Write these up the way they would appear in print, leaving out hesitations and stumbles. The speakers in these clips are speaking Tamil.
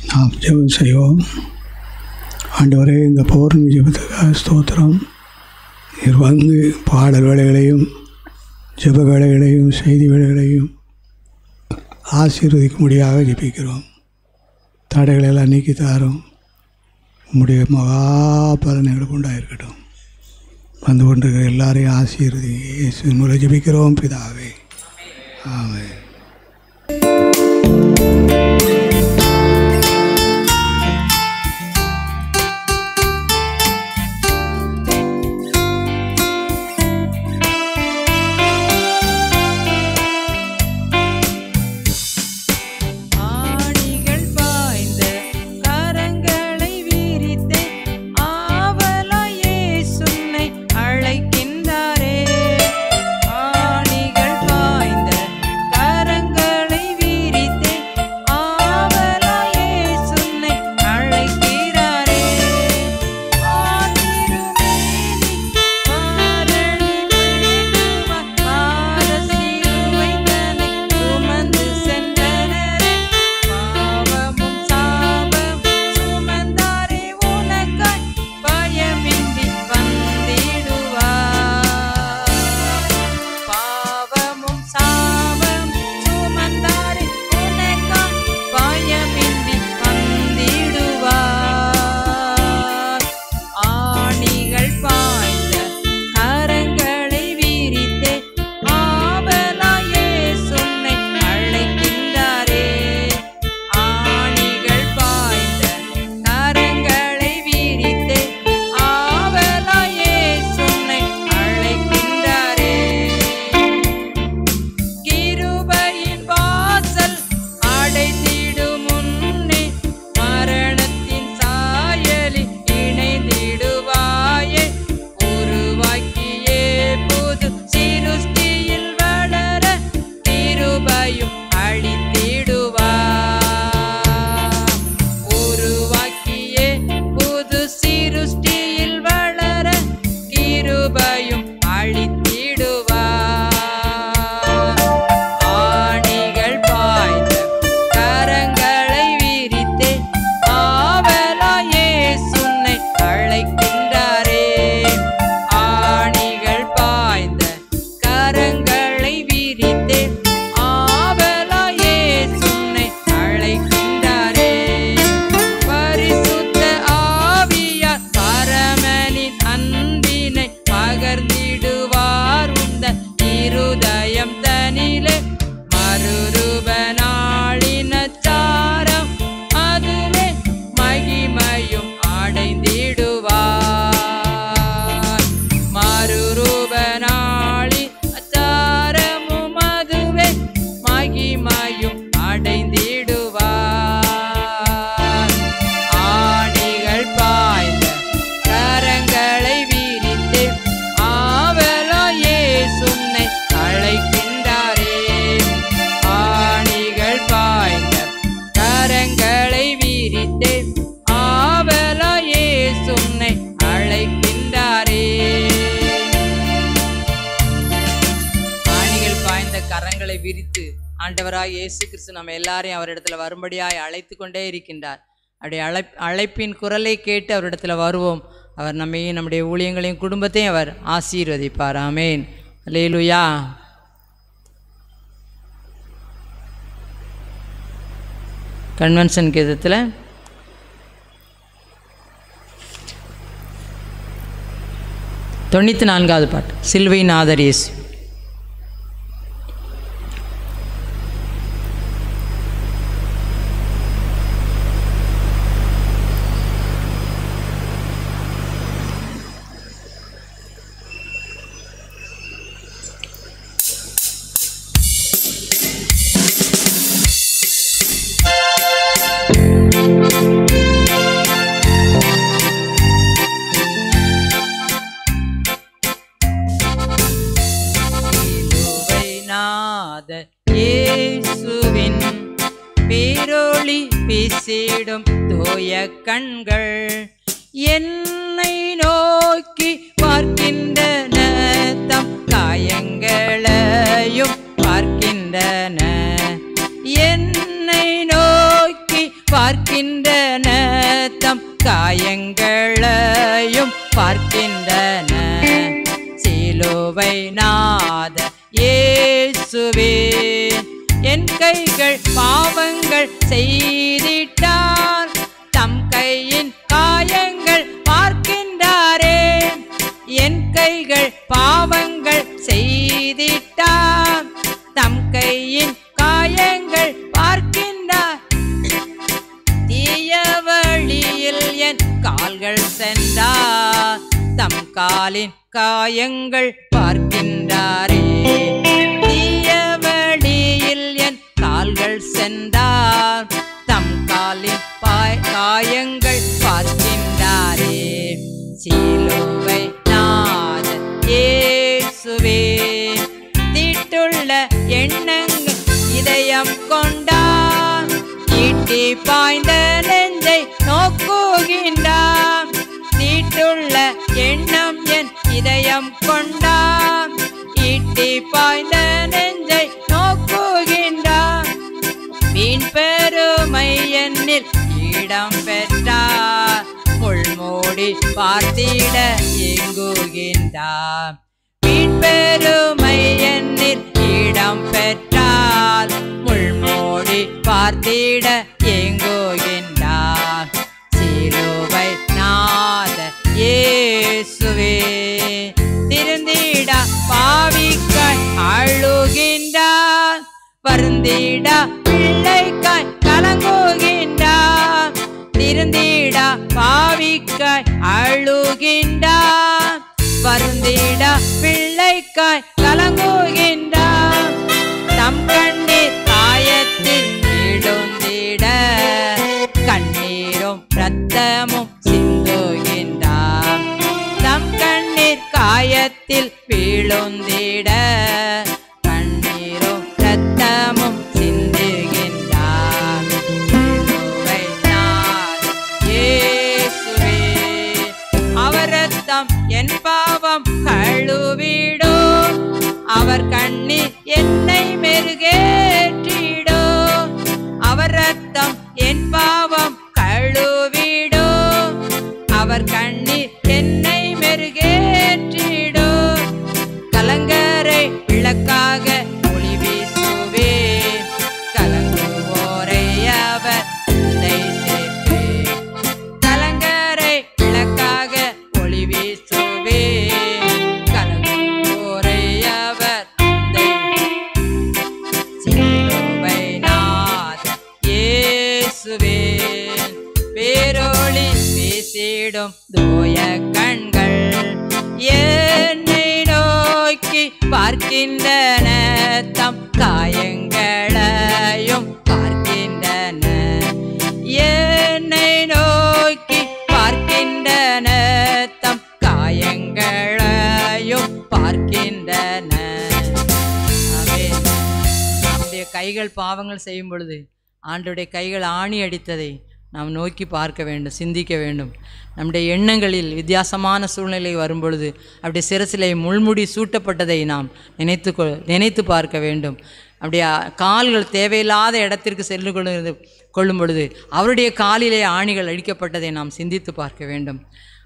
நாம் ஜெபம் செய்வோம். ஆண்டவரே, இந்த பௌர்ணமி ஜெபத்துக்காக ஸ்தோத்திரம். நீர் வந்து பாடல் வேலைகளையும் ஜெப வேலைகளையும் செய்தி வேலைகளையும் ஆசீர்வதிக்கும்படியாக ஜெபிக்கிறோம். தடைகளெல்லாம் நீக்கி தாரும். உம்முடைய மகா பலன் எங்களுக்கு உண்டாயிருக்கட்டும். வந்து கொண்டிருக்கிற எல்லாரையும் ஆசீர்வதி. இயேசுவின் மூலம் ஜெபிக்கிறோம் பிதாவே, ஆமென். விரித்து ஆண்டவராய் இயேசு கிறிஸ்து நம்ம எல்லாரையும் அவரிடத்துல வரும்படியாய் அழைத்து கொண்டே இருக்கின்றார். அப்படி அழைப்பின் குரலை கேட்டு அவரிடத்துல வருவோம். அவர் நம்மையும் நம்முடைய ஊழியங்களையும் குடும்பத்தையும் அவர் ஆசீர்வதிப்பார். ஆமேன். அல்லேலூயா. கன்வென்ஷன் கீதத்தில் 94வது பாட்டு, சிலுவையின் ஆதர் இயேசு. இயேசுவின் பேரொளி வீசிடும் தூய கண்கள் என்னை நோக்கி பார்க்கின்றன, தம் காயங்களையும் பார்க்கின்றன. என்னை நோக்கி பார்க்கின்றன, தம் காயங்களையும் பார்க்கின்றன. சிலுவை நாத இயேசுவே, என் கைகள் பாவங்கள் செய்திட்டார், தம் கையின் காயங்கள் பார்க்கின்றாரே. என் கைகள் பாவங்கள் செய்திட்டார், தம் கையின் காயங்கள் பார்க்கின்றார். தீய வழியில் என் கால்கள் சென்றார், தம் காலின் காயங்கள் பார்க்கின்றாரே. தீய வழியில் என் கால்கள் சென்றார், தம் காலின் காயங்கள் பார்க்கின்றாரே. சிலுவை நாத இயேசுவே, தீட்டுள்ள எண்ணங்கள் இதயம் கொண்டார், ஈட்டி பாய்ந்த நெஞ்சை நோக்குகின்றார். தீட்டுள்ள எண்ணம் என் இதயம் கொண்டார், ஈட்டி பாய்ந்த நெஞ்சை நோக்குகின்றார். வீண் பெருமை என்னில் இடம் பெற்றார், முள்மூடி பார்த்திட ஏங்குகின்றார். வீண் பெருமை என்னில் இடம் பெற்றால், முள்மூடி பார்த்திட ஏங்குகின்றார். சிலுவை நாத இயேசுவே, திருந்திட பாவிக்காய் அழுகின்றார், வருந்திட பிள்ளைக்காய் கலங்குகின்றார். திருந்திட பாவிக்காய் அழுகின்றார், வருந்திட பிள்ளைக்காய் கலங்குகின்றார். தம் கண்ணீர் காயத்தில் விழுந்திட கண்ணீரும் இரத்தமும் சிந்துகின்றார். தம் கண்ணீர் காயத்தில் விழுந்திட கண்ணீரும் இரத்தமும் சிந்துகின்றார். சிலுவை நாத இயேசுவே, அவர் இரத்தம் என் பாவம் கழுவிடும், அவர் கண்ணீர் என்னை மெருகேற்றிடும். அவர் இரத்தம் என் பாவம் கழுவிடும், அவர் கண்ணீர் என்னை மெருகேற்றிடும். கலங்கரை விளக்காக ஒளி வீசுவே, கலங்குவோரை அவர் தந்தை சேர்ப்பே. கலங்கரை விளக்காக ஒளி வீசுவே, கலங்குவோரை அவர் தந்தை. சிலுவை நாத இயேசுவே, பேரொளி வீசிடும் தூய கண்கள் என்னை நோக்கி பார்க்கின்றன, தம் காயங்களையும் பார்க்கின்றன. என்னை நோக்கி பார்க்கின்றன, தம் காயங்களையும் பார்க்கின்றன. நம்முடைய கைகள் பாவங்கள் செய்யும் பொழுது ஆண்டவருடைய கைகள் ஆணி அடித்ததை நாம் நோக்கி பார்க்க வேண்டும், சிந்திக்க வேண்டும். நம்முடைய எண்ணங்களில் வித்தியாசமான சூழ்நிலை வரும்பொழுது அப்படியே சிரசிலே முள்முடி சூட்டப்பட்டதை நாம் நினைத்து பார்க்க வேண்டும். அப்படியே கால்கள் தேவையில்லாத இடத்திற்கு சென்று கொள்ளும் பொழுது அவருடைய காலிலே ஆணிகள் அடிக்கப்பட்டதை நாம் சிந்தித்து பார்க்க வேண்டும்.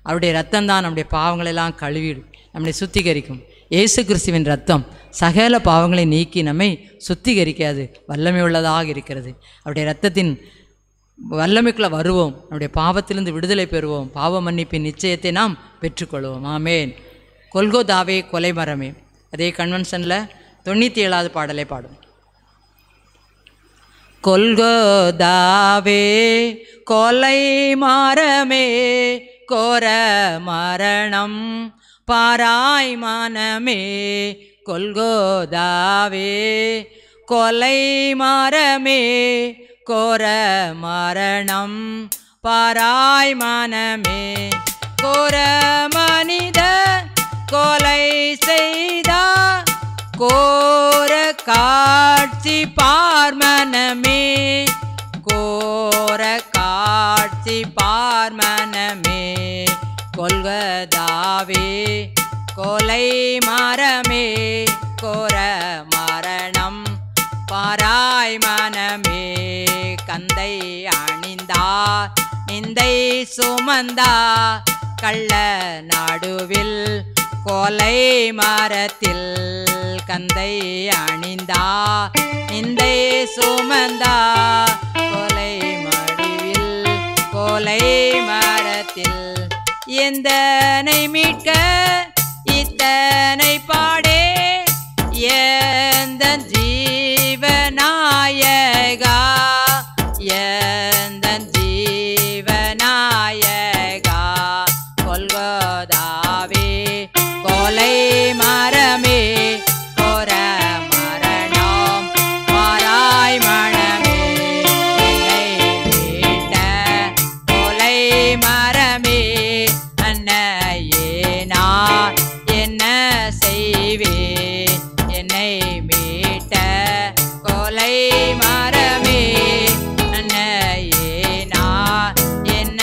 அவருடைய இரத்தம்தான் நம்முடைய பாவங்களெல்லாம் கழுவிடும், நம்மை சுத்திகரிக்கும். இயேசு கிறிஸ்துவின் இரத்தம் சகல பாவங்களை நீக்கி நம்மை சுத்திகரிக்காது வல்லமை உள்ளதாக இருக்கிறது. அவருடைய இரத்தத்தின் வல்லமைக்குள்ள வருவோம், நம்முடைய பாவத்திலிருந்து விடுதலை பெறுவோம், பாவ மன்னிப்பின் நிச்சயத்தை நாம் பெற்றுக்கொள்வோம். ஆமேன். கொல்கோதாவே கொலை மரமே, அதே கன்வென்ஷனில் 97வது பாடலை பாடும். கொல்கோதாவே கொலை மரமே, கோர மரணம் பாராய் மனமே. கொல்கோதாவே கொலை மரமே, கோர மரணம் பாராய் மனமே. கோர மனித கொலை செய்தார், கோர காட்சி பார்மனமே. கோர காட்சி பார்மனமே. கொல்கதாவே கொலை மரமே, கோர மரணம் பாராய் மனமே. கந்தை அணிந்த வந்தார் நிந்தை சுமந்தார் கள்ள நடுவில் கோலை மரத்தில் கந்தை அணிந்தார் நிந்தை சுமந்தார் கோலை மடுவில் கோலை மரத்தில் எந்தனை மீட்க இத்தனை பாடே எந்தன் ஜீவநாயகா எந்தன் ஜீவநாயகா கொல்கோதாவே கோலை மரமே கோர மரணம் மாறாய் மனமே என்னை மீட்ட கோலை மரமே அன்னையே நான் என்ன செய்வேன் என்னை மீட்ட கோலை மரமே அன்னையே நான் என்ன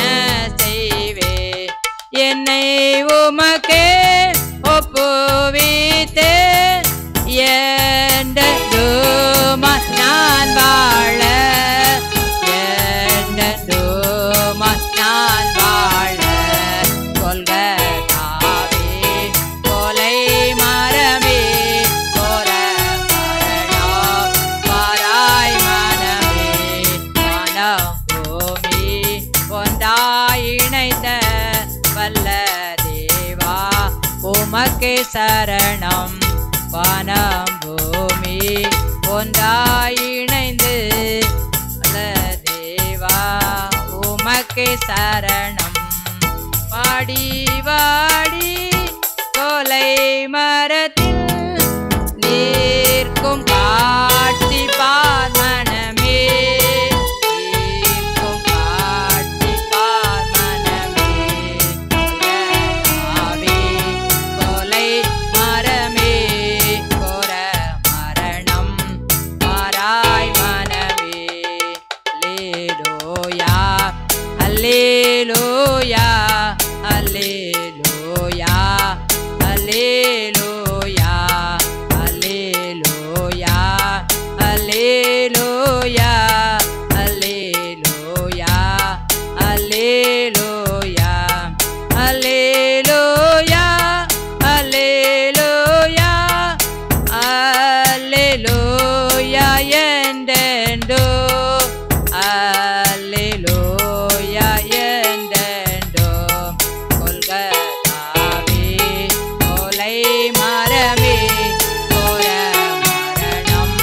செய்வேன் என்னை உமக்கே ஒப்புவித்தே என்றும் நான் வாழ என்றும் நான் வாழ கொல்கதாவே கோலை மரமே கோர மரணம் மாறாய் மனமே மனம் பூமி ஒன்றாய் இணைத்த வல்ல தேவா உமக்கே சரணம் வானம் பூமி ஒன்றாய் இணைந்து வல்ல தேவா உமக்கே சரணம் பாடி வாடி கோலை மரத்தில் நீர்க்கும் காட்சி பார் மனமே நீர்க்கும் காட்சி பார் மனமே கொல்கதாவே கோலை மரமே கோர மரணம் மாறாய் மனமே அல்லேலூயா அல்லேலூயா அல்லேலூயா அல்லேலூயா அல்லேலூயா அல்லேலூயா அல்லேலூயா அல்லேலூயா அல்லேலூயா அல்லேலூயா என்றென்றோ அல்லேலூயா என்றென்றோ கொல்கதாவே கோலை மரமே கோர மரணம்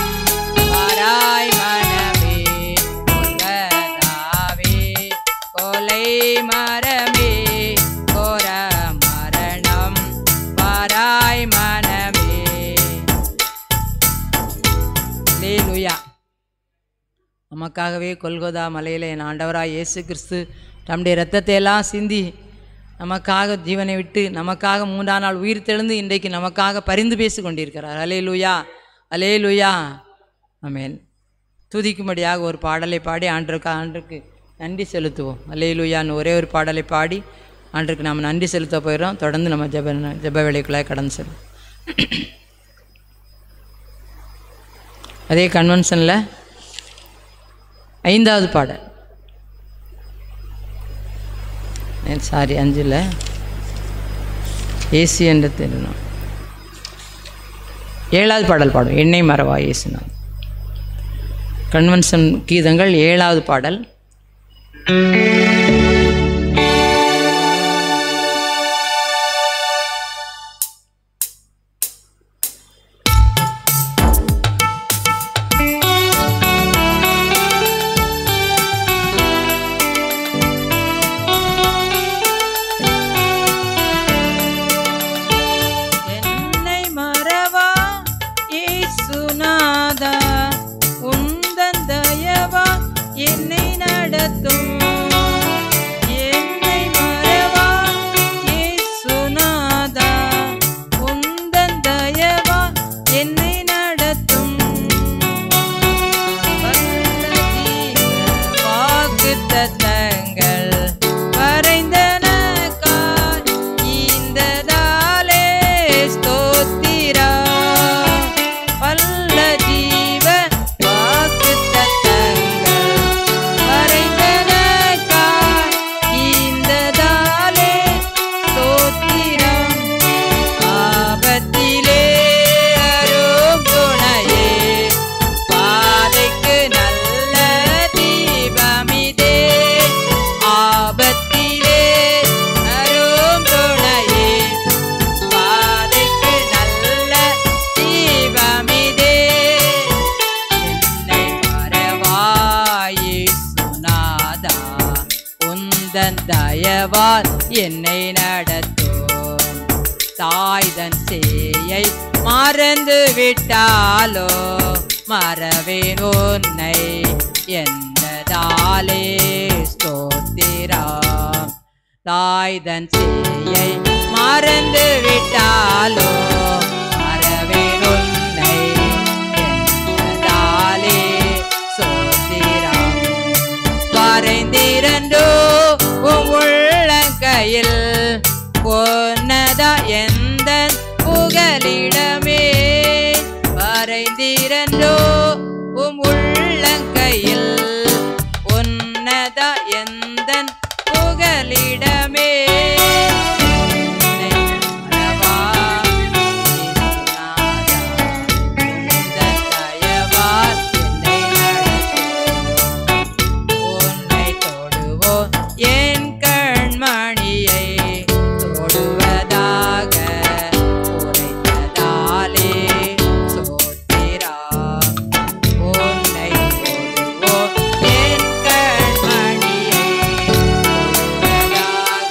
மாறாய் மனமே கொல்கதாவே கோலை மரமே கோர மரணம் மாறாய் மனமே அல்லேலூயா. நமக்காகவே கொல்கொதா மலையில் என் ஆண்டவராய் இயேசு கிறிஸ்து தம்முடைய இரத்தத்தை எல்லாம் சிந்தி நமக்காக ஜீவனை விட்டு நமக்காக 3ஆம் நாள் உயிர் தெழுந்து இன்றைக்கு நமக்காக பரிந்து பேசி கொண்டிருக்கிறார். அல்லேலூயா அல்லேலூயா. ஆமென். துதிக்கும்படியாக ஒரு பாடலை பாடி ஆண்டுக்கு நன்றி செலுத்துவோம். அல்லேலூயான்னு ஒரே ஒரு பாடலை பாடி ஆண்டுக்கு நாம் நன்றி செலுத்த போயிடும். தொடர்ந்து நம்ம ஜெப வேலைக்குள்ளாக கடந்து செல்வோம். அதே கன்வென்ஷனில் 5வது பாடல், சாரி 5ல் ஏசு என்ற திருநாள் 7வது பாடல் பாடும். எண்ணெய் மறவா இயேசுநாள். கன்வென்ஷன் கீதங்கள் 7வது பாடல். உந்தன் தயவால் என்னை நடத்தும். தாய்தன் சேயை மறந்து விட்டாலோ மறவேன் உன்னை என்பதாலே ஸ்தோத்திரம். தாய்தன் சேயை மறந்து விட்டாலோ மறவேன் உன்னை என்பதாலே ஸ்தோத்திரம். வரைந்திரண்டோ உள்ளங்கையில் பொன்னதா எந்த புகலிடமே. வரைந்திரண்டோ உள்ளங்கையில் உன்னதா எந்த புகலிடமே. என் கண்மணியை தொடுவதாக உரைத்ததாலே சோத்திரம். உன்னை தொடுவோம் என் கண்மணியை தொடுவதாக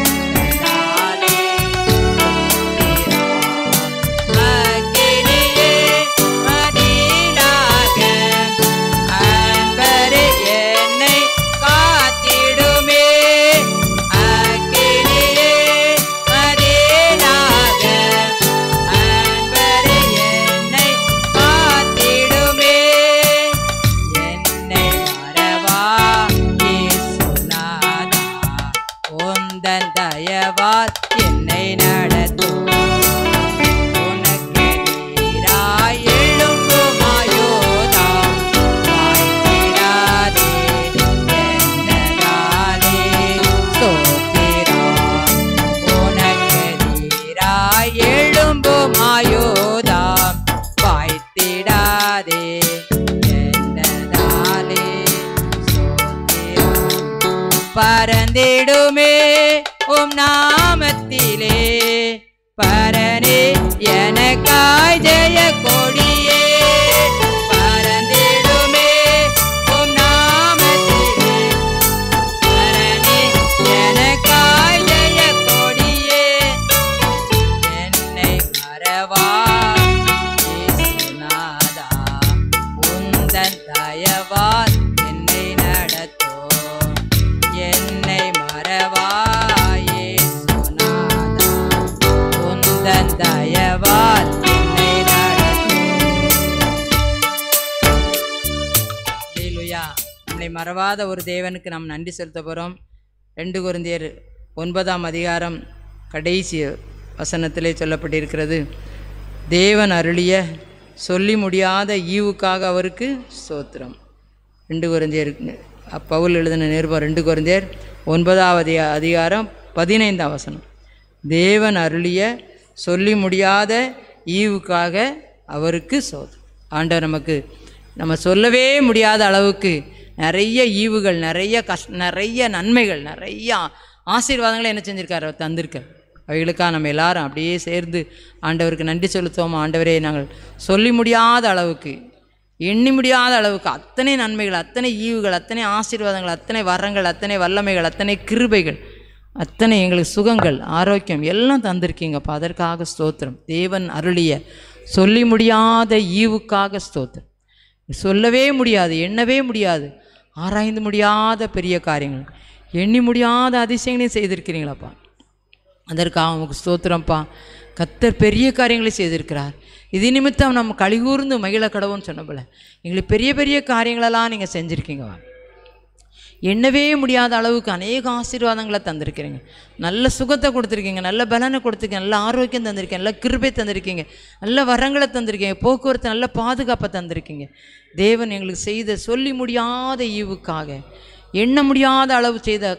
உரைத்ததாலே சோத்திரம். அக்கினியே மதிலாக அன்பரே என்னை காத்திடுமே. அக்கினியே மதிலாக அன்பரே என்னை காத்திடுமே. என்னை மறவா இயேசுநாதா உந்தன் தயவால் என்னை நடத்தும். உனக்கெதிராய் எழும்பும் ஆயுதம் வாய்த்திடாதே என்னதாலே ஸ்தோத்திரம். உனக்கெதிராய் எழும்பும் ஆயுதம் வாய்த்திடாதே என்னதாலே ஸ்தோத்திரம். பறந்திடுமே உம் நாமத்திலே பரனே எனக்காய் ஜெய கொடியே. பறந்திடுமே உம் நாமத்திலே பரனே எனக்காய் ஜெய கொடியே. என்னை மறவா இயேசுநாதா உந்தன் தயவால் என்னை நடத்தும். என்னை மறவா இயேசுநாதா உந்தன் தயவால் என்னை நடத்தும். ஹல்லேலூயா. நம்மை மறவாத ஒரு தேவனுக்கு நாம் நன்றி செலுத்த போகிறோம். 2 கொரிந்தியர் 9ஆம் அதிகாரம் கடைசி வசனத்திலே சொல்லப்பட்டிருக்கிறது, தேவன் அருளிய சொல்லி முடியாத ஈவுக்காக அவருக்கு ஸ்தோத்திரம். 2 கொரிந்தியர் பவுல் எழுதின நிருபம் 2 கொரிந்தியர் 9ஆவது அதிகாரம் 15ஆம் வசனம். தேவன் அருளிய சொல்லி முடியாத ஈவுக்காக அவருக்கு ஸ்தோத்திரம். ஆண்டவர் நமக்கு நம்ம சொல்லவே முடியாத அளவுக்கு நிறைய ஈவுகள், நிறைய நன்மைகள், நிறைய ஆசீர்வாதங்களை என்ன செஞ்சுருக்கார், அவர் தந்திருக்கார். அவைகளுக்காக நம்ம எல்லாரும் அப்படியே சேர்ந்து ஆண்டவருக்கு நன்றி செலுத்துவோம். ஆண்டவரே, நாங்கள் சொல்லி முடியாத அளவுக்கு, எண்ணி முடியாத அளவுக்கு அத்தனை நன்மைகள், அத்தனை ஈவுகள், அத்தனை ஆசீர்வாதங்கள், அத்தனை வரங்கள், அத்தனை வல்லமைகள், அத்தனை கிருபைகள், அத்தனை எங்களுக்கு சுகங்கள், ஆரோக்கியம் எல்லாம் தந்திருக்கீங்கப்பா. அதற்காக ஸ்தோத்திரம். தேவன் அருளிய சொல்லி முடியாத ஈவுக்காக ஸ்தோத்திரம். சொல்லவே முடியாது, எண்ணவே முடியாது, ஆராய்ந்து முடியாத பெரிய காரியங்கள், எண்ணி முடியாத அதிசயங்களையும் செய்திருக்கிறீங்களாப்பா. அதற்காக உமக்கு ஸ்தோத்திரம்ப்பா. கர்த்தர் பெரிய காரியங்களை செய்திருக்கிறார். இது நிமித்தம் நம்ம கலிகூர்ந்து மகிழ கடவுன்னு சொன்ன போல எங்களுக்கு பெரிய பெரிய காரியங்களெல்லாம் நீங்கள் செஞ்சுருக்கீங்க. எண்ணவே முடியாத அளவுக்கு அநேக ஆசீர்வாதங்களை தந்திருக்கிறீங்க. நல்ல சுகத்தை கொடுத்துருக்கீங்க, நல்ல பலனை கொடுத்துருக்கீங்க, நல்ல ஆரோக்கியம் தந்திருக்கீங்க, நல்ல கிருபை தந்திருக்கீங்க, நல்ல வரங்களை தந்திருக்கீங்க, போக்குவரத்து நல்ல பாதுகாப்பை தந்திருக்கீங்க. தேவன் எங்களுக்கு செய்த சொல்லி முடியாத ஈவுக்காக, எண்ண முடியாத அளவு செய்த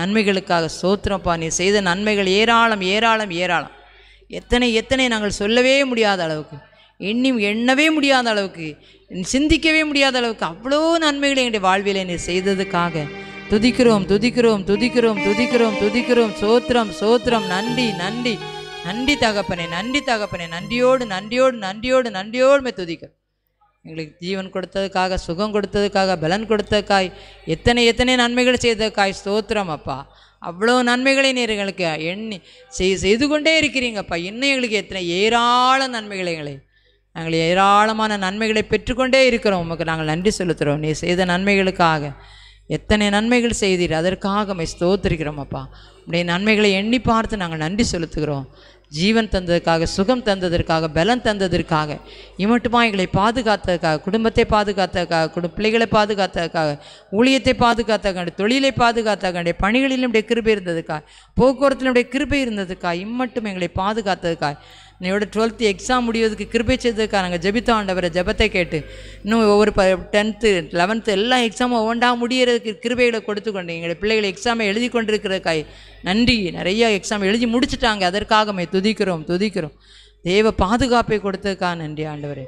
நன்மைகளுக்காக ஸ்தோத்திரப்பா. நீ செய்த நன்மைகள் ஏராளம் ஏராளம் ஏராளம். எத்தனை நாங்கள் சொல்லவே முடியாத அளவுக்கு, எண்ணவே முடியாத அளவுக்கு, சிந்திக்கவே முடியாத அளவுக்கு அவ்வளோ நன்மைகளை எங்களுடைய வாழ்விலே நீ செய்ததுக்காக துதிக்கிறோம் துதிக்கிறோம் துதிக்கிறோம் துதிக்கிறோம் துதிக்கிறோம். சோத்திரம் சோத்திரம். நன்றி நன்றி நன்றி தகப்பனே, நன்றி தகப்பனே. நன்றியோடு நன்றியோடு நன்றியோடு நன்றியோடுமே துதிக்கிறோம். எங்களுக்கு ஜீவன் கொடுத்ததுக்காக, சுகம் கொடுத்ததுக்காக, பலன் கொடுத்ததுக்காய், எத்தனை எத்தனை நன்மைகள் செய்ததுக்காய் ஸ்தோத்திரம் அப்பா. அவ்வளோ நன்மைகளை நீர் எங்களுக்கு எண்ணி செய்து கொண்டே இருக்கிறீங்கப்பா. இன்னும் எங்களுக்கு எத்தனை ஏராள நன்மைகளை நாங்கள் ஏராளமான நன்மைகளை பெற்றுக்கொண்டே இருக்கிறோம். உமக்கு நாங்கள் நன்றி செலுத்துகிறோம். நீ செய்த நன்மைகளுக்காக எத்தனை நன்மைகள் செய்தீர், அதற்காக ஸ்தோத்திரிக்கிறோம் அப்பா. உடைய நன்மைகளை எண்ணி பார்த்து நாங்கள் நன்றி செலுத்துகிறோம். ஜீவன் தந்ததுக்காக, சுகம் தந்ததற்காக, பலன் தந்ததற்காக, இமட்டுமா எங்களை பாதுகாத்ததுக்காக, குடும்பத்தை பாதுகாத்ததுக்காக, பிள்ளைகளை பாதுகாத்ததுக்காக, ஊழியத்தை பாதுகாத்ததுக்காக, தொழிலை பாதுகாத்ததுக்காக, பணிகளிலும் உடைய கிருபை இருந்ததுக்காக, போக்குவரத்தினுடைய கிருபை இருந்ததுக்காக, இம்மட்டும் எங்களை பாதுகாத்ததுக்காக, என்னோட 12th எக்ஸாம் முடிவதற்கு கிருபை செய்ததுக்காக நாங்கள் ஜெபித்தோம் ஆண்டவரை. ஜெபத்தை கேட்டு இன்னும் ஒவ்வொரு 10th 11th எல்லா எக்ஸாமும் ஒவ்வொன்றா முடியறதுக்கு கிருபைகளை கொடுத்து கொண்டு எங்களை பிள்ளைகளை எக்ஸாமை எழுதி கொண்டிருக்கிறதுக்காய் நன்றி. நிறைய எக்ஸாம் எழுதி முடிச்சுட்டாங்க, அதற்காக துதிக்கிறோம். தேவ பாதுகாப்பை கொடுத்ததுக்காக நன்றி ஆண்டவரே.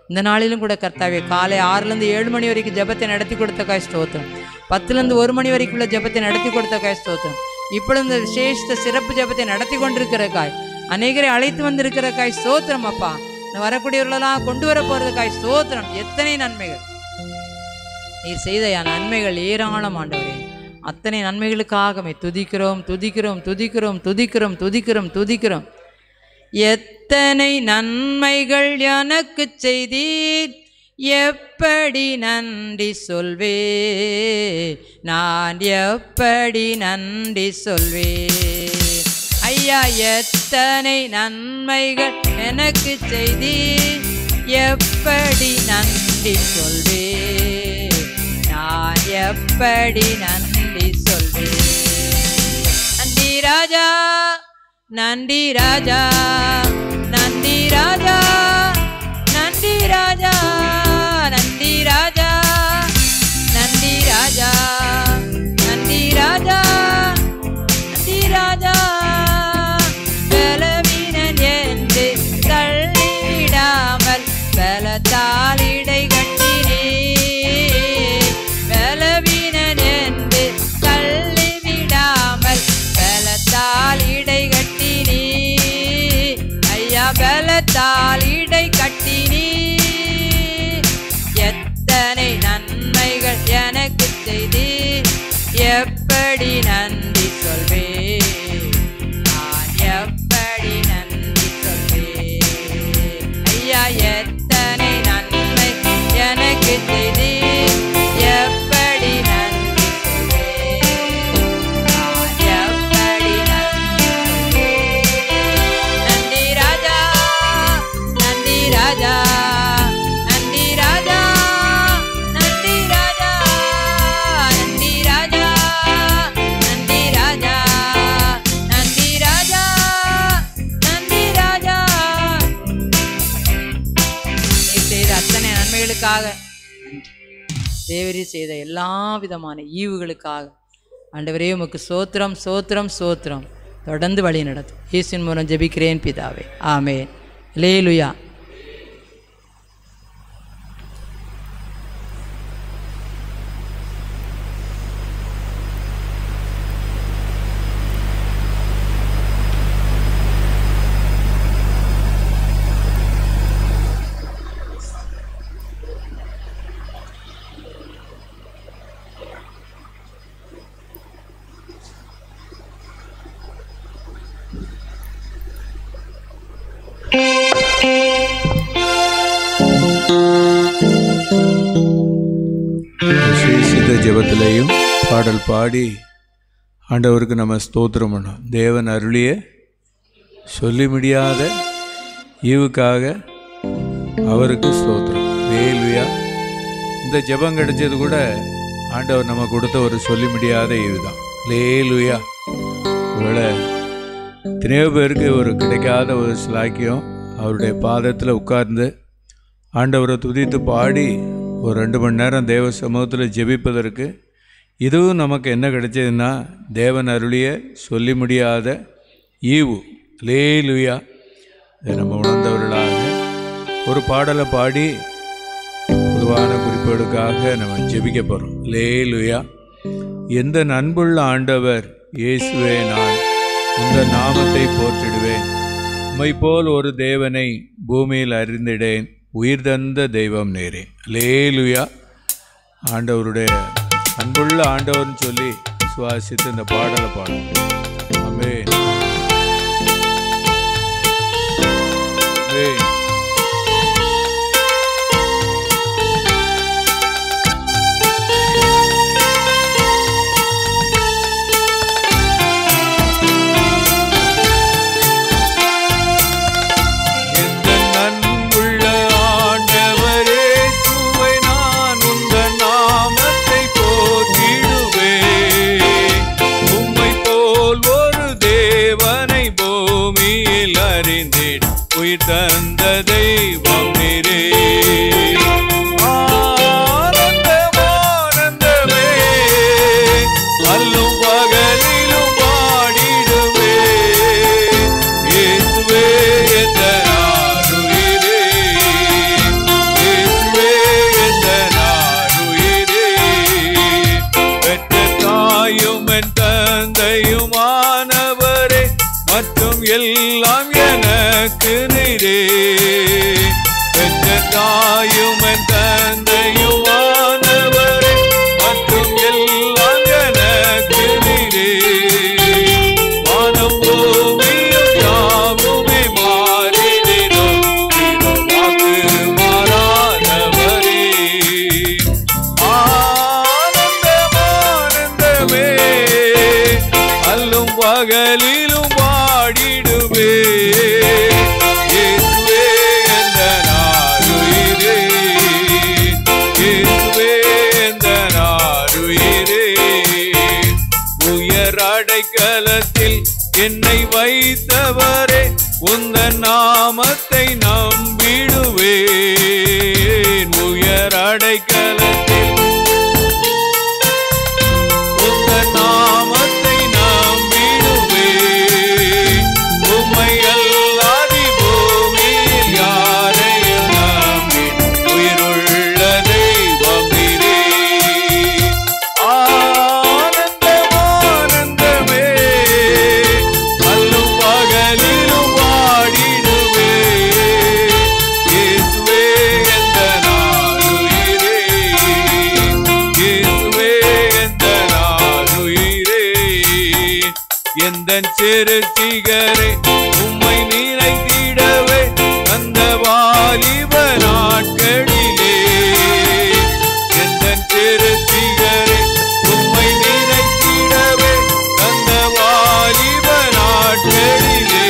இந்த நாளிலும் கூட கர்த்தாவே, காலை 6லேருந்து 7 மணி வரைக்கும் ஜெபத்தை நடத்தி கொடுத்தக்காய் ஸ்தோத்திரம். 10லேருந்து 1 மணி வரைக்குள்ள ஜெபத்தை நடத்தி கொடுத்தக்காய் ஸ்தோத்திரம். இப்பொழுது இந்த விசேஷ சிறப்பு ஜெபத்தை நடத்தி கொண்டிருக்கிறக்காய், அநேகரை அழைத்து வந்திருக்கிறக்காய் ஸ்தோத்திரம் அப்பா. வரக்கூடியவர்களெல்லாம் கொண்டு வர போறதுக்காய் ஸ்தோத்திரம். எத்தனை நன்மைகள் நீர் செய்த நன்மைகள் ஏராளம் ஆண்டவரே. அத்தனை நன்மைகளுக்காக துதிக்கிறோம். எத்தனை நன்மைகள் எனக்கு செய்தீர், எப்படி நன்றி சொல்வே, நான் எப்படி நன்றி சொல்வே. ஐயா, எத்தனை நன்மைகள் எனக்கு செய்தீர், எப்படி நன்றி சொல்வே, நான் எப்படி நன்றி சொல்வே. நன்றி ராஜா, நன்றி ராஜா, நன்றி ராஜா, நன்றி ராஜா, நன்றி ராஜா, நன்றி ராஜா, நன்றி ராஜா, நன்றி ராஜா. பலவீனன் என்று தள்ளிவிடாமல் பலத்தால் இடை கட்டினே, பலவீனன் என்று தள்ளிவிடாமல் பலத்தால் இடை கட்டினே. ஐயா, பலத்தால் இடை கட்டினே. எத்தனை நன்மைகள் எனக்கு செய்தீர், எப்படி நன்றி சொல்வே, நான் எப்படி நன்றி சொல்வே. ஐயா, எத்தனை நன்மை எனக்கு செய்தீர், எப்படி நன்றி சொல்வே, நான் எப்படி நன்றி சொல்வே. நன்றி ராஜா, நன்றி ராஜா, நன்றி ராஜா, நன்றி ராஜா, நன்றி ராஜா, நன்றி ராஜா, நன்றி ராஜா, நன்றி ராஜா. நீ செய்த அத்தனை நன்மைகளுக்காக, தேவரீ செய்த எல்லா விதமான ஈவுகளுக்காக ஆண்டவரே உமக்கு சோத்திரம், சோத்திரம், சோத்திரம். தொடர்ந்து வழி நடத்தும். இயேசுவின் மூலம் ஜெபிக்கிறேன் பிதாவே, ஆமென். அல்லேலூயா. விசேஷித்த ஜெபத்திலையும் பாடல் பாடி ஆண்டவருக்கு நம்ம ஸ்தோத்திரம் பண்ணோம். தேவன் அருளிய சொல்லி முடியாத ஈவுக்காக அவருக்கு ஸ்தோத்திரம். வேலுயா. இந்த ஜெபம் கிடைச்சது கூட ஆண்டவர் நம்ம கொடுத்த ஒரு சொல்லி முடியாத ஈவு தான். லேலுயா. இவளை எத்தனையோ பேருக்கு ஒரு கிடைக்காத ஒரு சிலாக்கியம் அவருடைய பாதத்தில் உட்கார்ந்து ஆண்டவரை துதித்து பாடி ஒரு 2 மணி நேரம் தேவ சமூகத்தில் ஜெபிப்பதற்கு இதுவும் நமக்கு என்ன கிடைச்சதுன்னா தேவன் அருளிய சொல்லி முடியாத ஈவு. லேலுயா. இதை நம்ம உணர்ந்தவர்களாக ஒரு பாடலை பாடி பொதுவான குறிப்புகளுக்காக நம்ம ஜெபிக்க போகிறோம். லேலுயா. எந்த அன்புள்ள ஆண்டவர் இயேசுவே, நான் உங்கள் நாமத்தை போற்றிடுவேன். உம்மை போல் ஒரு தேவனை பூமியில் அறிந்திடேன். உயிர் தந்த தெய்வம் நேரே. அல்லேலூயா. ஆண்டவருடைய அன்புள்ள ஆண்டவர்னு சொல்லி சுவாசித்து இந்த பாடலை பாடும். ஆமென். ஆமென். உயிர் தந்த தெய்வம் நீரே. ஆனந்தமானந்தமே அல்லும் பகலிலும் பாடிடுவே. இயேசுவே எந்த நாருயிரே, இயேசுவே எந்த நாருயிரே. பெற்ற தாயும் என் தந்தையுமானவரே, மற்றும் எல்லாம் எனக்கு நீரே. பெற்ற தாயும் என் தந்தையுமானவரே, மற்றும் எல்லாம் எனக்கு நீரே. வானம் பூமியும் யாவுமே மாறிடினும் வாக்கு மாறாதவரே. ஆனந்தமானந்தமே அல்லும் பகலிலும் பாடிடுவே. இயேசுவே எந்த நாருயிரே, இயேசுவே எந்த நாருயிரே. உயர் அடைக்கலத்தில் என்னை வைத்தவரே, உந்தன் நாமத்தை நம்பிடுவேன். உயர் அடைக்கலத்தில் உந்தன் நாமத்தை நம்பிடுவேன். உம்மை அல்லாதி பூமியில் யாரையும் நம்பின் உயிருள்ள தெய்வம் நீரே. ஆனந்தமானந்தமே அல்லும் பகலிலும் பாடிடுவே. இயேசுவே எந்த நாருயிரே, இயேசுவே எந்த நாருயிரே. எந்தன் சிறு சிகரே உம்மை நினைத்திடவே அந்த வாலிப நாட்களிலே. எந்தன் சிறு சிகரே உம்மை நினைத்திடவே அந்த வாலிப நாட்களிலே.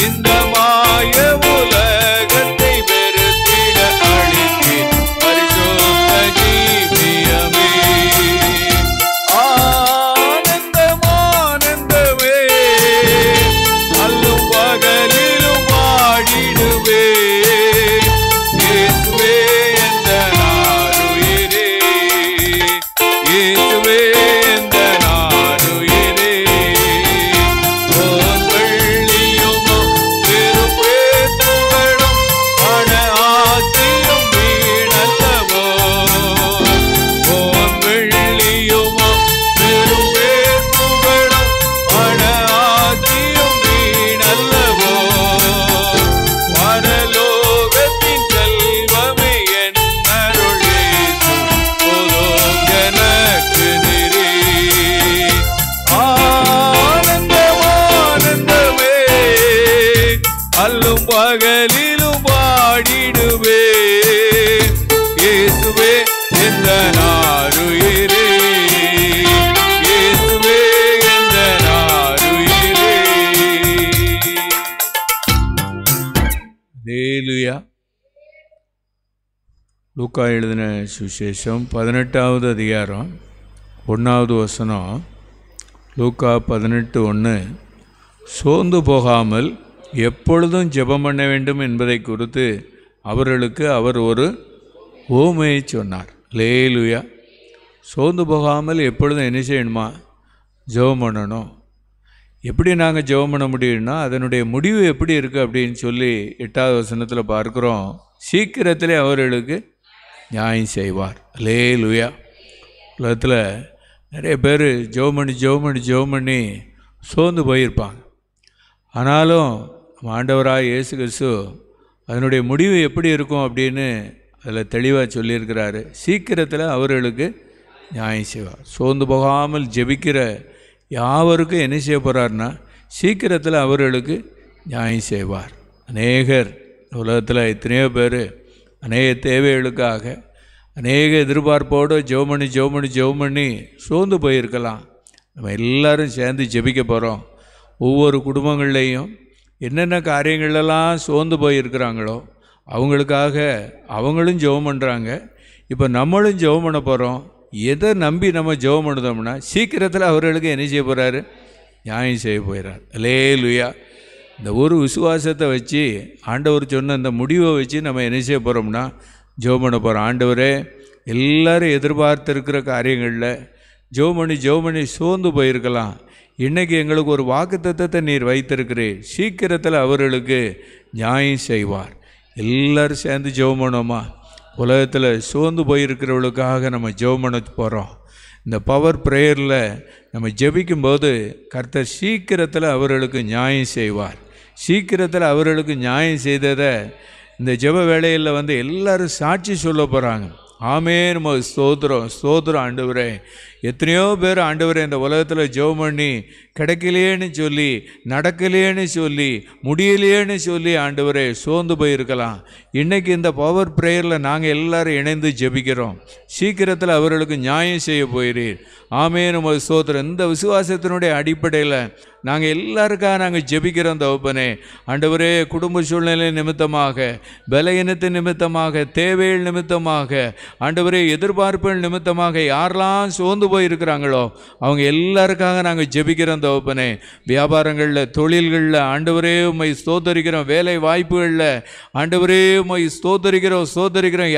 இந்த மாய உலகத்தை வெறுத்திட அழித்தேன் பரிசுத்த ஜீவியமே. ஆனந்தமானந்தமே அல்லும் பகலிலும் பாடிடுவே. இயேசுவே எந்த நாருயிரே, இயேசுவே எந்த நாருயிரே. ஓர் வெள்ளியுமோ பெரும் பேத்துகளும் பண ஆசையும் வீணல்லவோ. ஓர் வெள்ளியுமோ பெரும் பேத்துகளும் பண ஆசையும் வீணல்லவோ. பரலோகத்தின் செல்வமே என் அருள் இயேசு, போதும் எனக்கு நீரே. ஆனந்தமானந்தமே அல்லும் பகலிலும் பாடிடுவே. இயேசுவே எந்த நாருயிரே, இயேசுவே எந்த நாருயிரே. அல்லேலூயா. லூக்கா எழுதின சுவிசேஷம் 18வது அதிகாரம் 1வது வசனம். லூக்கா 18:1. சோர்ந்து போகாமல் எப்பொழுதும் ஜெபம் பண்ண வேண்டும் என்பதை குறித்து அவர்களுக்கு அவர் ஒரு ஓமையை சொன்னார். அல்லேலூயா. சோர்ந்து போகாமல் எப்பொழுதும் என்ன செய்யணுமா? ஜெபம் பண்ணணும். எப்படி நாங்கள் ஜெபம் பண்ண முடியும்னா அதனுடைய முடிவு எப்படி இருக்குது அப்படின்னு சொல்லி 8வது வசனத்தில் பார்க்குறோம். சீக்கிரத்திலே அவர்களுக்கு நியாயம் செய்வார். அல்லேலூயா. உலகத்தில் நிறைய பேர் ஜெபம் பண்ணி சோர்ந்து போயிருப்பாங்க. ஆனாலும் ஆண்டவராக இயேசு கிறிஸ்து அதனுடைய முடிவு எப்படி இருக்கும் அப்படின்னு அதில் தெளிவாக சொல்லியிருக்கிறாரு. சீக்கிரத்தில் அவர்களுக்கு நியாயம் செய்வார். சோர்ந்து போகாமல் ஜெபிக்கிற யாவருக்கும் என்ன செய்ய போகிறார்னா சீக்கிரத்தில் அவர்களுக்கு நியாயம் செய்வார். அநேகர் உலகத்தில் எத்தனையோ பேர் அநேக தேவைகளுக்காக அநேக எதிர்பார்ப்போடு ஜெபம் பண்ணி சோர்ந்து போயிருக்கலாம். நம்ம எல்லோரும் சேர்ந்து ஜெபிக்க போகிறோம். ஒவ்வொரு குடும்பங்கள்லேயும் என்னென்ன காரியங்களெல்லாம் சோர்ந்து போயிருக்கிறாங்களோ அவங்களுக்காக அவங்களும் ஜெபம் பண்ணுறாங்க. இப்போ நம்மளும் ஜெபம் பண்ண போகிறோம். எதை நம்பி நம்ம ஜெபம் பண்ணுதோம்னா சீக்கிரத்தில் அவர்களுக்கு என்ன செய்ய போகிறாரு? நியாயம் செய்ய போகிறார். அல்லேலூயா. இந்த ஒரு விசுவாசத்தை வச்சு ஆண்டவர் சொன்ன இந்த முடிவை வச்சு நம்ம என்ன செய்ய போகிறோம்னா ஜெபம் பண்ண போகிறோம். ஆண்டவரே, எல்லோரும் எதிர்பார்த்துருக்கிற காரியங்களில் ஜெபம் பண்ணி சோர்ந்து போயிருக்கலாம். இன்றைக்கி எங்களுக்கு ஒரு வாக்குத்தத்தத்தை நீர் வைத்திருக்கிறீர். சீக்கிரத்தில் அவர்களுக்கு நியாயம் செய்வார். எல்லோரும் சேர்ந்து ஜெபம் பண்ணோமா? உலகத்தில் சோர்ந்து போயிருக்கிறவர்களுக்காக நம்ம ஜெபம் பண்ண போகிறோம். இந்த பவர் ப்ரேயரில் நம்ம ஜெபிக்கும்போது கர்த்தர் சீக்கிரத்தில் அவர்களுக்கு நியாயம் செய்வார். சீக்கிரத்தில் அவர்களுக்கு நியாயம் செய்ததை இந்த ஜெப வேளையில் எல்லோரும் சாட்சி சொல்ல போகிறாங்க. ஆமென், ஸ்தோத்திரம் ஆண்டவரே. எத்தனையோ பேர் ஆண்டவரே இந்த உலகத்தில் ஜெபம் பண்ணி கிடைக்கலையேன்னு சொல்லி, நடக்கலையேன்னு சொல்லி, முடியலையேன்னு சொல்லி ஆண்டவரே சோர்ந்து போயிருக்கலாம். இன்றைக்கி இந்த பவர் ப்ரேயரில் நாங்கள் எல்லோரும் இணைந்து ஜெபிக்கிறோம். சீக்கிரத்தில் அவர்களுக்கு நியாயம் செய்ய போகிறீர். ஆமென், ஸ்தோத்திரம். இந்த விசுவாசத்தினுடைய அடிப்படையில் நாங்கள் எல்லாருக்காக நாங்கள் ஜெபிக்கிறோம் தகப்பனே. ஆண்டவரே, குடும்ப சூழ்நிலை நிமித்தமாக, பலவீனத்தின் நிமித்தமாக, தேவைகள் நிமித்தமாக, ஆண்டவரே எதிர்பார்ப்புகள் நிமித்தமாக யாரெல்லாம் சோர்ந்து போயிருக்கிறாங்களோ அவங்க எல்லாருக்காக நாங்கள் ஜெபிக்கிறோம் தகப்பனே. வியாபாரங்களில், தொழில்களில் ஆண்டவரே உம்மை ஸ்தோத்தரிக்கிறோம். வேலை வாய்ப்புகளில் ஆண்டவரே உம்மை ஸ்தோத்தரிக்கிறோம்.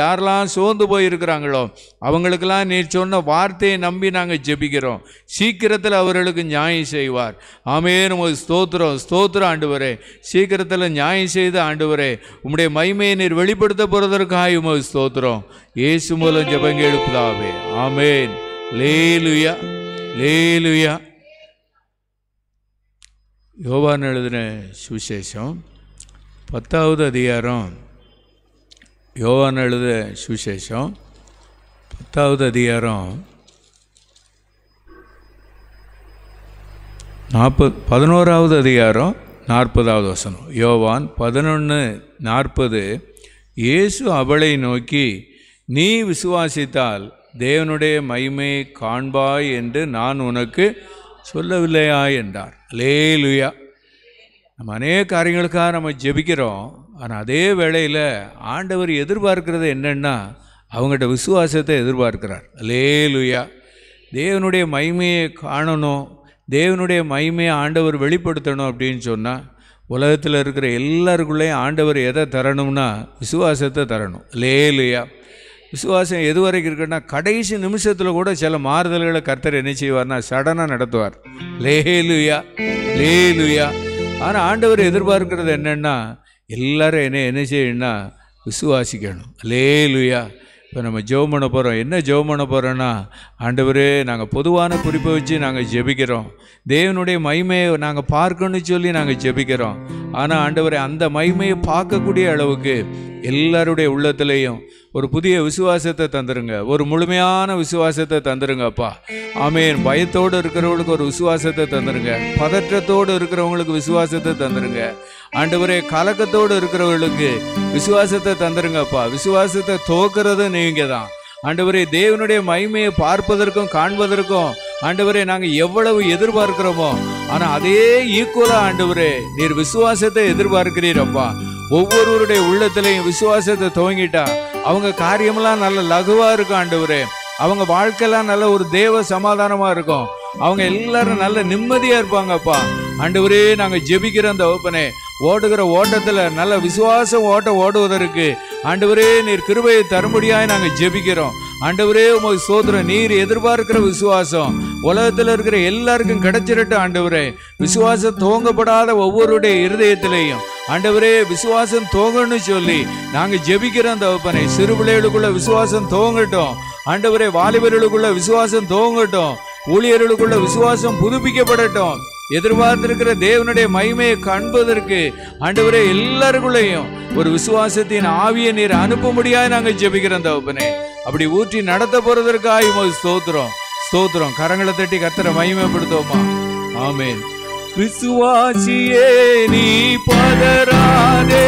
யாரெல்லாம் சோர்ந்து போயிருக்கிறாங்களோ அவங்களுக்கெல்லாம் நீர் சொன்ன வார்த்தையை நம்பி நாங்கள் ஜெபிக்கிறோம். சீக்கிரத்தில் அவர்களுக்கு நியாயம் செய்வார். ஆமென், ஸ்தோத்திரம் ஆண்டவரே. சீக்கிரத்தில் நியாயம் செய்த ஆண்டவரே, உம்முடைய மகிமையை நீர் வெளிப்படுத்த போகிறதற்காக உமக்கு ஸ்தோத்திரம். இயேசு மூலம் ஜெபங்க எழுப்புதாவே. ஆமென். லேலுயா லேலுயா. யோவான் எழுதின சுவிசேஷம் 10வது அதிகாரம். யோவான் எழுதின சுவிசேஷம் 10வது அதிகாரம் 11வது அதிகாரம் 40வது வசனம். யோவான் 11:40. இயேசு அவளை நோக்கி, நீ விசுவாசித்தால் தேவனுடைய மகிமையை காண்பாய் என்று நான் உனக்கு சொல்லவில்லையா என்றார். அல்லேலூயா. நம்ம அநேக காரியங்களுக்காக நம்ம ஜெபிக்கிறோம். ஆனால் அதே வேளையில் ஆண்டவர் எதிர்பார்க்கிறது என்னென்னா அவங்கள்ட்ட விசுவாசத்தை எதிர்பார்க்கிறார். அல்லேலூயா. தேவனுடைய மகிமையை காணணும், தேவனுடைய மகிமையை ஆண்டவர் வெளிப்படுத்தணும் அப்படின்னு சொன்னால் உலகத்தில் இருக்கிற எல்லாருக்குள்ளேயும் ஆண்டவர் எதை தரணும்னா விசுவாசத்தை தரணும். அல்லேலூயா. விசுவாசம் எது வரைக்கும் இருக்குன்னா கடைசி நிமிஷத்தில் கூட சில மாறுதல்களை கர்த்தர் என்ன செய்வார்னா சடனாக நடத்துவார். லேலுயா லேலுயா. ஆனால் ஆண்டவர் எதிர்பார்க்கிறது என்னென்னா எல்லாரும் என்ன செய்யணும்னா விசுவாசிக்கணும். லேலுயா. இப்போ நம்ம ஜெபம் பண்ண போகிறோம். என்ன ஜெபம் பண்ண போகிறோன்னா, ஆண்டவரே நாங்கள் பொதுவான குறிப்பை வச்சு நாங்கள் ஜெபிக்கிறோம். தேவனுடைய மகிமையை நாங்கள் பார்க்கணும்னு சொல்லி நாங்கள் ஜெபிக்கிறோம். ஆனால் ஆண்டவரே அந்த மகிமையை பார்க்கக்கூடிய அளவுக்கு எல்லாருடைய உள்ளத்திலையும் ஒரு புதிய விசுவாசத்தை தந்துருங்க. ஒரு முழுமையான விசுவாசத்தை தந்துருங்கப்பா. ஆமென். பயத்தோடு இருக்கிறவங்களுக்கு ஒரு விசுவாசத்தை தந்துருங்க. பதற்றத்தோடு இருக்கிறவங்களுக்கு விசுவாசத்தை தந்துருங்க. ஆண்டவரே, கலக்கத்தோடு இருக்கிறவர்களுக்கு விசுவாசத்தை தந்துருங்கப்பா. விசுவாசத்தை துவக்கிறது நீங்க தான் ஆண்டவரே. தேவனுடைய மகிமையை பார்ப்பதற்கும் காண்பதற்கும் ஆண்டவரே நாங்கள் எவ்வளவு எதிர்பார்க்கிறோமோ, ஆனால் அதே ஈக்குவலா ஆண்டவரே நீர் விசுவாசத்தை எதிர்பார்க்கிறீரப்பா. ஒவ்வொருவருடைய உள்ளத்திலையும் விசுவாசத்தை துவங்கிட்டா அவங்க காரியமெல்லாம் நல்ல லகுவா இருக்கும் ஆண்டவரே. அவங்க வாழ்க்கையெல்லாம் நல்ல ஒரு தேவ சமாதானமா இருக்கும். அவங்க எல்லாரும் நல்ல நிம்மதியா இருப்பாங்கப்பா. ஆண்டவரே, நாங்க ஜெபிக்கிற அந்த ஓப்பனே ஓடுகிற ஓட்டத்துல நல்ல விசுவாசம் ஓடுவதற்கு ஆண்டவரே நீர் கிருபையை தரும்படியாய் நாங்க ஜெபிக்கிறோம். ஆண்டவரே உமக்கு ஸ்தோத்திரம். நீர் எதிர்பார்க்கிற விசுவாசம் உலகத்தில் இருக்கிற எல்லாருக்கும் கிடைச்சிடட்டும் ஆண்டவரே. விசுவாசம் துவங்கப்படாத ஒவ்வொருடைய இருதயத்திலையும் ஆண்டவரே விசுவாசம் துவங்கன்னு சொல்லி நாங்க ஜெபிக்கிற அந்த ஓப்பனை சிறு பிள்ளைகளுக்குள்ள விசுவாசம் துவங்கட்டும் ஆண்டவரே. வாலிபர்களுக்குள்ள விசுவாசம் துவங்கட்டும். ஊழியர்களுக்குள்ள விசுவாசம் புதுப்பிக்கப்படட்டும். எதிர்பார்த்திருக்கிற தேவனுடைய மகிமையை காண்பதற்கு ஆண்டவரே எல்லாருக்குள்ளேயும் ஒரு விசுவாசத்தின் ஆவியை நீர் அனுப்பும்படியாக நாங்கள் ஜெபிக்கிறோம் தகப்பனே. அப்படி ஊற்றி நடத்த போறதற்காக உமக்கு ஸ்தோத்திரம் ஸ்தோத்திரம். கரங்களை தட்டி கர்த்தரை மகிமைப்படுத்துவோமா? ஆமென். விசுவாசியே நீ பதறாதே,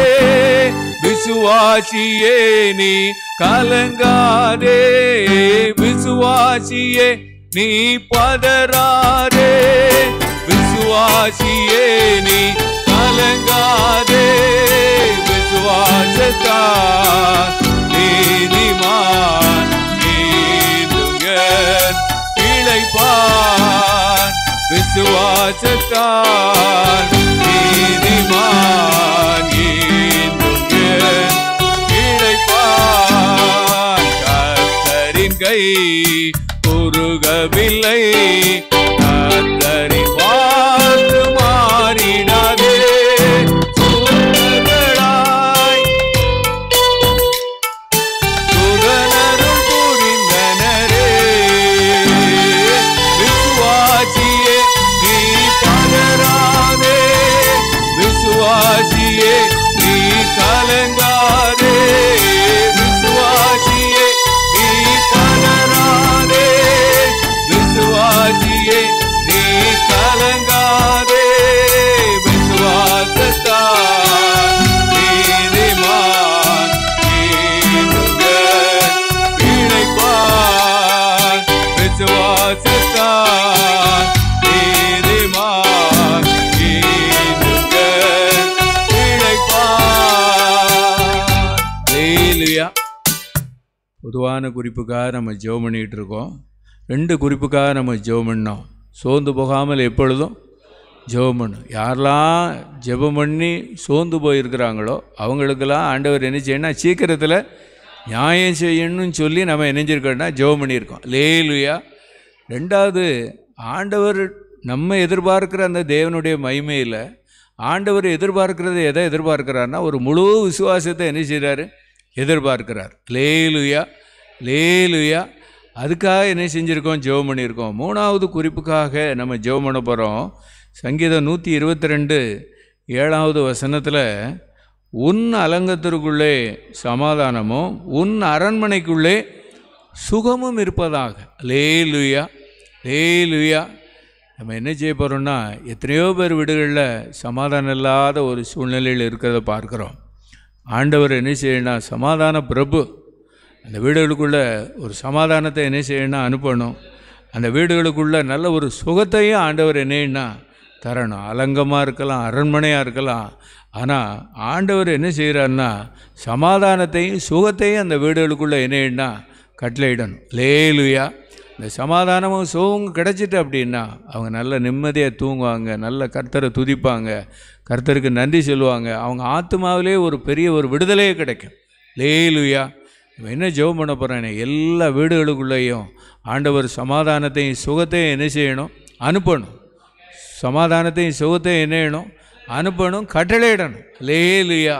விசுவாசியே நீ கலங்காதே, விசுவாசியே நீ பதறாதே, விசுவாசியே நீ கலங்காதே. விசுவாசத்தால் நீதிமான் நீந்துங்கள் பிழைப்பான், விசுவாசத்தால் நீதிமான் நீந்துங்கள் பிழைப்பான். கர்த்தரின் கை குறுகவில்லை, கர்த்தரின் வாழ்த்து மாறிடாதே. சுதனராய் சுதனரும் புரிந்தனரே, விசுவாசியே நீ பதறாதே, விசுவாசியே நீ கலங்காதே, விசுவாசியே நீ பதறாதே, விசுவாசியே நீ கலங்காதே. விசுவாசத்தால் நீதிமான் நீந்துங்கள் பிழைப்பான், விசுவாசத்தால் நீதிமான் நீந்துங்கள் பிழைப்பான். ஹல்லேலூயா. பொதுவான குறிப்புக்காக நம்ம ஜெபம் பண்ணிகிட்டு இருக்கோம். 2 குறிப்புக்காக நம்ம ஜெபம் பண்ணோம். சோர்ந்து போகாமல் எப்பொழுதும் ஜெபம் பண்ணும். யாரெல்லாம் ஜெபம் பண்ணி சோர்ந்து போயிருக்கிறாங்களோ அவங்களுக்கெல்லாம் ஆண்டவர் என்ன செய்யணும், சீக்கிரத்தில் நியாயம் செய்யணும்னு சொல்லி நம்ம நினைஞ்சிருக்கோம்னா ஜெபம் பண்ணியிருக்கோம். ஹல்லேலூயா. 2வது, ஆண்டவர் நம்ம எதிர்பார்க்கிற அந்த தேவனுடைய மகிமையில் ஆண்டவர் எதிர்பார்க்கிறது எதை எதிர்பார்க்கிறார்னா ஒரு முழு விசுவாசத்தை என்ன செய்கிறாரு, எதிர்பார்க்கிறார். ஹல்லேலூயா ஹல்லேலூயா. அதுக்காக என்ன செஞ்சுருக்கோம், ஜெபம் பண்ணியிருக்கோம். 3வது குறிப்புக்காக நம்ம ஜெபம் பண்ண போகிறோம். சங்கீதம் 122 7வது வசனத்தில், உன் அலங்கத்திற்குள்ளே சமாதானமும் உன் அரண்மனைக்குள்ளே சுகமும் இருப்பதாக. ஹல்லேலூயா ஹல்லேலூயா. நம்ம என்ன செய்ய போகிறோம்னா, எத்தனையோ பேர் வீடுகளில் சமாதானம் இல்லாத ஒரு சூழ்நிலையில் இருக்கிறத பார்க்குறோம். ஆண்டவர் என்ன செய்யணும்னா, சமாதான பிரபு. அந்த வீடுகளுக்குள்ளே ஒரு சமாதானத்தை என்ன செய்யணும்னா அனுப்பணும். அந்த வீடுகளுக்குள்ளே நல்ல ஒரு சுகத்தையும் ஆண்டவர் என்னன்னா தரணும். அலங்கமாக இருக்கலாம், அரண்மனையாக இருக்கலாம். ஆனால் ஆண்டவர் என்ன செய்கிறாருன்னா சமாதானத்தையும் சுகத்தையும் அந்த வீடுகளுக்குள்ளே என்னன்னா கட்டளையிடணும். ஹல்லேலூயா. இந்த சமாதானமும் சுகமும் கிடச்சிட்டு அப்படின்னா அவங்க நல்ல நிம்மதியாக தூங்குவாங்க, நல்ல கர்த்தரை துதிப்பாங்க, கர்த்தருக்கு நன்றி சொல்லுவாங்க. அவங்க ஆத்மாவிலே ஒரு பெரிய ஒரு விடுதலையே கிடைக்கும். ஹல்லேலூயா. என்ன ஜெபம் பண்ண போகிறேன், எல்லா வீடுகளுக்குள்ளேயும் ஆண்டவர் சமாதானத்தையும் சுகத்தையும் என்ன செய்யணும், அனுப்பணும். சமாதானத்தையும் சுகத்தையும் என்ன செய்யணும், அனுப்பணும், கட்டளையிடணும். ஹல்லேலூயா.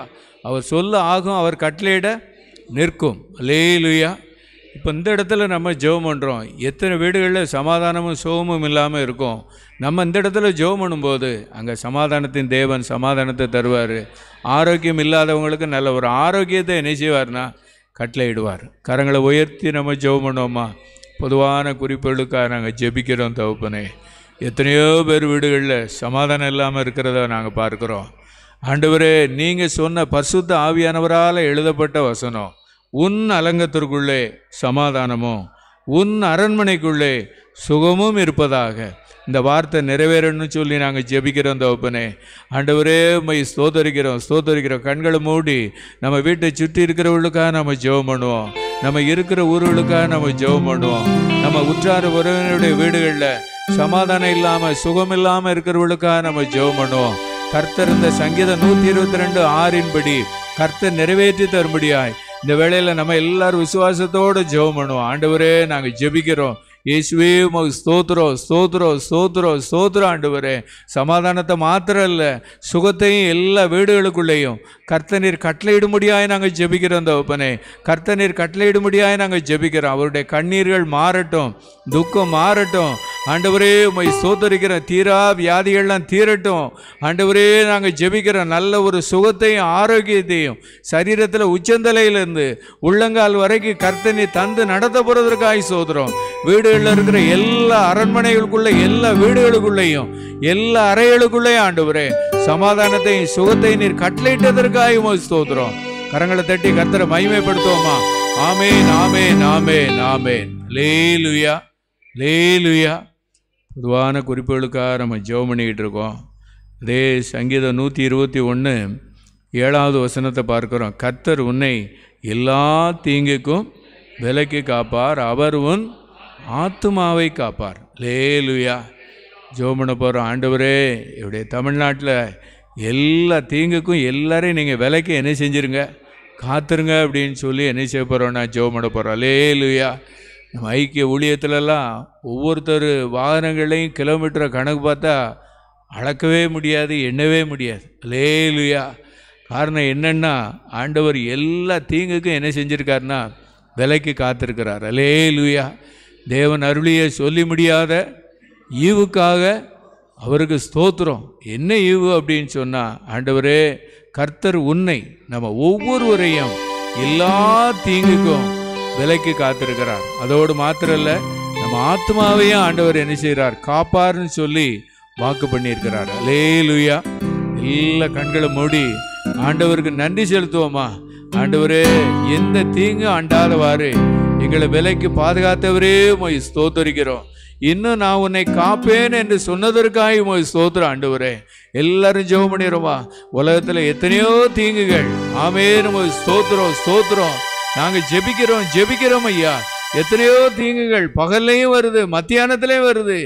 அவர் சொல்ல ஆகும், அவர் கட்டளையிட நிற்கும். ஹல்லேலூயா. இப்போ இந்த இடத்துல நம்ம ஜெபம் பண்ணுறோம். எத்தனை வீடுகளில் சமாதானமும் சுகமும் இல்லாமல் இருக்கும். நம்ம இந்த இடத்துல ஜெபம் பண்ணும்போது அங்கே சமாதானத்தின் தேவன் சமாதானத்தை தருவார். ஆரோக்கியம் இல்லாதவங்களுக்கு நல்ல ஒரு ஆரோக்கியத்தை என்ன செய்வார்னா கட்டளையிடுவார். கரங்களை உயர்த்தி நம்ம ஜெபம் பண்ணுவோமா? பொதுவான குறிப்புகளுக்காக நாங்கள் ஜெபிக்கிறோம் தகப்பனே. எத்தனையோ பேர் வீடுகளில் சமாதானம் இல்லாமல் இருக்கிறத நாங்கள் பார்க்குறோம். ஆண்டவரே, நீங்கள் சொன்ன பரிசுத்த ஆவியானவரால் எழுதப்பட்ட வசனம், உன் அலங்கத்திற்குள்ளே சமாதானமும் உன் அரண்மனைக்குள்ளே சுகமும் இருப்பதாக, இந்த வார்த்தை நிறைவேறணும்னு சொல்லி நாங்கள் ஜெபிக்கிறோம் தகப்பனே. ஆண்டவரே, உம்மை ஸ்தோத்தரிக்கிறோம். கண்களை மூடி நம்ம வீட்டை சுற்றி இருக்கிறவர்களுக்காக நம்ம ஜெபம் பண்ணுவோம். நம்ம இருக்கிற ஊர்களுக்காக நம்ம ஜெபம் பண்ணுவோம். நம்ம உற்றார உறவினருடைய வீடுகளில் சமாதானம் இல்லாமல் சுகம் இல்லாமல் இருக்கிறவர்களுக்காக நம்ம ஜெபம் பண்ணுவோம். கர்த்தர் இந்த சங்கீதம் 122:6 கர்த்தர் நிறைவேற்றி தரும்படியாய் இந்த வேளையில் நம்ம எல்லாரும் விசுவாசத்தோடு ஜெபம் பண்ணுவோம். ஆண்டவரே, நாங்கள் ஜெபிக்கிறோம். இயேசுவே, உமக்கு ஸ்தோத்திரம். ஆண்டவரே, சமாதானத்தை மாத்திரம் இல்லை, சுகத்தையும் எல்லா வீடுகளுக்குள்ளேயும் கர்த்தநீர் கட்டளையிடும்படியாய் நாங்கள் ஜெபிக்கிறோம் தகப்பனே. கர்த்தநீர் கட்டளையிடும்படியாய் நாங்கள் ஜெபிக்கிறோம். அவருடைய கண்ணீர்கள் மாறட்டும், துக்கம் மாறட்டும். ஆண்டவரே உம்மை ஸ்தோத்தரிக்கிறோம். தீரா வியாதிகள்லாம் தீரட்டும். ஆண்டவரே நாங்கள் ஜெபிக்கிறோம். நல்ல ஒரு சுகத்தையும் ஆரோக்கியத்தையும் சரீரத்தில் உச்சந்தலையிலிருந்து உள்ளங்கால் வரைக்கும் கர்த்தனை தந்து நடத்த போகிறதற்காக சோதரம். வீடுகளில் இருக்கிற எல்லா அரண்மனைகளுக்குள்ள எல்லா வீடுகளுக்குள்ளேயும் எல்லா அறைகளுக்குள்ளேயும் ஆண்டவரே சமாதானத்தையும் சுகத்தையும் நீர் கட்டளையிட்டதற்காக உம்மை ஸ்தோத்திரம். கரங்களை தட்டி கர்த்தரை மகிமைப்படுத்துவோமா? ஆமேன், ஆமேன், ஆமேன், ஆமேன். அல்லேலூயா, அல்லேலூயா. பொதுவான குறிப்புகளுக்காக நம்ம ஜெபம் பண்ணிக்கிட்டு இருக்கோம். அதே சங்கீதம் 121 7 பார்க்கிறோம். கர்த்தர் உன்னை எல்லா தீங்குக்கும் விலக்கி காப்பார், அவர் உன் ஆத்துமாவை காப்பார். அல்லேலூயா. ஜெபம் பண்ண போகிறோம். ஆண்டவரே இப்படி தமிழ்நாட்டில் எல்லா தீங்குக்கும் எல்லாரையும் நீங்கள் விலைக்கு என்ன செஞ்சுருங்க, காத்துருங்க அப்படின்னு சொல்லி என்ன செய்ய போகிறோம்? நான் ஜெபம் பண்ண போகிறோம். அல்லேலூயா. நம்ம ஐக்கிய ஊழியத்துலலாம் ஒவ்வொருத்தர் வாகனங்களையும் கிலோமீட்டரை கணக்கு பார்த்தா அளக்கவே முடியாது, எண்ணவே முடியாது. அல்லேலூயா. காரணம் என்னென்னா ஆண்டவர் எல்லா தீங்குக்கும் என்ன செஞ்சுருக்காருன்னா விலைக்கு காத்திருக்கிறார். அல்லேலூயா. தேவன் அருளிய சொல்லி முடியாத ஈவுக்காக அவருக்கு ஸ்தோத்திரம். என்ன ஈவு அப்படின்னு சொன்னால், ஆண்டவரே கர்த்தர் உன்னை நம்ம ஒவ்வொருவரையும் எல்லா தீங்குக்கும் விலைக்கு காத்திருக்கிறார். அதோடு மாத்திரம் இல்லை, நம்ம ஆத்மாவையும் ஆண்டவர் என்ன செய்கிறார், காப்பார்னு சொல்லி வாக்கு பண்ணியிருக்கிறார். அல்லேலூயா. எல்லா கண்களை மூடி ஆண்டவருக்கு நன்றி செலுத்துவோமா? ஆண்டவரே எந்த தீங்கு அண்டாதவாறு எங்களை விலைக்கு பாதுகாத்தவரே உம்மை ஸ்தோத்தரிக்கிறோம். இன்னும் நான் உன்னை காப்பேன் என்று சொன்னதற்காக உம்மை ஸ்தோத்திரம். ஆண்டவரே எல்லாரும் ஜெபம் பண்ணிடுவோமா? உலகத்தில் எத்தனையோ தீங்குகள். ஆமென், உம்மை ஸ்தோத்திரம், ஸ்தோத்திரம். நாங்கள் ஜெபிக்கிறோம் ஐயா. எத்தனையோ தீங்குகள் பகல்லையும் வருது, மத்தியானத்திலையும் வருது,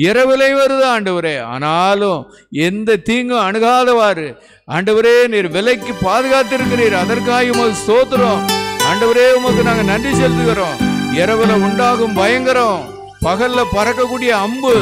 இரவுலையும் வருது ஆண்டவரே. ஆனாலும் எந்த தீங்கும் அணுகாதவாறு ஆண்டவரே நீர் விலைக்கு பாதுகாத்திருக்கிறீர். அதற்காக உமக்கு ஸ்தோத்திரம். ஆண்டவரே உமக்கு நாங்கள் நன்றி செலுத்துகிறோம். இரவுல உண்டாகும் பயங்கரம், பகல்ல பறக்கக்கூடிய அம்பு,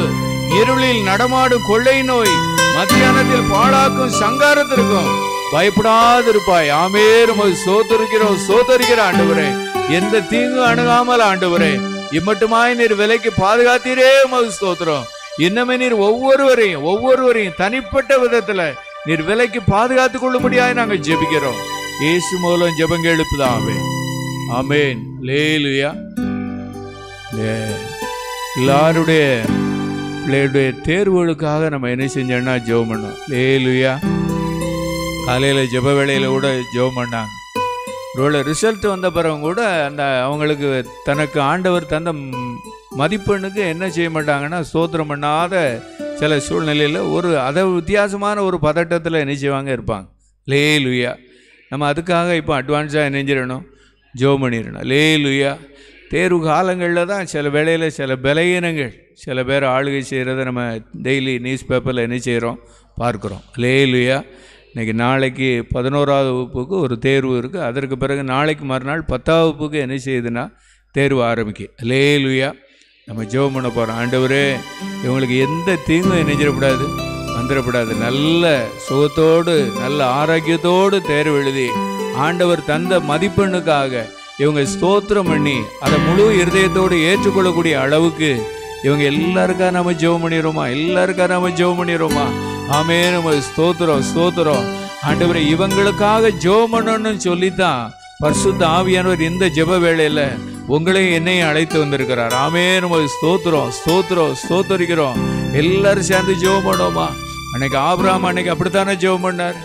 இருளில் நடமாடும் கொள்ளை நோய், மத்தியானத்தில் பாழாக்கும் சங்காரத்திற்கும் பயப்படாதிருப்பாய். ஆமென், உமக்கு ஸ்தோத்தரிக்கிற ஆண்டவரே. எந்த தீங்கு அணுகாமல் ஆண்டவரே இம்மட்டுமாய் நீர் விலைக்கு பாதுகாத்தீரே உமக்கு ஸ்தோத்திரம். இன்னமே நீர் ஒவ்வொருவரையும் தனிப்பட்ட விதத்துல நீர் விலைக்கு பாதுகாத்துக் கொள்ளும்படியாய் நாங்கள் ஜெபிக்கிறோம். இயேசு மூலம் ஜெபங்க எழுப்புதாவே. ஆமென். அல்லேலூயா. எல்லாருடைய பிள்ளைகளுடைய தேர்வுகளுக்காக நம்ம என்ன செஞ்சோம்னா ஜெபம் பண்ணோம். அல்லேலூயா. காலையில் ஜெப வேளையில் கூட ஜெபம் பண்ணாங்க. ஒருவேளை ரிசல்ட் வந்த பிறகு கூட அந்த அவங்களுக்கு தனக்கு ஆண்டவர் தந்த மதிப்பெண்ணுக்கு என்ன செய்ய மாட்டாங்கன்னா ஸ்தோத்திரம் பண்ணாத சில சூழ்நிலையில் அதை வித்தியாசமான ஒரு பதட்டத்தில் என்ன செய்வாங்க இருப்பாங்க. அல்லேலூயா. நம்ம அதுக்காக இப்போ அட்வான்ஸாக நினைஞ்சிடணும், ஜெபம் பண்ணிடணும். அல்லேலூயா. தேர்வு காலங்களில் தான் சில வேளையில் சில பலகீனங்கள், சில பேர் ஆளுகை செய்கிறத நம்ம டெய்லி நியூஸ் பேப்பரில் என்ன செய்கிறோம் பார்க்குறோம். அல்லேலூயா. இன்றைக்கி நாளைக்கு 11ஆவது வகுப்புக்கு ஒரு தேர்வு இருக்குது. அதற்கு பிறகு நாளைக்கு மறுநாள் 10ஆவது வகுப்புக்கு என்ன செய்யுதுன்னா தேர்வு ஆரம்பிக்கும். அல்லேலூயா. நம்ம ஜெபம் பண்ண போகிறோம். ஆண்டவரே இவங்களுக்கு எந்த தீங்கும் நினைச்சிடக்கூடாது, வந்துடக்கூடாது. நல்ல சுகத்தோடு நல்ல ஆரோக்கியத்தோடு தேர்வு எழுதி ஆண்டவர் தந்த மதிப்பெண்ணுக்காக இவங்க ஸ்தோத்திரம் பண்ணி அதை முழு இருதயத்தோடு ஏற்றுக்கொள்ளக்கூடிய அளவுக்கு இவங்க எல்லாருக்கா நம்ம ஜெபம் பண்ணிடுறோமா? ஆமென். ஸ்தோத்திரம். ஆண்டவரே இவங்களுக்காக ஜெபம் பண்ணணும்னு சொல்லித்தான் பரிசுத்த ஆவியானவர் இந்த ஜெப வேளையில உங்களையும் என்னையும் அழைத்து வந்திருக்கிறார். ஆமென். ஸ்தோத்தரிக்கிறோம். எல்லாரும் சேர்ந்து ஜெபம் பண்ணுவோமா? அன்னைக்கு ஆபிரகாம் அன்னைக்கு அப்படித்தானே ஜெபம் பண்ணார்.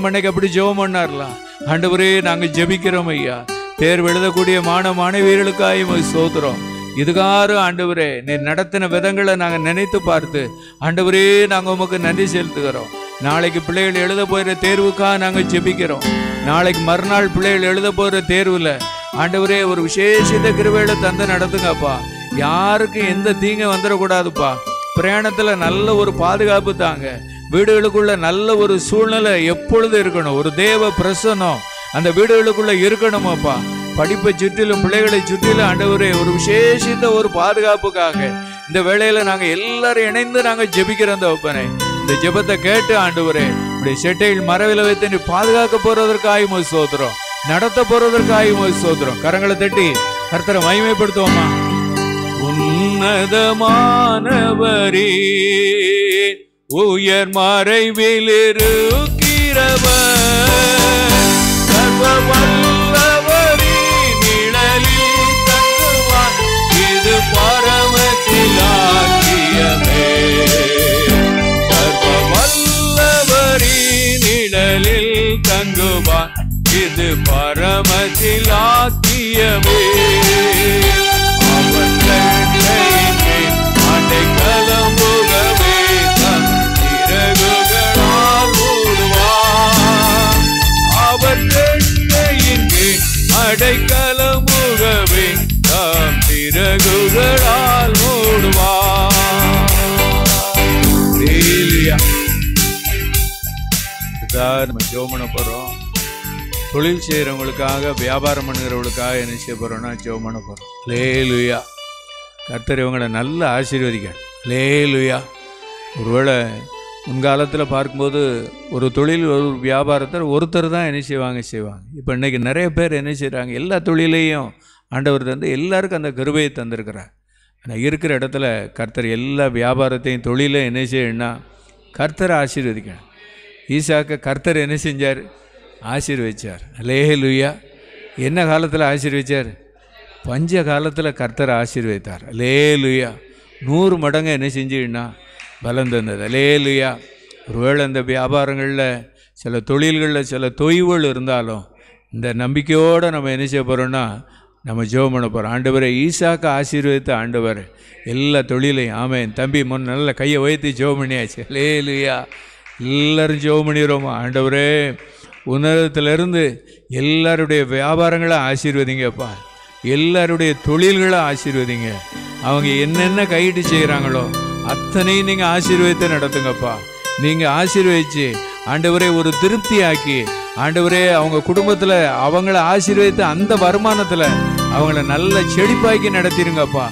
அன்னைக்கு அப்படி ஜெபம் பண்ணார்லாம். ஆண்டவரே நாங்கள் ஜெபிக்கிறோம் ஐயா. தேர்வு எழுதக்கூடிய மாணவியர்களுக்காக ஸ்தோத்திரம். இதுகாரு ஆண்டவரே நீர் நடத்தின விதங்களை நாங்கள் நினைத்து பார்த்து ஆண்டவரே நாங்கள் உமக்கு நன்றி செலுத்துகிறோம். நாளைக்கு பிள்ளைகள் எழுத போகிற தேர்வுக்காக நாங்கள் ஜெபிக்கிறோம். நாளைக்கு மறுநாள் பிள்ளைகள் எழுத போகிற தேர்வில் ஆண்டவரே ஒரு விசேஷித்த கிருபையில தந்து நடத்துங்கப்பா. யாருக்கும் எந்த தீங்கு வந்துடக்கூடாதுப்பா. பிரயாணத்தில் நல்ல ஒரு பாதுகாப்பு தாங்க. வீடுகளுக்குள்ள நல்ல ஒரு சூழ்நிலை எப்பொழுது இருக்கணும். ஒரு தேவ பிரசன்னம் அந்த வீடுகளுக்குள்ள இருக்கணுமாப்பா. படிப்பை சுற்றிலும் பிள்ளைகளை சுற்றிலும் ஆண்டவரே ஒரு விசேஷித்த ஒரு பாதுகாப்புக்காக இந்த வேளையில நாங்கள் எல்லாரும் இணைந்து நாங்கள் ஜெபிக்கிறோம். தகப்பனே இந்த ஜெபத்தை கேட்டு ஆண்டவரே இப்படி செட்டையில் மரவில வைத்து நீ பாதுகாக்க போறதற்காக ஸ்தோத்திரம், நடத்த போறதற்காக ஸ்தோத்திரம். கரங்களை தட்டி கர்த்தரை மகிமைப்படுத்துவோமா? உன்னதமானவரே, உயர் மறைவில் இருக்கிறவர், சர்வ வல்லவரின் நிழலில் தங்குவார், இது பரமசிலாக்கியமே. சர்வ வல்லவரின் நிழலில் தங்குவார், இது பரமசிலாக்கியமே. அவன் அடைக்கலம் புகவே தம் சிறகுகளால் மூடுவார். அவர் இங்கு அடைக்கலம் புகவே தம் சிறகுகளால் மூடுவார். நம்ம ஜெபம் பண்ண போறோம். தொழில் செய்கிறவங்களுக்காக, வியாபாரம் பண்ணுகிறவங்களுக்காக என்ன செய்ய போகிறோம்னா ஜெபம் பண்ண போகிறோம். அல்லேலூயா. கர்த்தர் இவங்களை நல்லா ஆசீர்வதிக்கணும். அல்லேலூயா. ஒருவேளை முன்காலத்தில் பார்க்கும்போது ஒரு தொழில், ஒரு வியாபாரத்தில் ஒருத்தர் தான் என்ன செய்வாங்க. இப்போ இன்றைக்கி நிறைய பேர் என்ன செய்கிறாங்க, எல்லா தொழிலையும் ஆண்டவர் தந்து எல்லாருக்கும் அந்த கிருபையை தந்திருக்கிறார். ஆனால் இருக்கிற இடத்துல கர்த்தர் எல்லா வியாபாரத்தையும் தொழிலையும் என்ன செய்யணும்னா கர்த்தரை ஆசீர்வதிக்கணும். ஈசாக்க கர்த்தர் என்ன செஞ்சார்? ஆசீர்வதிச்சார். அல்லேலூயா. என்ன காலத்தில் ஆசீர்வதிச்சார்? பஞ்ச காலத்தில் கர்த்தரை ஆசீர்வதித்தார். அல்லேலூயா. 100 மடங்கு என்ன செஞ்சுன்னா பலம் தந்தது. அல்லேலூயா. ஒருவேளை இந்த வியாபாரங்களில் சில தொழில்களில் சில தொய்வுகள் இருந்தாலும் இந்த நம்பிக்கையோடு நம்ம என்ன செய்ய போகிறோம்னா நம்ம ஜெபம் பண்ண போகிறோம். ஆண்டவரே, ஈசாக்க ஆசீர்வதித்த ஆண்டவர் எல்லா தொழிலையும். ஆமென். தம்பி நல்ல கையை உயர்த்தி ஜெபம் பண்ணியாச்சு. அல்லேலூயா. எல்லோரும் ஜெபம் பண்ணிடுறோமா? ஆண்டவரே, உன்னதத்திலிருந்து எல்லாருடைய வியாபாரங்களை ஆசீர்வதிங்கப்பா, எல்லாருடைய தொழில்களை ஆசீர்வதிங்க. அவங்க என்னென்ன கையிட்டு செய்கிறாங்களோ அத்தனையும் நீங்கள் ஆசீர்வதித்து நடத்துங்கப்பா. நீங்கள் ஆசீர்வதித்து ஆண்டவரே ஒரு திருப்தி ஆக்கி, ஆண்டவரே அவங்க குடும்பத்தில் அவங்கள ஆசீர்வதித்து அந்த வருமானத்தில் அவங்கள நல்ல செழிப்பாக்கி நடத்திடுங்கப்பா.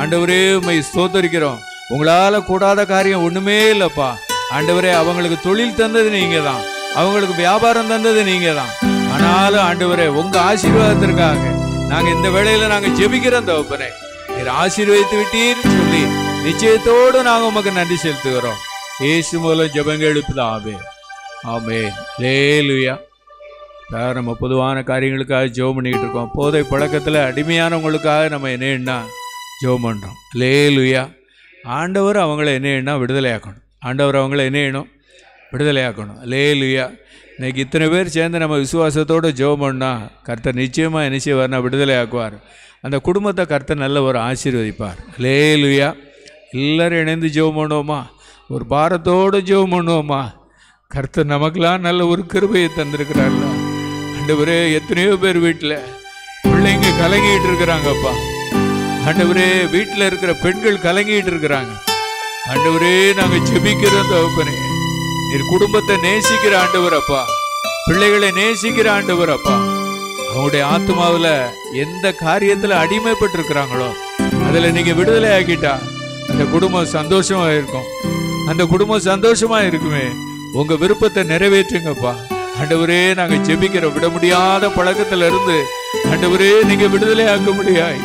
ஆண்டவரே, உம்மை ஸ்தோத்தரிக்கிறோம். உங்களால் கூடாத காரியம் ஒன்றுமே இல்லைப்பா. ஆண்டவரே, அவங்களுக்கு தொழில் தந்தது நீங்கள் தான், அவங்களுக்கு வியாபாரம் தந்தது நீங்கள் தான். ஆனாலும் ஆண்டவரே, உங்கள் ஆசீர்வாதத்திற்காக நாங்கள் இந்த வேளையில் நாங்கள் ஜெபிக்கிறோம். தகப்பனே, நீர் ஆசீர்வதித்து விட்டீர்னு சொல்லி நிச்சயத்தோடு நாங்கள் உமக்கு நன்றி செலுத்துகிறோம். இயேசு மூலம் ஜெபங்கள் எழுப்புதாவே. ஆமென். அல்லேலூயா. நம்ம பொதுவான காரியங்களுக்காக ஜெபம் பண்ணிக்கிட்டு இருக்கோம். போதை பழக்கத்தில் அடிமையானவங்களுக்காக நம்ம என்னன்னா ஜெபம் பண்ணுறோம். அல்லேலூயா. ஆண்டவர் அவங்கள என்னன்னா விடுதலையாக்கணும். ஆண்டவர் அவங்கள என்ன செய்யணும்? விடுதலையாக்கணும். அல்லேலூயா. இன்றைக்கி இத்தனை பேர் சேர்ந்து நம்ம விசுவாசத்தோடு ஜெபம் பண்ணால் கர்த்தர் நிச்சயமாக என்ன செய்வார்னா விடுதலை ஆக்குவார். அந்த குடும்பத்தை கர்த்தர் நல்ல ஒரு ஆசீர்வதிப்பார். அல்லேலூயா. எல்லோரும் இணைந்து ஜெபம் பண்ணுவோமா? ஒரு பாரத்தோடு ஜெபம் பண்ணுவோமா? கர்த்தர் நமக்கெல்லாம் நல்ல ஒரு கிருபையை தந்திருக்கிறார்ல. ஆண்டவரே, எத்தனையோ பேர் வீட்டில் பிள்ளைங்க கலங்கிட்டு இருக்கிறாங்கப்பா. ஆண்டவரே, வீட்டில் இருக்கிற பெண்கள் கலங்கிட்டு இருக்கிறாங்க. ஆண்டவரே, நாங்கள் ஜெபிக்கிறோம் தகப்பனே. நீர் குடும்பத்தை நேசிக்கிற ஆண்டவர் அப்பா, பிள்ளைகளை நேசிக்கிற ஆண்டவர் அப்பா. அவங்களுடைய ஆத்மாவில் எந்த காரியத்தில் அடிமைப்பட்டிருக்கிறாங்களோ அதில் நீங்கள் விடுதலை ஆக்கிட்டா அந்த குடும்பம் சந்தோஷமா இருக்கும். அந்த குடும்பம் சந்தோஷமா இருக்குமே. உங்கள் விருப்பத்தை நிறைவேற்றுங்கப்பா. ஆண்டவரே, நாங்கள் ஜெபிக்கிறோம். விட முடியாத பழக்கத்தில் இருந்து ஆண்டவரே நீங்கள் விடுதலை ஆக்க முடியாய்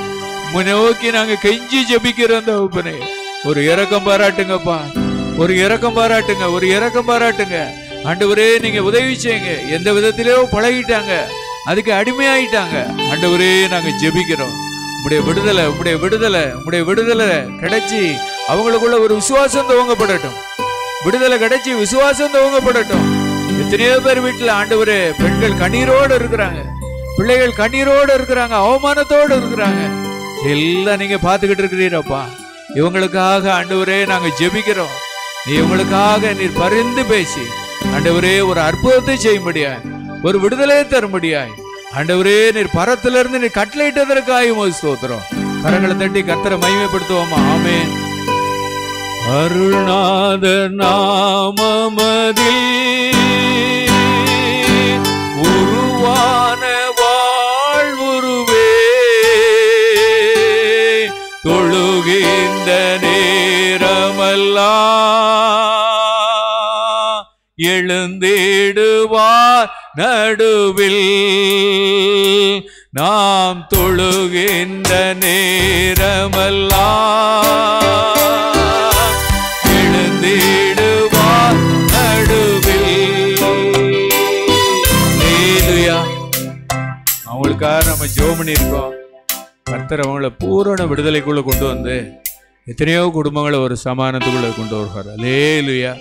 நோக்கி நாங்கள் கெஞ்சி ஜெபிக்கிறோம் தகப்பனே. ஒரு இரக்கம் பாராட்டுங்கப்பா, ஒரு இரக்கம் பாராட்டுங்க, ஒரு இரக்கம் பாராட்டுங்க. ஆண்டவரே, நீங்க உதவி செய்யுங்க. எந்த விதத்திலேயோ பழகிட்டாங்க, அதுக்கு அடிமையாயிட்டாங்க. ஆண்டவரே, நாங்க ஜெபிக்கிறோம். உங்களுடைய விடுதலை, உங்களுடைய விடுதலை, உங்களுடைய விடுதலை கிடைச்சி அவங்களுக்குள்ள ஒரு விசுவாசம் துவங்கப்படட்டும். விடுதலை கிடைச்சி விசுவாசம் துவங்கப்படட்டும். எத்தனையோ பேர் வீட்டில் ஆண்டவரே பெண்கள் கண்ணீரோடு இருக்கிறாங்க, பிள்ளைகள் கண்ணீரோடு இருக்கிறாங்க, அவமானத்தோடு இருக்கிறாங்க. எல்லாம் நீங்க பார்த்துக்கிட்டு இருக்கிறீரப்பா. இவங்களுக்காக ஆண்டவரே நாங்க ஜெபிக்கிறோம். நீ இவங்களுக்காக நீர் பரிந்து பேசி ஆண்டவரே ஒரு அற்புதத்தை செய்யும்படியாய், ஒரு விடுதலையை தரும்படியாய் ஆண்டவரே நீர் பரத்திலிருந்து நீர் கட்டளையிட்டதற்காக உமக்கு ஸ்தோத்திரம். கரங்களை தட்டி கர்த்தரை மகிமைப்படுத்துவோமா? ஆமென். அருள்நாதர் நாமமதில் உருவான வாழ்வுருவே தொழுகின்ற நேரமெல்லாம் எழுந்திடுவார் நடுவில் நாம் தொழுகின்ற நேரமெல்லாம் எழுந்திடுவார் நடுவில். அவங்களுக்காக நம்ம ஜெபம் பண்ணியிருக்கோம். கர்த்தர் அவங்கள பூரண விடுதலைக்குள்ள கொண்டு வந்து எத்தனையோ குடும்பங்களை ஒரு சமாதானத்துக்குள்ள கொண்டு வருவார். அல்லேலூயா.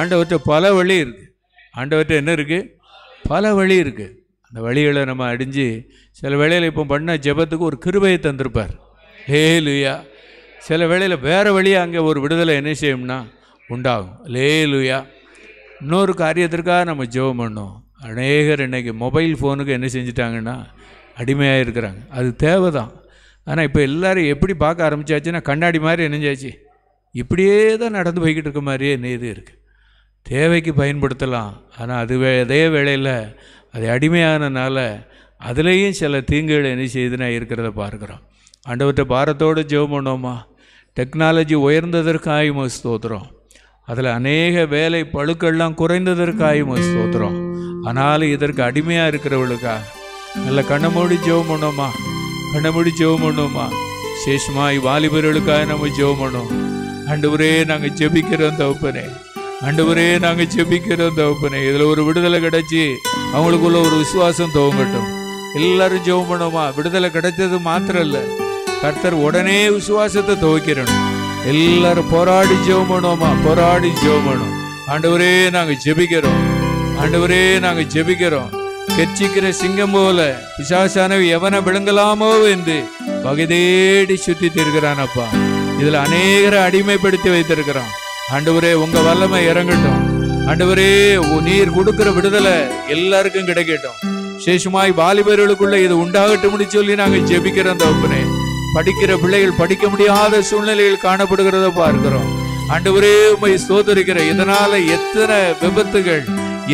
ஆண்டவர்கிட்ட பல வழி இருக்கு. ஆண்டவர்கிட்ட என்ன இருக்கு? பல வழி இருக்கு. அந்த வழிகளை நம்ம அடிஞ்சு சில வேளையில் இப்போ பண்ண ஜெபத்துக்கு ஒரு கிருபையை தந்திருப்பார். அல்லேலூயா. சில வேளையில் வேறு வழியாக அங்கே ஒரு விடுதலை என்ன செய்யும்னா உண்டாகும். அல்லேலூயா. இன்னொரு காரியத்திற்காக நம்ம ஜெபம் பண்ணோம். அநேகர் இன்றைக்கி மொபைல் ஃபோனுக்கு என்ன செஞ்சிட்டாங்கன்னா அடிமையாக இருக்கிறாங்க. அது தேவை தான். ஆனால் இப்போ எல்லோரும் எப்படி பார்க்க ஆரம்பித்தாச்சுன்னா கண்ணாடி மாதிரி என்னஞ்சாச்சு இப்படியே தான் நடந்து போய்கிட்டு இருக்க மாதிரியே இது இருக்குது. தேவைக்கு பயன்படுத்தலாம். ஆனால் அதே வேளையில் அது அடிமையானனால அதுலேயும் சில தீங்குகள் என்ன செய்யுதுன்னா இருக்கிறத பார்க்குறோம். ஆண்டவர்கிட்ட பாரத்தோடு ஜெபம் பண்ணோமா? டெக்னாலஜி உயர்ந்ததற்காக ஸ்தோத்திரம். அதில் அநேக வேலை பழுக்கெல்லாம் குறைந்ததற்காக ஸ்தோத்திரம். ஆனாலும் இதற்கு அடிமையாக இருக்கிறவளுக்காக நல்ல கண்ணை மூடி ஜெபம் பண்ணோமா? கண்ணை மூடி ஜெபம் பண்ணோமா? சேஷமாய் வாலிபர்களுக்காக நம்ம ஜெபம் பண்ணோம். ஆண்டவரே நாங்கள் ஜெபிக்கிறோம் தகப்பனே. ஆண்டவரே நாங்கள் ஜெபிக்கிறோம் தகப்பனே. இதில் ஒரு விடுதலை கிடைச்சி அவங்களுக்குள்ள ஒரு விசுவாசம் துவங்கட்டும். எல்லாரும் ஜெபம் பண்ணோமா? விடுதலை கிடைச்சது மாத்திரம் இல்லை, கர்த்தர் உடனே விசுவாசத்தை துவக்கிறணும். எல்லாரும் போராடி ஜெபம் பண்ணுவோமா? போராடி ஜெபம் பண்ணும். ஆண்டவரே நாங்கள் ஜெபிக்கிறோம். ஆண்டவரே நாங்கள் ஜெபிக்கிறோம். கெர்ச்சிக்கிற சிங்கம் போல பிசாசானவை எவனை விழுங்கலாமோ என்று வகை தேடி சுற்றி திருக்கிறானப்பா. இதில் அநேகரை அடிமைப்படுத்தி வைத்திருக்கிறான். ஆண்டவரே உங்க வல்லமை இறங்கட்டும். ஆண்டவரே நீர் கொடுக்கிற விடுதலை எல்லாருக்கும் கிடைக்கட்டும். சேஷமாய் வாலிபர்களுக்குள்ள இது உண்டாகட்டும் சொல்லி நாங்கள் ஜெபிக்கிறோம் தகப்பனே. படிக்கிற பிள்ளைகள் படிக்க முடியாத சூழ்நிலையில் காணப்படுகிறத பார்க்கிறோம். ஆண்டவரே உம்மை ஸ்தோத்திரிக்கிற. இதனால எத்தனை விபத்துகள்,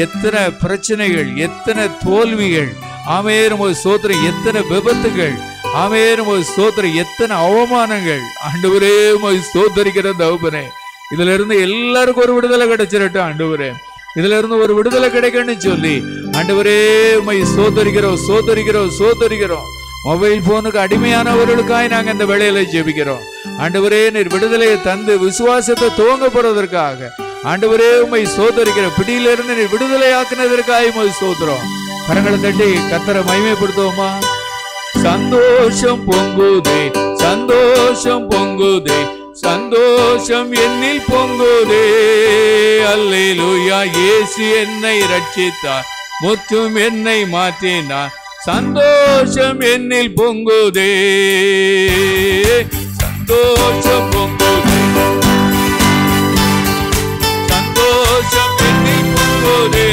எத்தனை பிரச்சனைகள், எத்தனை தோல்விகள். ஆமென் ஸ்தோத்திரம். எத்தனை விபத்துகள். ஆமென் ஸ்தோத்திரம். எத்தனை அவமானங்கள். ஆண்டவரே உம்மை ஸ்தோத்திரிக்கிற தகப்பனே. இதுல இருந்து எல்லாருக்கும் ஒரு விடுதலை கிடைச்சிடட்டும் ஆண்டவரே. இதுல இருந்து ஒரு விடுதலை கிடைக்கணும்னு சொல்லி ஆண்டவரே உம்மை ஸ்தோத்திரிக்கிறோம், ஸ்தோத்திரிக்கிறோம், ஸ்தோத்திரிக்கிறோம். மொபைல் போனுக்கு அடிமையானவர்களுக்காக நாங்க இந்த வேளையில ஜெபிக்கிறோம். ஆண்டவரே நீர் விடுதலையை தந்து விசுவாசத்தை துவங்க போறதற்காக ஆண்டவரே உம்மை ஸ்தோத்திரிக்கிற. பிடியிலிருந்து நீர் விடுதலை ஆக்குனதற்காக உம்மை ஸ்தோத்திரம். கரங்களை தட்டி கர்த்தரை மகிமைப்படுத்துவோமா? சந்தோஷம் பொங்குதே, சந்தோஷம் பொங்குதே, சந்தோஷம் என்னில் பொங்குதே. அல்லேலூயா. இயேசு என்னை ரட்சித்தார், முற்றும் என்னை மாற்றினார். சந்தோஷம் என்னில் பொங்குதே, சந்தோஷம் பொங்குதே, சந்தோஷம் என்னில் பொங்குதே.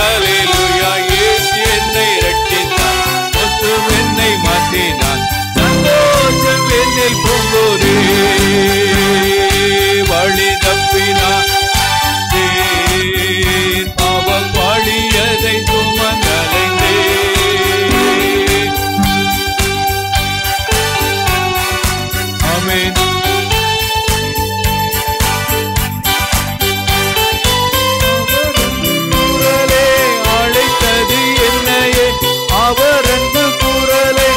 அல்லேலூயா. இயேசு என்னை ரட்சித்தார், முற்றும் என்னை மாற்றினார். சந்தோஷம் என்னில் பொங்குதே. வழி தப்பினார் பாவ பாழியதை சுமந்தலைந்தே. ஆமென். குரலே அழைத்தது என்னையே, அவர் அன்பு குரலே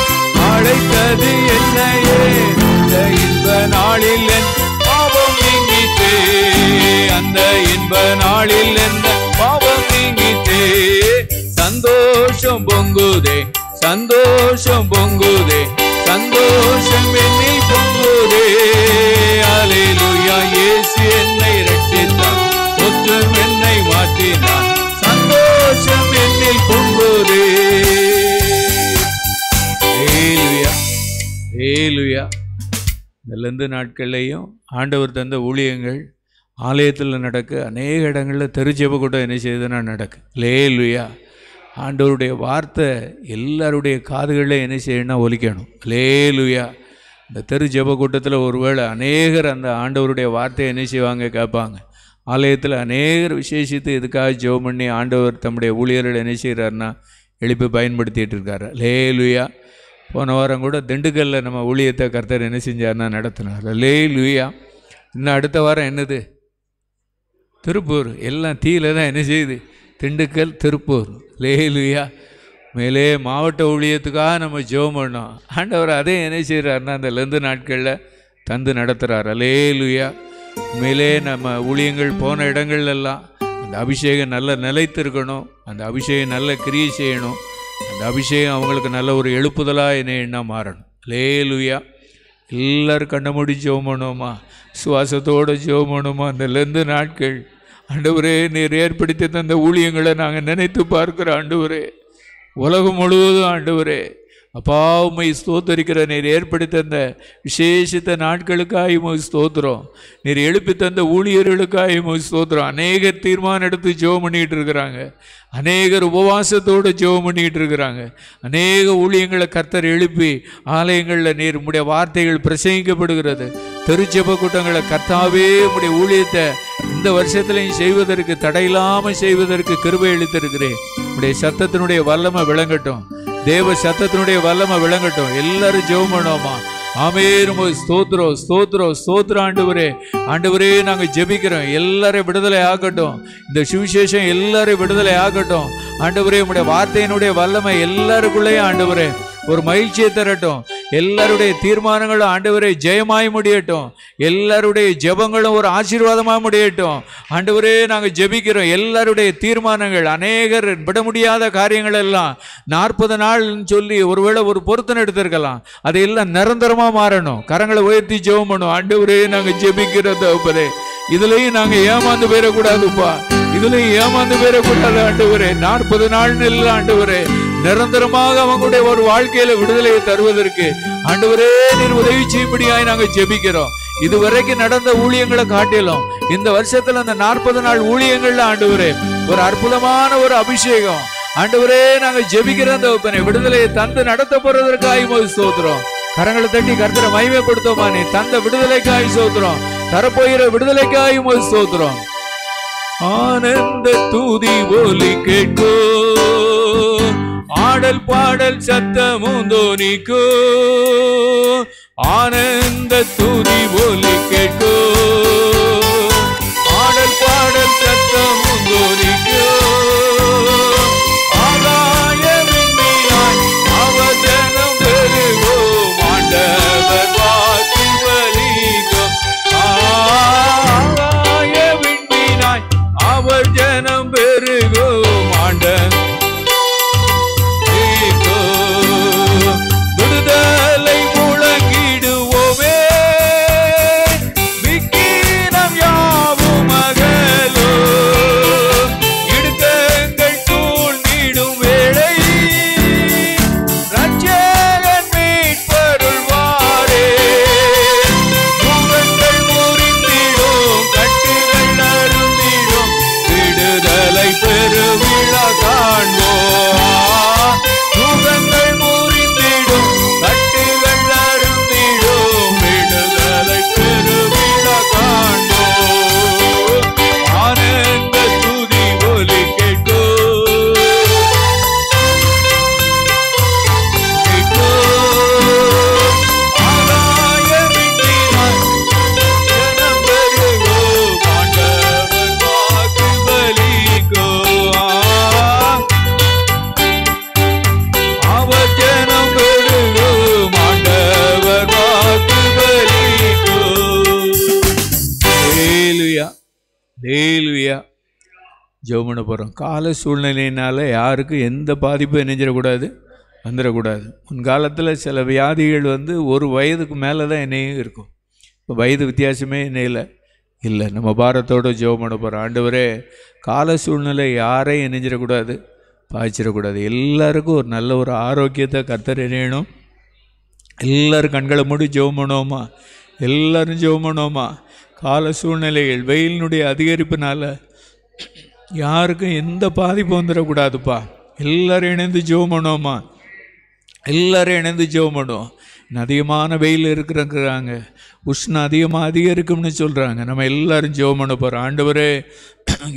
அழைத்தது என்னையே. அந்த இன்ப நாளில் என் பாவம் நீங்கித்தே, அந்த இன்ப நாளில் எந்த பாவம் நீங்கித்தே. சந்தோஷம் பொங்குதே, சந்தோஷம் பொங்குதே, சந்தோஷம் என்னில் பொங்குதே. அல்லேலூயா. இயேசு என்னை ரட்சித்தார், முற்றும் என்னை மாற்றினார். சந்தோஷம் என்னில் பொங்குதே. அல்லேலூயா. அல்லேலூயா. இந்த நாட்கள்லையும் ஆண்டவர் தந்த ஊழியங்கள் ஆலயத்தில் நடக்க, அநேக இடங்களில் தெருஜெப கூட்டம் என்ன செய்யுதுன்னா நடக்கு. அல்லேலூயா. ஆண்டவருடைய வார்த்தை எல்லாருடைய காதுகளில் என்ன செய்யணும்னா ஒலிக்கணும். அல்லேலூயா. இந்த தெரு ஜெப கூட்டத்தில் ஒருவேளை அநேகர் அந்த ஆண்டவருடைய வார்த்தையை என்ன செய்வாங்க, கேட்பாங்க. ஆலயத்தில் அநேகர் விசேஷித்து இதுக்காக ஜெபம் பண்ணி ஆண்டவர் தம்முடைய ஊழியர்கள் என்ன செய்கிறாருன்னா எழுப்பி பயன்படுத்திகிட்டு இருக்காரு. அல்லேலூயா. போன வாரம் கூட திண்டுக்கல்லில் நம்ம ஊழியத்தை கர்த்தர் என்ன செஞ்சார்னா நடத்தினார். அல்லேலூயா. இன்னும் அடுத்த வாரம் என்னது? திருப்பூர். எல்லாம் தீயில தான் என்ன செய்யுது? திண்டுக்கல், திருப்பூர். அல்லேலூயா. மேலே மாவட்ட ஊழியத்துக்காக நம்ம ஜெபம் பண்ணோம். ஆண்டவர் அதே என்ன செய்கிறாருன்னா அந்த லெந்து நாட்களில் தந்து நடத்துகிறார். அல்லேலூயா. மேலே நம்ம ஊழியங்கள் போன இடங்கள்லாம் அந்த அபிஷேகம் நல்ல நிலைத்திருக்கணும், அந்த அபிஷேகம் நல்ல கிரியை செய்யணும், அந்த அபிஷேகம் அவங்களுக்கு நல்ல ஒரு எழுப்புதலாக என்ன மாறணும். அல்லேலூயா. எல்லோரும் கண்ண மூடி ஜெபம் பண்ணுவோமா, சுவாசத்தோடு ஜெபம் பண்ணுவோமா. அந்த லெந்து நாட்கள் ஆண்டவரே நீர் ஏற்படுத்தி தந்த ஊழியங்களை நாங்கள் நினைத்து பார்க்குறோம். ஆண்டவரே உலகம் முழுவதும் ஆண்டவரே அப்பா உம்மை ஸ்தோத்தரிக்கிற நீர் ஏற்படுத்தி தந்த விசேஷித்த நாட்களுக்காக உம்மை ஸ்தோத்திரம். நீர் எழுப்பி தந்த ஊழியர்களுக்காக உம்மை ஸ்தோத்திரம். அநேகர் தீர்மானம் எடுத்து ஜெபம் பண்ணிக்கிட்டு இருக்கிறாங்க, அநேகர் உபவாசத்தோடு ஜெபம் பண்ணிக்கிட்டு இருக்கிறாங்க. அநேக ஊழியங்களை கர்த்தர் எழுப்பி ஆலயங்களில் நீர் உம்முடைய வார்த்தைகள் பிரசங்கிக்கப்படுகிறது. திருச்செப கூட்டங்களை கர்த்தாவே உம்முடைய ஊழியத்தை இந்த வருஷத்துலையும் செய்வதற்கு தடையில்லாமல் செய்வதற்கு கிருபை அளித்திருக்கிறேன். உம்முடைய சத்தத்தினுடைய வல்லமை விளங்கட்டும், தேவ சத்தத்தினுடைய வல்லமை விளங்கட்டும். எல்லாரும் ஜெபம் பண்ணுவோமா. ஆமென். ஸ்தோத்திரம் ஸ்தோத்திரம் ஸ்தோத்திரம். ஆண்டவரே ஆண்டவரே நாங்கள் ஜெபிக்கிறோம். எல்லாரையும் விடுதலை ஆகட்டும், இந்த சுவிசேஷம் எல்லாரையும் விடுதலை ஆகட்டும். ஆண்டவரே உம்முடைய வார்த்தையினுடைய வல்லமை எல்லாருக்குள்ளேயும் ஆண்டவரே ஒரு மகிழ்ச்சியை தரட்டும். எல்லாருடைய தீர்மானங்களும் ஆண்டவரே ஜெயமாய் முடியட்டும். எல்லாருடைய ஜெபங்களும் ஒரு ஆசீர்வாதமாக முடியட்டும். ஆண்டவரே நாங்கள் ஜெபிக்கிறோம். எல்லாருடைய தீர்மானங்கள், அநேகர் விட முடியாத காரியங்கள் எல்லாம் 40 நாள்னு சொல்லி ஒருவேளை ஒரு பொருத்தனை எடுத்திருக்கலாம், அதையெல்லாம் நிரந்தரமாக மாறணும். கரங்களை உயர்த்தி ஜெபம் பண்ணும். ஆண்டவரே நாங்கள் ஜெபிக்கிறதே இதுலையும் நாங்கள் ஏமாந்து போயிடக்கூடாதுப்பா, இதுலையும் ஏமாந்து போயிடக்கூடாது. ஆண்டவரே 40 நாள்னு இல்லை ஆண்டவரே, நிரந்தரமாக அவங்களுடைய ஒரு வாழ்க்கையில விடுதலையை தருவதற்கு ஆண்டவரே நீர் உதவி செய்யும்படியாய் நாங்கள் ஜெபிக்கிறோம். இதுவரைக்கும் நடந்த ஊழியங்களை காட்டிலும் இந்த வருஷத்துல அந்த 40 நாள் ஊழியங்கள்ல ஆண்டவரே ஒரு அற்புதமான ஒரு அபிஷேகம் ஆண்டவரே நாங்கள் ஜெபிக்கிற அந்த விடுதலையை தந்து நடத்த போறதற்காக ஸ்தோத்திரம். கரங்களை தட்டி கர்த்தரை மகிமைப்படுத்தோமா. நீ தந்த விடுதலைக்காய் ஸ்தோத்திரம், தரப்போகிற விடுதலைக்காய் ஸ்தோத்திரம். ஆனந்த தூதி ஒலி கேட்கோ, ஆடல் பாடல் சத்தமும் தோனிக்கோ. ஆனந்த தூதி ஒலி கேட்கோ, ஆடல் பாடல் சத்தமும் தோனிக்கோ. ஆகாயவின் மீனாய் அவதனம் பெருகோம், ஆண்டவர் வாக்கு பலிக்கும். ஆகாயவின் மீனாய் அவர் ஜனம் பெருகோம், ஆண்டவர் விடுதலை முழங்கிடுவோமே. விக்கினம் யாவும் அகலோ, இடுக்கங்கள் சூழ்ந்திடும் வேளை ரட்சகன் மீட்பருள்வாரே. முகங்கள் முறிந்திடும், கட்டுகள் அறுந்திடும், விடுதலை பெருவிழா காண்போம். முகங்கள் முறிந்திடும், கட்டுகள் அறுந்திடும், விடுதலை பெருவிழா காண்போம். ஆனந்த துதி ஒலி கேட்கோ, கேட்கோ. ஆகாயவின் மீனாய் ஜனம் பெருகோம், ஆண்டவர் வாக்கு பலிக்கோ. அவர் ஜனம் பெருகோம், ஆண்டவர் வாக்கு பலிக்கோ. ஹல்லேலூயா ஹல்லேலூயா. ஜெபம் பண்ண போகிறோம். கால சூழ்நிலையினால யாருக்கும் எந்த பாதிப்பும் நினைஞ்சிடக்கூடாது, வந்துடக்கூடாது. முன்காலத்தில் சில வியாதிகள் ஒரு வயதுக்கு மேலே தான் என்னையும் இருக்கும். இப்போ வயது வித்தியாசமே என்னையில் இல்லை. நம்ம பாரத்தோடு ஜெபம் பண்ண போகிறோம். ஆண்டவரே கால சூழ்நிலை யாரையும் இணைஞ்சிடக்கூடாது, பாய்ச்சிடக்கூடாது. எல்லாருக்கும் ஒரு நல்ல ஒரு ஆரோக்கியத்தை கர்த்தர் இணையணும். எல்லோரும் கண்களை மூடி ஜெபம் பண்ணுவோமா, எல்லோரும் ஜெபம் பண்ணுவோமா. கால சூழ்நிலைகள் வெயிலினுடைய அதிகரிப்புனால யாருக்கும் எந்த பாதிப்பு வந்துடக்கூடாதுப்பா. எல்லோரும் இணைந்து ஜெபம் பண்ணுவோமா, எல்லோரும் இணைந்து ஜெபம் பண்ணுவோம். அதிகமான வெயில் இருக்கிறாங்க, உஷ்ணம் அதிகமாக அதிகரிக்கும்னு சொல்கிறாங்க. நம்ம எல்லோரும் ஜெபம் பண்ண போகிறோம். ஆண்டவரே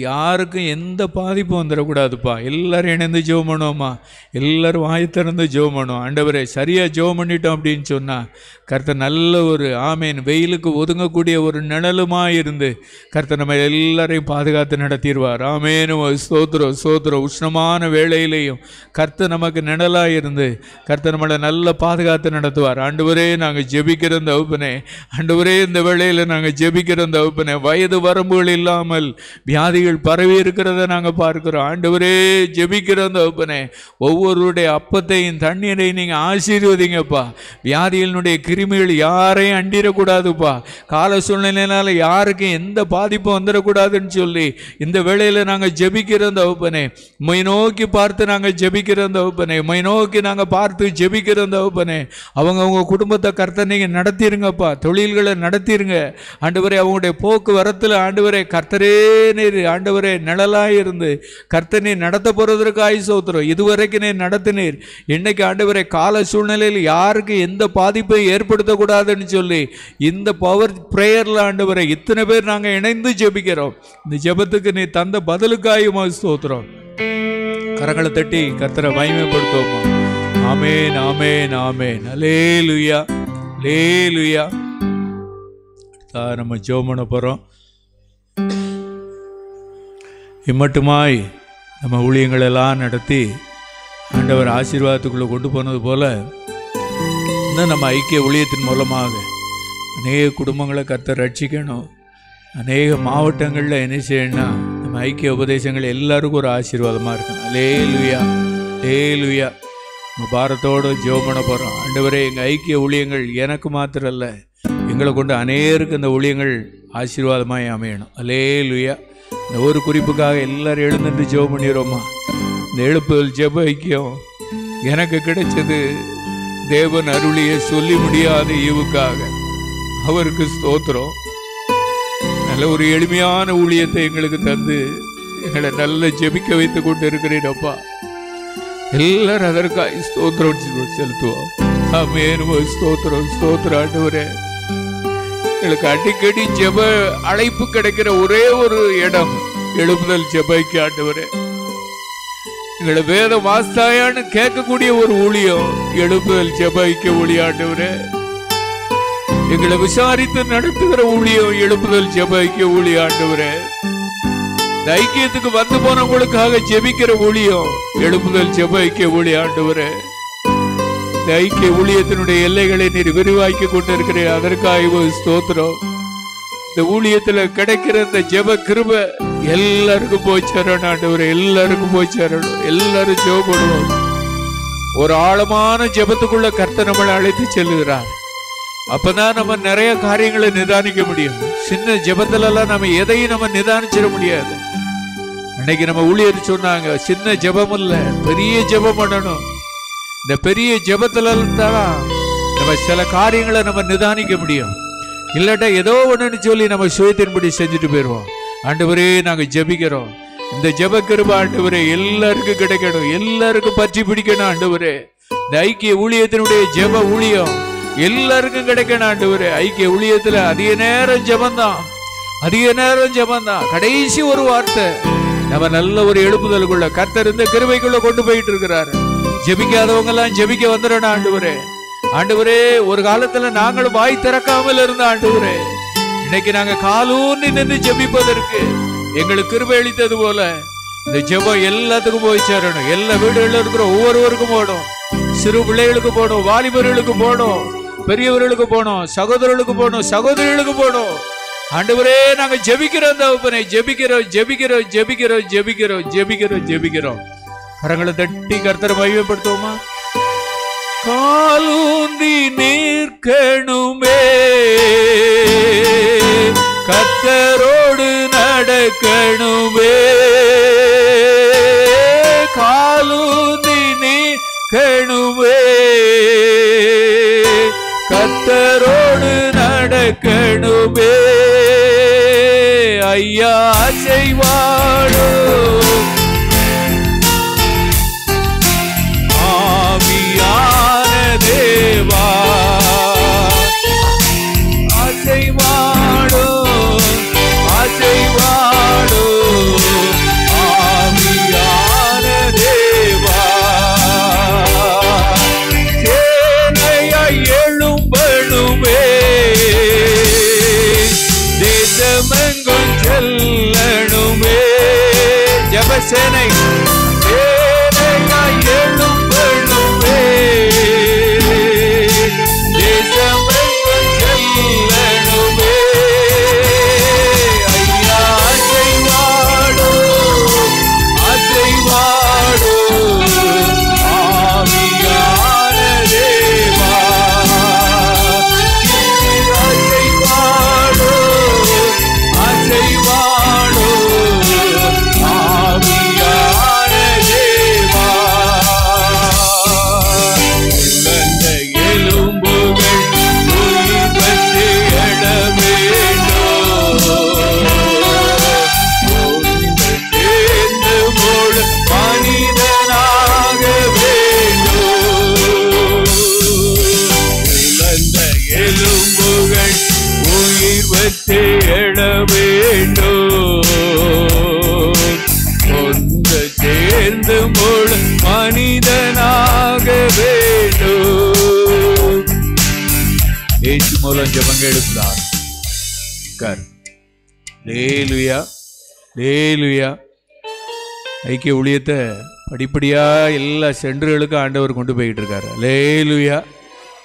யாருக்கும் எந்த பாதிப்பும் வந்துடக்கூடாதுப்பா. எல்லோரும் இணைந்து ஜெபம் பண்ணுவோம்மா. எல்லோரும் வாய் திறந்து ஜெபம் பண்ணுவோம். ஆண்டவரே சரியாக ஜெபம் பண்ணிட்டோம் அப்படின்னு சொன்னால் கர்த்தர் நல்ல ஒரு ஆமேன் வெயிலுக்கு ஒதுங்கக்கூடிய ஒரு நிழலுமாக இருந்து கர்த்தர் நம்ம எல்லாரையும் பாதுகாத்து நடத்திடுவார். ஆமேனும் ஸ்தோத்திரம் ஸ்தோத்திரம். உஷ்ணமான வேளையிலையும் கர்த்தர் நமக்கு நிழலாக இருந்து கர்த்தர் நம்மளை நல்ல பாதுகாத்து நடத்துவார். ஆண்டவரே நாங்கள் ஜெபிக்கிற தகப்பனே, ஆண்டவரே இந்த வேளையில் நாங்கள் ஜெபிக்கிற தகப்பனே, வயது வரம்புகள் இல்லாமல் வியாதிகள் பரவி இருக்கிறத நாங்கள் பார்க்கிறோம். ஆண்டவரே ஜெபிக்கிற தகப்பனே, ஒவ்வொருடைய அப்பத்தையும் தண்ணீரையும் நீங்கள் ஆசீர்வதிங்கப்பா. வியாதிகளினுடைய கிருமிகள் யாரையும் அண்டிடக்கூடாதுப்பா. கால சூழ்நிலையினால யாருக்கும் எந்த பாதிப்பும் வந்துடக்கூடாதுன்னு சொல்லி இந்த வேளையில் நாங்கள் ஜெபிக்கிற தகப்பனே, உம்மை நோக்கி பார்த்து நாங்கள் ஜெபிக்கிற தகப்பனே, உம்மை நோக்கி நாங்கள் பார்த்து ஜெபிக்கிற தகப்பனே. அவங்க குடும்பத்தை கர்த்தர் நீங்கள் நடத்திருங்கப்பா. தொழில்களை நடத்திருங்க ஆண்டவரே. அவங்களுடைய போக்குவரத்தில் ஆண்டவரே கர்த்தரே நீர் ஆண்டவரே நிழலாக இருந்து கர்த்தர் நீர் நடத்த போகிறதற்காக ஸ்தோத்திரம். இதுவரைக்கும் நீர் நடத்தினீர். இன்னைக்கு ஆண்டவரே கால சூழ்நிலையில் யாருக்கு எந்த பாதிப்பை ஏற்படுத்தக்கூடாதுன்னு சொல்லி இந்த பவர் பிரேயரில் ஆண்டவரே இத்தனை பேர் நாங்கள் இணைந்து ஜெபிக்கிறோம். இந்த ஜெபத்துக்கு நீ தந்த பதிலுக்காக ஸ்தோத்திரம். கரங்களை தட்டி கர்த்தரை மகிமைப்படுத்துவோமா. ஆமேன் ஆமேன் ஆமேன். அல்லேலூயா அல்லேலூயா. நம்ம ஜெபம் பண்ண போகிறோம். இம்மட்டுமாய் நம்ம ஊழியங்களெல்லாம் நடத்தி ஆண்டவர் ஆசீர்வாதத்துக்குள்ளே கொண்டு போனது போல் இன்னும் நம்ம ஐக்கிய ஊழியத்தின் மூலமாக அநேக குடும்பங்களை கர்த்தர் ரட்சிக்கணும். அநேக மாவட்டங்களில் என்ன செய்யணும்னா நம்ம ஐக்கிய உபதேசங்கள் எல்லாருக்கும் ஒரு ஆசீர்வாதமாக இருக்கணும். அல்லேலூயா அல்லேலூயா. நம்ம பாரத்தோடு ஜெபம் பண்ண போகிறோம். ஆண்டவரே எங்கள் ஐக்கிய ஊழியங்கள் எனக்கு மாத்திரம் இல்லை, எங்களை கொண்டு அநேருக்கு இந்த ஊழியங்கள் ஆசீர்வாதமாக அமையணும். அல்லேலூயா. இந்த ஒரு குறிப்புக்காக எல்லாரும் எழுந்துட்டு ஜெபம் பண்ணிடுறோமா. இந்த எழுப்புதல் ஜெப ஐக்கியம் எனக்கு கிடைச்சது தேவன் அருளிய சொல்லி முடியாத ஈவுக்காக. அவருக்கு ஸ்தோத்திரம். நல்ல ஒரு எளிமையான ஊழியத்தை எங்களுக்கு தந்து எங்களை நல்ல ஜெபிக்க வைத்து கொண்டு இருக்கிறீரப்பா. எல்லாரும் அதற்காக ஸ்தோத்திரம் செலுத்துவோம். ஆமென். ஸ்தோத்திரம் ஸ்தோத்திரம் ஆண்டவரே. எங்களுக்கு அடிக்கடி ஜெப அழைப்பு கிடைக்கிற ஒரே ஒரு இடம் எழுப்புதல் ஜெபைக்கு ஆண்டவரே. எங்களை வேத வாஸ்தாயான்னு கேட்கக்கூடிய ஒரு ஊழியம் எழுப்புதல் ஜெபைக்கு ஊழியம் ஆண்டவரே. எங்களை விசாரித்து நடத்துகிற ஊழியம் எழுப்புதல் ஜெபைக்கு ஊழியம் ஆண்டவரே. ஐக்கியத்துக்கு வந்து போனவங்களுக்காக ஜெபிக்கிற ஊழியம் எழுப்புதல் ஜெபைக்கு ஊழியம் ஆண்டவரே. இந்த ஐக்கிய ஊழியத்தினுடைய எல்லைகளை நீர் விரிவாக்கி கொண்டிருக்கிறேன். அதற்காக ஸ்தோத்திரம். இந்த ஊழியத்துல கிடைக்கிற இந்த ஜெப கிருபை எல்லாருக்கும் போய் சேரணும் ஆண்டவரே. எல்லாருக்கும் போய் சேரணும். எல்லாரும் ஜெபம் பண்ணுவோம். ஒரு ஆழமான ஜெபத்துக்குள்ள கர்த்தர் நம்மளை அழைத்து செல்லுகிறார். அப்பதான் நம்ம நிறைய காரியங்களை நிதானிக்க முடியும். சின்ன ஜெபத்துல எல்லாம் நம்ம எதையும் நம்ம நிதானிச்சிட முடியாது. இன்னைக்கு நம்ம ஊழியர் சொன்னாங்க, சின்ன ஜெபம் இல்ல, பெரிய ஜெபம் பண்ணணும். இந்த பெரிய ஜெபத்துல தான் நம்ம சில காரியங்களை நம்ம நிதானிக்க முடியும். இல்லாட்டா ஏதோ ஒண்ணுன்னு சொல்லி நம்ம சுயத்தின்படி செஞ்சுட்டு போயிடுவோம். ஆண்டவரே நாங்க ஜெபிக்கிறோம். இந்த ஜெப கிருபை ஆண்டவரே எல்லாருக்கும் கிடைக்கணும். எல்லாருக்கும் பற்றி பிடிக்கணும் ஆண்டவரே. இந்த ஐக்கிய ஊழியத்தினுடைய ஜெப ஊழியம் எல்லாருக்கும் கிடைக்கணும் ஆண்டவரே. ஐக்கிய ஊழியத்துல அதிக நேரம் ஜெபந்தான், அதிக நேரம் ஜெபந்தான். கடைசி ஒரு வார்த்தை நம்ம நல்ல ஒரு எழுப்புதலுக்குள்ள கர்த்தர் இந்த கிருபைக்குள்ள கொண்டு போயிட்டு இருக்கிறாரு. ஜெபிக்காதவங்க எல்லாம் ஜெபிக்க வந்துடணும் ஆண்டவரே. ஆண்டவரே ஒரு காலத்துல நாங்களும் வாய் திறக்காமல் இருந்த ஆண்டவரே, இன்னைக்கு நாங்க காலூர்னு நின்று ஜெபிப்பதற்கு எங்களுக்கு கிருபை அளித்தது போல இந்த ஜெபம் எல்லாத்துக்கும் போய் சேரணும். எல்லா வீடுகளில் இருக்கிற ஒவ்வொருவருக்கும் போடும். சிறு பிள்ளைகளுக்கு போடும், வாலிபர்களுக்கு போடும், பெரியவர்களுக்கு போடும், சகோதரர்களுக்கு போடும், சகோதரிகளுக்கு போடும். ஆண்டவரே நாங்க ஜெபிக்கிறோம் தகப்பனே. ஜெபிக்கிறோம் ஜெபிக்கிறோம் ஜெபிக்கிறோம் ஜெபிக்கிறோம் ஜெபிக்கிறோம் ஜெபிக்கிறோம். கரங்களை தட்டி கர்த்தரை மகிமைப்படுத்துவோமா. காலூந்தி நிற்கணுமே, கர்த்தரோடு நடக்கணுமே. காலூந்தி நிற்கணுமே, கர்த்தரோடு நடக்கணுமே. ஐயா செய்வாடோ தேவா, அசைவாடோ அசைவாடோ தேசமெங்கும் செல்லணுமே. ஜெபசேனை சேனையாய் எழும்பணுமே. தேசமெங்கும் செல்லணுமே. ஐயா அசைவாடு அசைவாடு ஆவியான தேவா. அசைவாடு அசைவாடு ஆவியான தேவா. அந்த எலும்புகள் உயிர் பெற்று எழ வேண்டும். சேர்ந்து முழு மனிதனாக வேண்டும். அந்த எலும்புகள் உயிர் பெற்று எழ வேண்டும். ஒன்று சேர்ந்து முழு மனிதனாக வேண்டும். இயேசு மூலம் ஜெபங்கள் எடுக்கிறார். ஹல்லேலூயா ஹல்லேலூயா. ஐக்கிய ஊழியத்தை படிப்படியா எல்லா சென்டர்களுக்கும் ஆண்டவர் கொண்டு போய்கிட்டு இருக்காரு. ஹல்லேலூயா.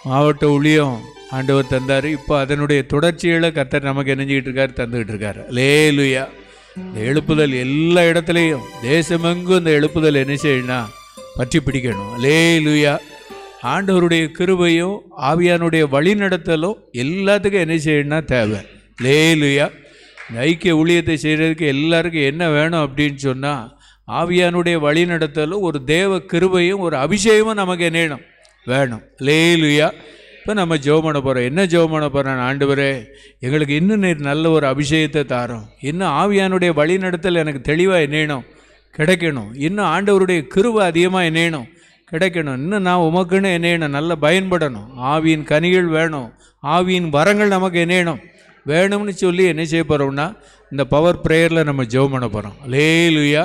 மாவட்ட ஊழியம் ஆண்டவர் தந்தார். இப்போ அதனுடைய தொடர்ச்சிகளை கர்த்தர் நமக்கு நினைஞ்சிக்கிட்டு இருக்காரு, தந்துக்கிட்டு இருக்காரு. ஹல்லேலூயா. இந்த எழுப்புதல் எல்லா இடத்துலையும் தேசமெங்கும் இந்த எழுப்புதல் என்ன செய்யணும்? பற்றி பிடிக்கணும். ஹல்லேலூயா. ஆண்டவருடைய கிருபையும் ஆவியானுடைய வழி நடத்தலும் எல்லாத்துக்கும் என்ன செய்யணும்னா தேவை. ஹல்லேலூயா. இந்த ஐக்கிய ஊழியத்தை செய்கிறதுக்கு எல்லாருக்கும் என்ன வேணும் அப்படின்னு சொன்னால், ஆவியானுடைய வழி நடத்தலும் ஒரு தேவ கிருபையும் ஒரு அபிஷேகமும் நமக்கு என்ன வேணும். ஹல்லேலூயா. இப்போ நம்ம ஜெபம் பண்ண போகிறோம். என்ன ஜெபம் பண்ண போகிறோம்? ஆண்டவரே, எங்களுக்கு இன்னும் நல்ல ஒரு அபிஷேகத்தை தாரோம். இன்னும் ஆவியானுடைய வழி நடத்தல் எனக்கு தெளிவாக என்னணும் கிடைக்கணும். இன்னும் ஆண்டவருடைய கிருபை அதிகமாக என்னணும் கிடைக்கணும். இன்னும் நான் உமக்குன்னு என்னணும் நல்லா பயன்படணும். ஆவியின் கனிகள் வேணும். ஆவியின் வரங்கள் நமக்கு என்னணும் வேணும்னு சொல்லி என்ன செய்ய போகிறோம்னா, இந்த பவர் ப்ரேயரில் நம்ம ஜெபம் பண்ண போகிறோம். ஹல்லேலூயா.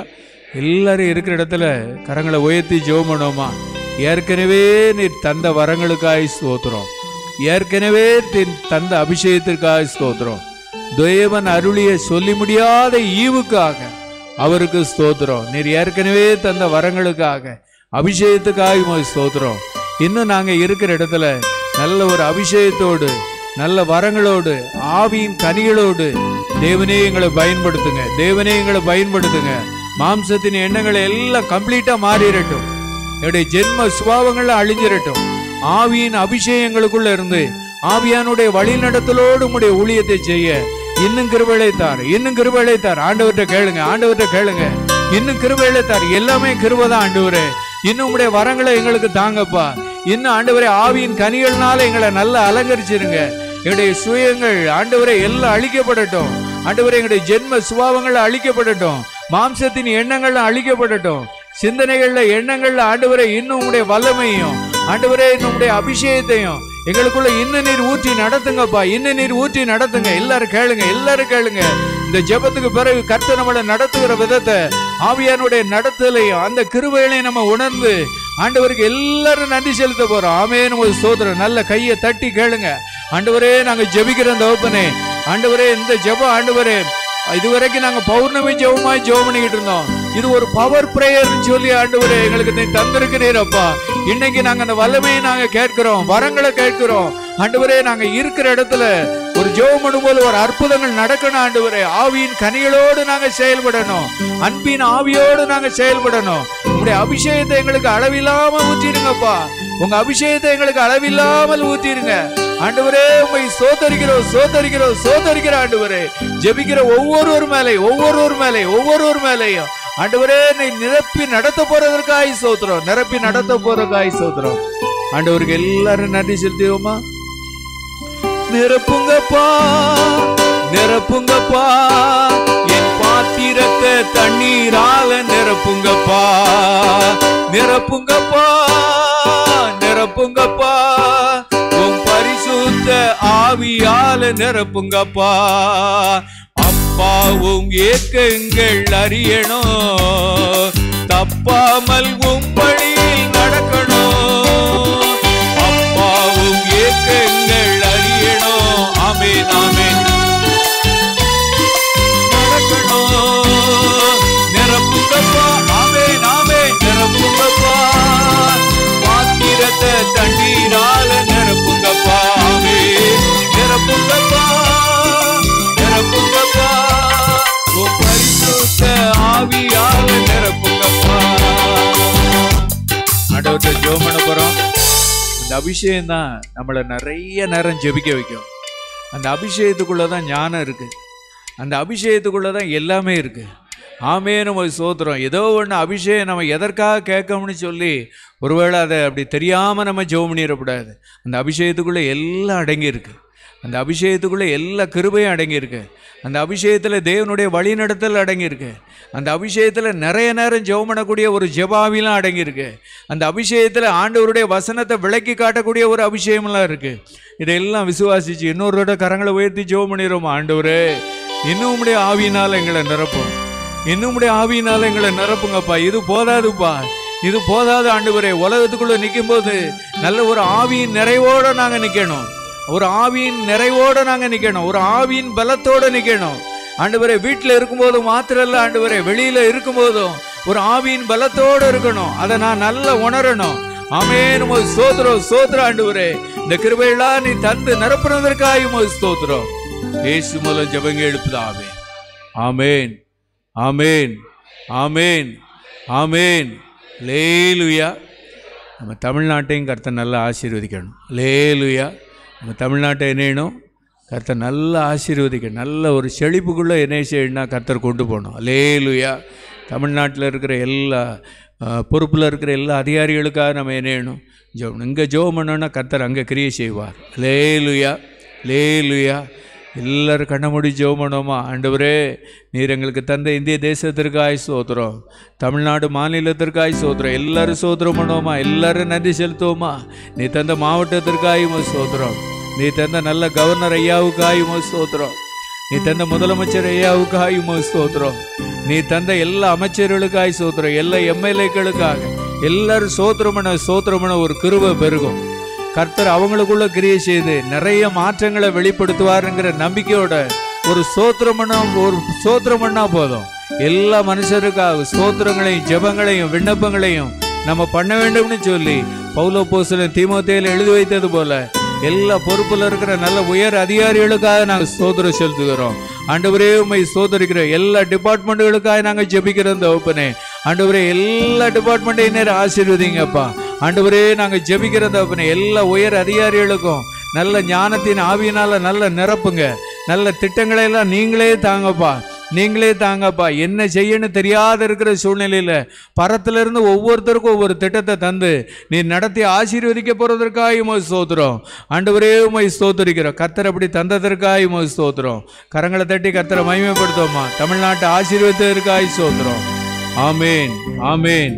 எல்லாரும் இருக்கிற இடத்துல கரங்களை உயர்த்தி ஜெபம் பண்ணுவோமா? ஏற்கனவே நீர் தந்த வரங்களுக்காக ஸ்தோத்திரம். ஏற்கனவே தந்த அபிஷேகத்திற்காக ஸ்தோத்திரம். தேவன் அருளிய சொல்லி முடியாத ஈவுக்காக அவருக்கு ஸ்தோத்திரம். நீர் ஏற்கனவே தந்த வரங்களுக்காக அபிஷேகத்துக்காக ஸ்தோத்திரம். இன்னும் நாங்கள் இருக்கிற இடத்துல நல்ல ஒரு அபிஷேகத்தோடு நல்ல வரங்களோடு ஆவியின் கனிகளோடு தேவனே எங்களை பயன்படுத்துங்க. தேவனே எங்களை பயன்படுத்துங்க. மாம்சத்தின் எண்ணங்களை எல்லாம் கம்ப்ளீட்டா மாறிடட்டும். என்னுடைய ஜென்ம சுபாவங்கள்ல அழிஞ்சிடட்டும். ஆவியின் அபிஷேகங்களுக்குள்ள இருந்து ஆவியானுடைய வழி நடத்தலோடு உங்களுடைய ஊழியத்தை செய்ய இன்னும் கிருபை தார். இன்னும் கிருபை தார். ஆண்டவர்கிட்ட கேளுங்க. ஆண்டவர்கிட்ட கேளுங்க. இன்னும் கிருபை தார். எல்லாமே கிருபை தான் ஆண்டவரே. இன்னும் உங்களுடைய வரங்களை எங்களுக்கு தாங்கப்பா. இன்னும் ஆண்டவரே ஆவியின் கனிகள்னால எங்களை நல்லா அலங்கரிச்சிருங்க. எங்களுடைய சுயங்கள் ஆண்டவரே எல்லாம் அழிக்கப்படட்டும். ஆண்டவரே எங்களுடைய ஜென்ம சுபாவங்கள் அழிக்கப்படட்டும். மாம்சத்தின் எண்ணங்கள்ல அழிக்கப்படட்டும். சிந்தனைகள்ல எண்ணங்கள்ல ஆண்டவரே இன்னும் உங்களுடைய வல்லமையும் ஆண்டவரே இன்னும் உங்களுடைய அபிஷேகத்தையும் எங்களுக்குள்ள இன்னும் நீர் ஊற்றி நடத்துங்கப்பா. இன்னும் நீர் ஊற்றி நடத்துங்க. எல்லாரும் கேளுங்க. எல்லாரும் கேளுங்க. இந்த ஜெபத்துக்கு பிறகு கர்த்தர் நம்மளை நடத்துகிற விதத்தை ஆவியானுடைய நடத்தலையும் அந்த கிருபைகளையும் நம்ம உணர்ந்து ஆண்டவருக்கு எல்லாரும் நன்றி செலுத்த போறோம். ஆமென். ஒரு ஸ்தோத்திரம். நல்ல கையை தட்டி கேளுங்க. ஆண்டவரே, நாங்க ஜெபிக்கிறோம் தகப்பனே. ஆண்டவரே, இந்த ஜெபம் ஆண்டவரே இதுவரைக்கும் நாங்க பௌர்ணமி ஜெபமாய் ஜெபம் பண்ணிக்கிட்டு இருந்தோம். இது ஒரு பவர் பிரேயர்னு சொல்லி ஆண்டவரே எங்களுக்கு நீ தந்திருக்கிறீரப்பா. இன்னைக்கு நாங்க அந்த வல்லமையை நாங்க கேட்கிறோம், வரங்களை கேட்கிறோம். ஆண்டவரே, நாங்க இருக்கிற இடத்துல ஒரு ஜெபம் பண்ணும்போது ஒரு அற்புதங்கள் நடக்கணும். ஆண்டவரே, ஆவியின் கனிகளோடு நாங்க செயல்படணும். அன்பின் ஆவியோடு நாங்க செயல்படணும். உங்களுடைய அபிஷேகத்தை எங்களுக்கு அளவில்லாம ஊற்றிருங்கப்பா. உங்க அபிஷேகத்தை எங்களுக்கு அளவில்லாமல் ஊற்றிருங்க. ஆண்டவரே, உங்களை சோதரிக்கிறோம் சோதரிக்கிறோம் சோதரிக்கிற ஆண்டவரே, ஜெபிக்கிற ஒவ்வொரு மேலையும் ஆண்டவரே நீ நிரப்பி நடத்த போறதற்காய் சோத்திரம். நிரப்பி நடத்த போறதுக்காய் சோத்திரம். ஆண்டவருக்கு எல்லாரும் நன்றி செலுத்துவோமா? நிரப்புங்கப்பா நிரப்புங்கப்பா, என் பாத்திரத்தை தண்ணீரால நிரப்புங்கப்பா. நிரப்புங்கப்பா நிரப்புங்கப்பா, உன் பரிசுத்த ஆவியால நிரப்புங்கப்பா. அப்பாவும் ஏக்கங்கள் அறியணும், தப்பாமல் உம் வழியில் நடக்கணும். அப்பாவும் ஏக்கங்கள் அறியணும். ஆமென் ஆமென். அந்த அபிஷேகம் தான் நம்மளை நிறைய நேரம் ஜெபிக்க வைக்கும். அந்த அபிஷேகத்துக்குள்ளே தான் ஞானம் இருக்குது, அந்த அபிஷேகத்துக்குள்ளே தான் எல்லாமே இருக்குது. ஆமே, நம்ம சோத்திரம். ஏதோ ஒன்று அபிஷேகம் நம்ம எதற்காக கேட்கணும்னு சொல்லி ஒருவேளை அதை அப்படி தெரியாமல் நம்ம ஜெபம் பண்ணிடக்கூடாது. அந்த அபிஷேகத்துக்குள்ளே எல்லாம் அடங்கியிருக்கு, அந்த அபிஷேகத்துக்குள்ளே எல்லா கிருபையும் அடங்கியிருக்கு, அந்த அபிஷேகத்தில் தேவனுடைய வழிநடத்தல் அடங்கியிருக்கு, அந்த அபிஷேகத்தில் நிறைய நேரம் ஜெபம் பண்ணக்கூடிய ஒரு ஜெபாவிலாம் அடங்கியிருக்கு, அந்த அபிஷேகத்தில் ஆண்டவருடைய வசனத்தை விளக்கி காட்டக்கூடிய ஒரு அபிஷேகம்லாம் இருக்குது. இதெல்லாம் விசுவாசிச்சு இன்னொருட கரங்களை உயர்த்தி ஜெபம் பண்ணிடுவோம். ஆண்டவரே, இன்னும் உம்முடைய ஆவியினால் எங்களை நிரப்பும், இன்னும் உம்முடைய ஆவியினால் எங்களை நிரப்புங்கப்பா. இது போதாதுப்பா, இது போதாது ஆண்டவரே. உலகத்துக்குள்ளே நிற்கும் போது நல்ல ஒரு ஆவியின் நிறைவோடு நாங்கள் நிற்கணும், ஒரு ஆவியின் நிறைவோடு நாங்கள் நிற்கணும், ஒரு ஆவியின் பலத்தோடு நிற்கணும் ஆண்டவரே. வீட்டில் இருக்கும்போது மாத்திரம் இல்லை ஆண்டவரே, வெளியில் இருக்கும்போதும் ஒரு ஆவியின் பலத்தோடு இருக்கணும். அதை நான் நல்லா உணரணும். ஆமென். உமக்கு ஸ்தோத்திரம், ஸ்தோத்திரம் ஆண்டவரே. இந்த கிருபையெல்லாம் நீ தந்து நிரப்புறதற்காக உமக்கு ஸ்தோத்திரம். இயேசு மூலம் ஜெபங்க எழுப்புதாவே. ஆமென், ஆமென், ஆமென், ஆமென். லேலுயா. நம்ம தமிழ்நாட்டையும் கர்த்தர் நல்லா ஆசீர்வதிக்கணும். லேலுயா. நம்ம தமிழ்நாட்டை என்னணும், கர்த்தர் நல்லா ஆசீர்வதிக்கணும். நல்ல ஒரு செழிப்புக்குள்ளே என்ன செய்யணும்னா கர்த்தர் கொண்டு போகணும். லேலுயா. தமிழ்நாட்டில் இருக்கிற எல்லா பொறுப்பில் இருக்கிற எல்லா அதிகாரிகளுக்காக நம்ம என்ன செய்யணும், ஜெபம். இங்கே ஜெபம் பண்ணோன்னா கர்த்தர் அங்கே கிரியை செய்வார். லேலுயா, லேலுயா. எல்லோரும் கண்ண மூடி ஜெபம் பண்ணுவோமா. ஆண்டவரே, நீர் எங்களுக்கு தந்த இந்திய தேசத்திற்காய் ஸ்தோத்திரம், தமிழ்நாடு மாநிலத்திற்காய் ஸ்தோத்திரம். எல்லோரும் ஸ்தோத்திரம் பண்ணுவோமா, எல்லோரும் நன்றி செலுத்துவோமா. நீ தந்த மாவட்டத்திற்காய் ஸ்தோத்திரம், நீ தந்த நல்ல கவர்னர் ஐயாவுக்காய் ஸ்தோத்திரம், நீ தந்த முதலமைச்சர் ஐயாவுக்காய் ஸ்தோத்திரம், நீ தந்த எல்லா அமைச்சர்களுக்காய் ஸ்தோத்திரம், எல்லா எம்எல்ஏக்களுக்காக எல்லாரும் ஸ்தோத்திரமான ஒரு கிருபை பெருகும். கர்த்தர் அவங்களுக்குள்ள கிரியை செய்து நிறைய மாற்றங்களை வெளிப்படுத்துவாருங்கிற நம்பிக்கையோட ஒரு ஸ்தோத்திரம் பண்ணா போதும். எல்லா மனுஷருக்காக ஸ்தோத்திரங்களையும் ஜெபங்களையும் விண்ணப்பங்களையும் நம்ம பண்ண வேண்டும்னு சொல்லி பவுல் அப்போஸ்தலன் தீமோத்தேயுவில் எழுதி வைத்தது போல எல்லா பொறுப்பில் இருக்கிற நல்ல உயர் அதிகாரிகளுக்காக நாங்கள் ஸ்தோத்திரம் செலுத்துகிறோம். ஆண்டவரே, உம்மை ஸ்தோத்திரிக்கிறோம். எல்லா டிபார்ட்மெண்ட்டுகளுக்காக நாங்கள் ஜெபிக்கிறோம். இந்த ஓப்பனே ஆண்டவரே, எல்லா டிபார்ட்மெண்ட்டையும் நேரம் ஆசீர்வதிங்கப்பா. ஆண்டவரே, நாங்கள் ஜெபிக்கிற தகப்பனே எல்லா உயர் அதிகாரிகளுக்கும் நல்ல ஞானத்தின் ஆவியினால நல்ல நிரப்புங்க. நல்ல திட்டங்களை எல்லாம் நீங்களே தாங்கப்பா, நீங்களே தாங்கப்பா. என்ன செய்யணும் தெரியாத இருக்கிற சூழ்நிலையில் பரத்திலிருந்து ஒவ்வொருத்தருக்கும் ஒவ்வொரு திட்டத்தை தந்து நீ நடத்தி ஆசீர்வதிக்க போகிறதற்காக உமக்கு ஸ்தோத்திரம். ஆண்டவரே, உம்மை ஸ்தோத்திரிக்கிறோம். கர்த்தர் அப்படி தந்ததற்காக உமக்கு ஸ்தோத்திரம். கரங்களை தட்டி கர்த்தரை மகிமைப்படுத்துவோமா. தமிழ்நாட்டை ஆசீர்வதித்ததற்காக ஸ்தோத்திரம். ஆமேன், ஆமேன்,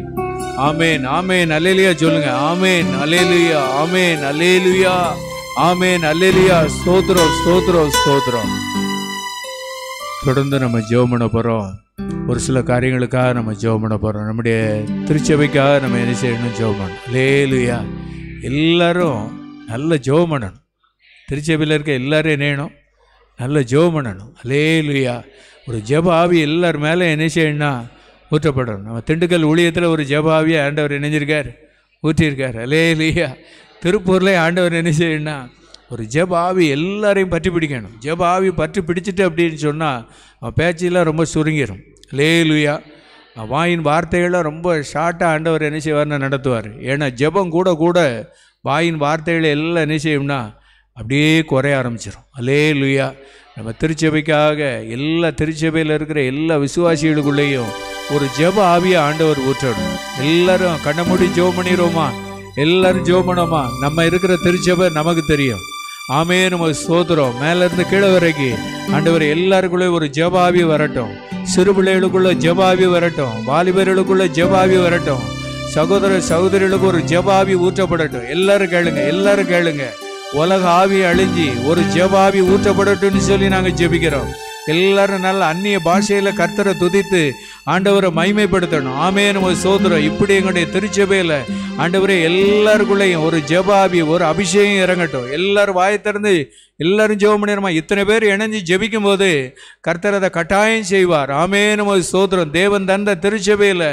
ஆமேன், ஆமேன். அல்லேலூயா சொல்லுங்க. ஆமேன், அல்லேலூயா, ஆமேன், அல்லேலூயா, ஆமேன், அல்லேலூயா. ஸ்தோத்திரம், ஸ்தோத்திரம், ஸ்தோத்திரம். தொடர்ந்து நம்ம ஜெபம் பண்ண போகிறோம். ஒரு சில காரியங்களுக்காக நம்ம ஜெபம் பண்ண போகிறோம். நம்முடைய திருச்சபைக்காக நம்ம என்ன செய்யணும், ஜெபம் பண்ணணும். அல்லேலூயா. எல்லாரும் நல்ல ஜெபம் பண்ணணும். திருச்சபையில் இருக்க எல்லாரும் என்ன செய்யணும், நல்ல ஜெபம் பண்ணணும். அல்லேலூயா. ஒரு ஜெப ஆவி எல்லார் மேலே என்ன செய்யணும்னா ஊற்றப்படணும். நம்ம திண்டுக்கல் ஊழியத்தில் ஒரு ஜெப ஆவியை ஆண்டவர் இணைஞ்சிருக்கார், ஊற்றியிருக்கார். அல்லேலூயா. திருப்பூரில் ஆண்டவர் என்ன செய்யணும்னா ஒரு ஜெப ஆவி எல்லாரையும் பற்றி பிடிக்கணும். ஜெப ஆவி பற்றி பிடிச்சிட்டு அப்படின்னு சொன்னால் அவன் பேச்செல்லாம் ரொம்ப சுருங்கிடும். அல்லேலூயா. வாயின் வார்த்தைகள்லாம் ரொம்ப ஷார்ட்டாக ஆண்டவர் என்ன செய்வார்னு நடத்துவார். ஏன்னா ஜெபம் கூட கூட வாயின் வார்த்தைகளை எல்லாம் என்ன செய்யும்னா அப்படியே குறைய ஆரம்பிச்சிடும். அல்லேலூயா. நம்ம திருச்சபைக்காக எல்லா திருச்சபையில் இருக்கிற எல்லா விசுவாசிகளுக்குள்ளேயும் ஒரு ஜெப ஆவியை ஆண்டவர் ஊற்றணும். எல்லாரும் கண்ண மூடி ஜெபம் பண்ணிடுவோமா, எல்லாரும் ஜெபம் பண்ணோமா. நம்ம இருக்கிற திருச்சபை நமக்கு தெரியும். ஆமே, நம்ம ஸ்தோத்திரம். மேலேருந்து கீழே வரைக்கும் ஆண்டவர் எல்லாருக்குள்ளே ஒரு ஜெப ஆவி வரட்டும். சிறு பிள்ளைகளுக்குள்ள ஜெப ஆவி வரட்டும், வாலிபர்களுக்குள்ள ஜெப ஆவி வரட்டும், சகோதர சகோதரிகளுக்கு ஒரு ஜெப ஆவி ஊற்றப்படட்டும். எல்லாரும் கேளுங்க, எல்லாரும் கேளுங்க. உலக ஆவி அழிஞ்சி ஒரு ஜெப ஆவி ஊற்றப்படட்டும்னு சொல்லி நாங்கள் ஜெபிக்கிறோம். எல்லாரும் நல்ல அந்நிய பாஷையில் கர்த்தரை துதித்து ஆண்டவரை மகிமைப்படுத்தணும். ஆமே, நம்ம ஸ்தோத்திரம். இப்படி எங்களுடைய திருச்சபையில் ஆண்டவரே எல்லாருக்குள்ளேயும் ஒரு ஜெப ஆவி, ஒரு அபிஷேகம் இறங்கட்டும். எல்லாரும் வாயை திறந்து எல்லாரும் ஜெபம் பண்ணிடுமா. இத்தனை பேர் இணைஞ்சு ஜெபிக்கும் போது கர்த்தர் அதை கட்டாயம் செய்வார். ஆமே, நம்ம ஸ்தோத்திரம். தேவன் தந்த திருச்சபையில்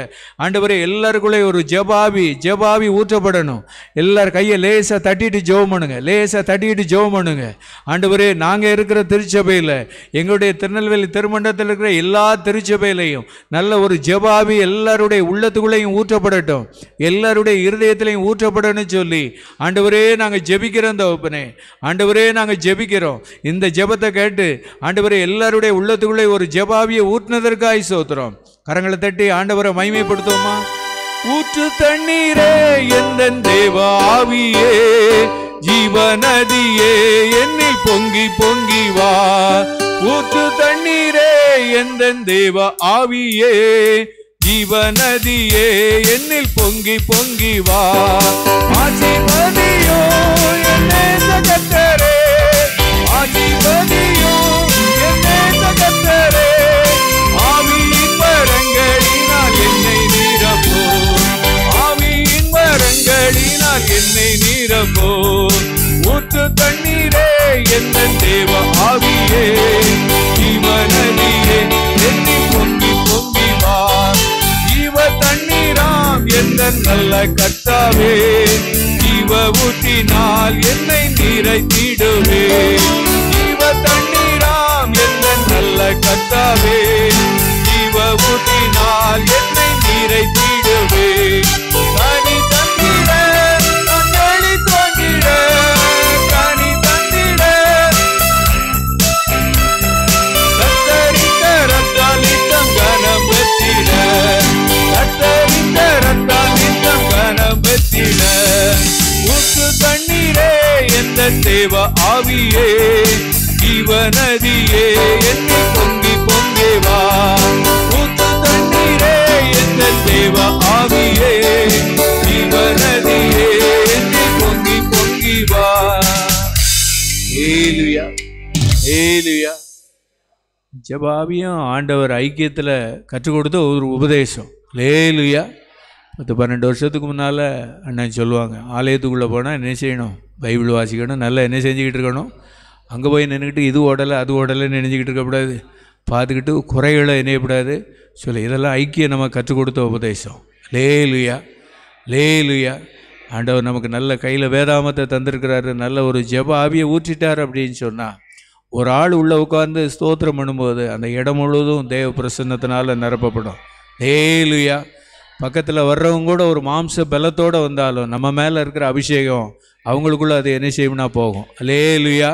ஆண்டவரே எல்லாருக்குள்ளே ஒரு ஜெபாவி ஊற்றப்படணும். எல்லாரும் கையை லேசாக தட்டிட்டு ஜெபம் பண்ணுங்க, லேசாக தட்டிட்டு ஜெபம் பண்ணுங்க. ஆண்டவரே, நாங்கள் இருக்கிற திருச்சபையில் எங்களுடைய திருநெல்வேலி திருமண்டலத்தில் இருக்கிற எல்லா திருச்சபையிலையும் நல்ல ஒரு ஜெபாவி எல்லாருடைய உள்ளத்துக்குள்ளேயும் ஊற்றப்படட்டும். எல்லாருடைய இருதயத்திலையும் ஊற்றப்படணும்னு சொல்லி ஆண்டவரே நாங்கள் ஜெபிக்கிறோம் தகப்பனே. ஆண்டவரே நாங்கள் ஜெபிக்கிறோம். இந்த ஜெபத்தை கேட்டு ஆண்டவரே எல்லாருடைய உள்ளத்துக்குள்ளே ஒரு ஜெபாவியை ஊற்றினதற்காய் ஸ்தோத்திரம். கரங்களை தட்டி ஆண்டவரை மகிமைப்படுத்துவோமா? ஊற்று தண்ணீரே எந்தன் தேவ ஆவியே, ஜீவநதியே என்னில் பொங்கி பொங்கி வா. ஊற்று தண்ணீரே எந்தன் தேவ ஆவியே, ஜீவநதியே என்னில் பொங்கி பொங்கி வா. ஆசீர்வதியோ என் நேச கர்த்தரே, ஆசீர்வதியோ என் நேச கர்த்தரே, ஆவியின் வரங்களினால் என்னை நிரப்போ, ஆவியின் வரங்களினால் என்னை நிரப்போ. ஊற்று தண்ணீரே எந்தன் தேவ ஆவியே, ஜீவநதியே என்னில் பொங்கி பொங்கி வா. ஜீவ தண்ணீராம் எந்தன் நல்ல கர்த்தாவே, ஜீவ ஊற்றினால் என்னை நிறைத்திடுவே. ஜீவ தண்ணீராம் எந்தன் நல்ல கர்த்தாவே, ஜீவ ஊற்றினால் என்னை நிறைத்திடுவே. கனி தந்திட கண்ணி தோன்றிட, கனி தந்திட கத்தரித்த ரத்தாலித்தம் கனம் வெத்திட, கத்தரித்த ரத்தாலித்தம் கனம் வெத்திட. ஊற்று தண்ணீரே எந்தன் தேவ ஆவியே, ஜீவநதியே என்னில் பொங்கி பொங்கி வா. ஊற்று தண்ணீரே எந்தன் தேவ ஆவியே, ஜீவநதியே என்னில் பொங்கி பொங்கி வா. ஹல்லேலூயா ஹல்லேலூயா. ஜெபாவியும் ஆண்டவர் ஐக்கியத்தில் கற்றுக் கொடுத்த ஒரு உபதேசம். ஹல்லேலூயா. 10-12 வருஷத்துக்கு முன்னால் அண்ணன் சொல்லுவாங்க, ஆலயத்துக்குள்ளே போனால் என்ன செய்யணும்? பைபிள் வாசிக்கணும், நல்லா என்ன செஞ்சுக்கிட்டு இருக்கணும்? அங்கே போய் நின்றுக்கிட்டு இது ஓடலை அது ஓடலைன்னு நினைஞ்சிக்கிட்டு இருக்கக்கூடாது, பார்த்துக்கிட்டு குறைகளை இணையக்கூடாது சொல்லி இதெல்லாம் ஐக்கியம் நம்ம கற்றுக் கொடுத்த உபதேசம். ஹல்லேலூயா ஹல்லேலூயா. ஆண்டவர் நமக்கு நல்ல கையில் வேதாமத்தை தந்திருக்கிறாரு, நல்ல ஒரு ஜெப ஆவியை ஊற்றிட்டார் அப்படின்னு சொன்னால் ஒரு ஆள் உள்ளே உட்கார்ந்து ஸ்தோத்திரம் பண்ணும்போது அந்த இடம் முழுவதும் தேவ பிரசன்னத்தினால் நிரப்பப்படும். ஹல்லேலூயா. பக்கத்தில் வர்றவங்க கூட ஒரு மாம்ச பலத்தோடு வந்தாலும் நம்ம மேலே இருக்கிற அபிஷேகம் அவங்களுக்குள்ள அது என்ன செய்யும்னா போகும். ஹல்லேலூயா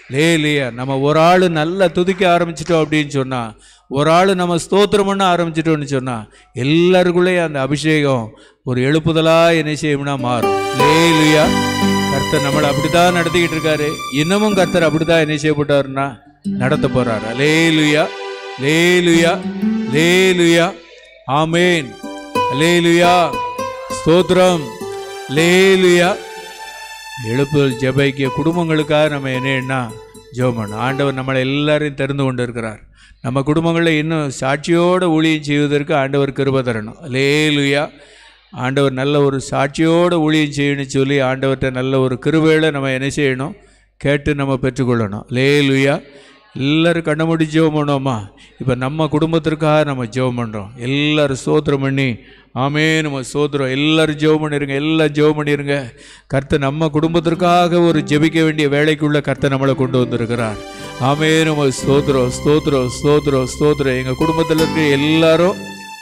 ஹல்லேலூயா. நம்ம ஒரு ஆள் நல்லா துதிக்க ஆரம்பிச்சிட்டோம் அப்படின்னு சொன்னால், ஒரு ஆள் நம்ம ஸ்தோத்திரம் பண்ண ஆரம்பிச்சிட்டோன்னு சொன்னால் எல்லாருக்குள்ளேயும் அந்த அபிஷேகம் ஒரு எழுப்புதலாக என்ன செய்யும்னா மாறும். ஹல்லேலூயா. கர்த்தர் நம்மளை அப்படி தான் நடத்திக்கிட்டு இருக்காரு. இன்னமும் கர்த்தர் அப்படி தான் என்ன செய்யப்பட்டாருன்னா நடத்த போகிறார். ஹல்லேலூயா ஹல்லேலூயா ஹல்லேலூயா. ஆமேன். ஹல்லேலூயா. ஸ்தோத்திரம். ஹல்லேலூயா. எழுப்புதல் ஜெபிக்க குடும்பங்களுக்காக நம்ம என்னன்னா ஜெபம் பண்ணணும். ஆண்டவர் நம்மளை எல்லாரையும் தெரிந்து கொண்டு இருக்கிறார். நம்ம குடும்பங்களில் இன்னும் சாட்சியோடு ஊழியம் செய்வதற்கு ஆண்டவர் கிருபை தரணும். ஹல்லேலூயா. ஆண்டவர் நல்ல ஒரு சாட்சியோடு ஊழியம் செய்யணும்னு சொல்லி ஆண்டவர்கிட்ட நல்ல ஒரு கிருபையில் நம்ம என்ன செய்யணும்? கேட்டு நம்ம பெற்றுக்கொள்ளணும். ஹல்லேலூயா. எல்லோரும் கண்ண மூடி ஜெபம் பண்ணுவோமா? இப்போ நம்ம குடும்பத்திற்காக நம்ம ஜெபம் பண்ணுறோம். எல்லோரும் ஸ்தோத்திரம் பண்ணி ஆமே நம்ம ஸ்தோத்திரம். எல்லோரும் ஜெபம் பண்ணிடுங்க, எல்லாம் ஜெபம் பண்ணிடுங்க. கர்த்தர் நம்ம குடும்பத்திற்காக ஒரு ஜெபிக்க வேண்டிய வேலைக்குள்ள கர்த்தர் நம்மளை கொண்டு வந்திருக்கிறார். ஆமே நம்ம ஸ்தோத்திரம் ஸ்தோத்திரம் ஸ்தோத்திரம் ஸ்தோத்திரம். எங்கள் குடும்பத்தில் இருக்க எல்லாரும்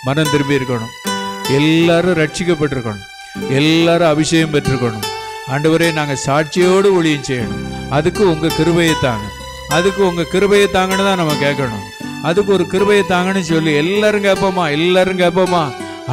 மனம் திரும்பி இருக்கணும், எல்லாரும் ரட்சிக்கப்பட்டிருக்கணும், எல்லாரும் அபிஷேகம் பெற்றிருக்கணும். ஆண்டவரே நாங்கள் சாட்சியோடு ஊழியம் செய்யணும். அதுக்கு உங்கள் கிருபையை தாங்க, அதுக்கு உங்கள் கிருபையை தாங்கன்னு தான் நம்ம கேட்கணும். அதுக்கு ஒரு கிருபையை தாங்கன்னு சொல்லி எல்லாரும் கேட்போமா? எல்லாரும் கேட்போமா?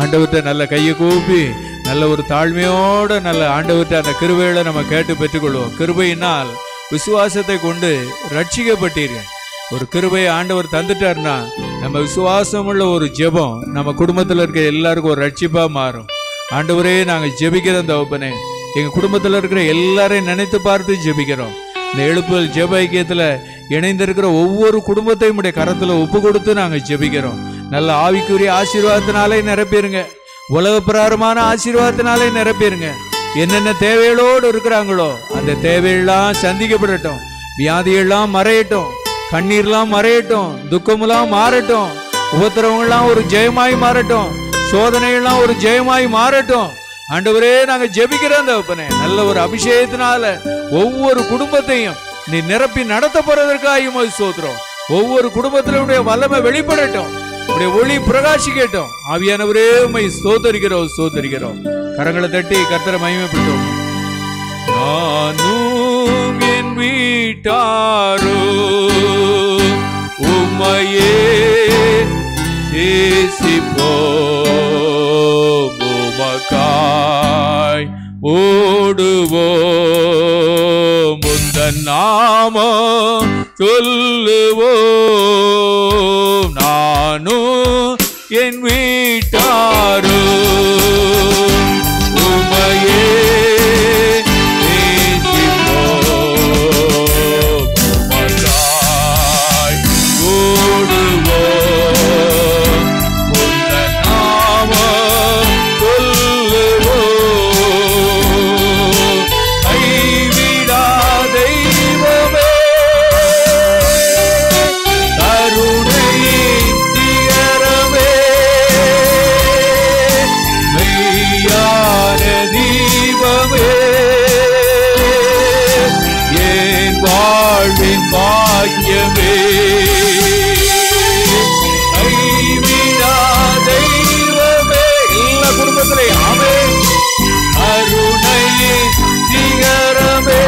ஆண்டவர்கிட்ட நல்ல கையை கூப்பி நல்ல ஒரு தாழ்மையோடு நல்ல ஆண்டவர்கிட்ட அந்த கிருபைகளை நம்ம கேட்டு பெற்றுக்கொள்வோம். கிருபையினால் விசுவாசத்தை கொண்டு ரட்சிக்கப்பட்டீர்கள். ஒரு கிருபையை ஆண்டவர் தந்துட்டார்னா நம்ம விசுவாசம் உள்ள ஒரு ஜெபம் நம்ம குடும்பத்தில் இருக்க எல்லாருக்கும் ஒரு ரட்சிப்பாக மாறும். ஆண்டவரே நாங்கள் ஜெபிக்கிறோம் தகப்பனே, எங்கள் குடும்பத்தில் இருக்கிற எல்லாரையும் நினைத்து பார்த்து ஜெபிக்கிறோம். இந்த எழுப்புதல் ஜெப ஐக்கியத்தில் இணைந்திருக்கிற ஒவ்வொரு குடும்பத்தையும் உடைய கரத்தில் ஒப்பு கொடுத்து நாங்கள் ஜெபிக்கிறோம். நல்ல ஆவிக்குரிய ஆசீர்வாதத்தினாலே நிரப்பிடுங்க, உலக பிரகாரமான ஆசீர்வாதத்தினாலே நிரப்பிடுங்க. என்னென்ன தேவைகளோடு இருக்கிறாங்களோ அந்த தேவையெல்லாம் சந்திக்கப்படட்டும், வியாதியெல்லாம் மறையட்டும், கண்ணீர்லாம் மறையட்டும், துக்கமெல்லாம் மாறட்டும், உபத்திரவங்கள்லாம் ஒரு ஜெயமாய் மாறட்டும், சோதனைகள்லாம் ஒரு ஜெயமாய் மாறட்டும். ஆண்டவரே நாங்கள் ஜெபிக்கிறோம் தகப்பனே, நல்ல ஒரு அபிஷேகத்தினால ஒவ்வொரு குடும்பத்தையும் நீ நிரப்பி நடத்த போறதற்காக ஸ்தோத்திரம். ஒவ்வொரு குடும்பத்தினுடைய வல்லமை வெளிப்படட்டும், உடைய ஒளி பிரகாசிக்கட்டும். ஆவியானவரே உம்மை ஸ்தோத்தரிக்கிறோம், ஸ்தோத்தரிக்கிறோம். கரங்களை தட்டி கர்த்தரை மகிமைப்படுத்துவோம். நானும் என் வீட்டாரோ உம்மையே நேசிப்போம், உமக்காய் ஓடுவோம், உந்தன் நாமம் சொல்லுவோம். நானும் என் வீட்டாரோ உம்மையே நேசிப்போம், உமக்காய் ஓடுவோம், உந்தன் நாமம் சொல்லுவோம். கைவிடா தெய்வமே, கருணையின் சிகரமே, மெய்யான தீபமே, என் வாழ்வின் பாக்கியமே. கைவிடா தெய்வமே, எல்லா குடும்பத்திலே ஆமென். கருணையின் சிகரமே,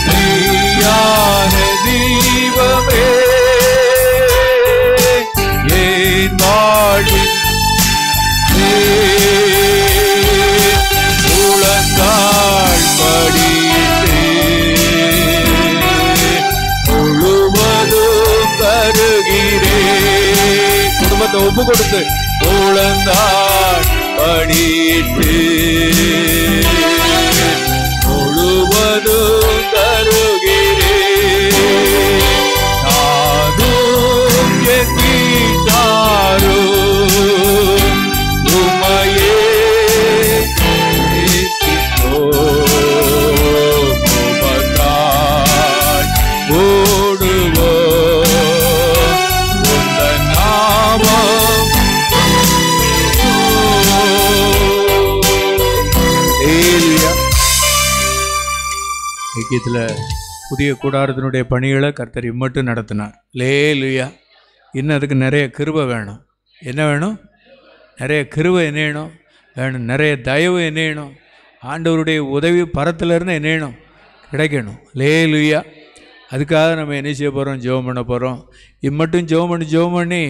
மெய்யான தீபமே, என் வாழ்வின் உலகாள் படியிட்டு முழுவதும் தருகிறேன். குடும்பத்தை ஒப்பு கொடுத்து உலகாள் படியிட்டு முழுவதும் தருகிறேன். நானும் என் வீட்டாரும் உம்மையே நேசிப்போம், உமக்காய் ஓடுவோம், உந்தன் நாமம் ஐக்கியத்தில் புதிய கூடாரத்தினுடைய பணிகளை கர்த்தர் இம்மட்டும் நடத்தினார். லேலுயா. இன்னும் அதுக்கு நிறைய கிருபை வேணும். என்ன வேணும்? நிறைய கிருபை என்னணும் வேணும், நிறைய தயவு என்னணும், ஆண்டவருடைய உதவி பரத்திலிருந்து என்னணும் கிடைக்கணும். லேலுயா. அதுக்காக நம்ம என்ன செய்ய போகிறோம்? ஜெபம் பண்ண போகிறோம். இம்மட்டும் ஜெபம் பண்ணி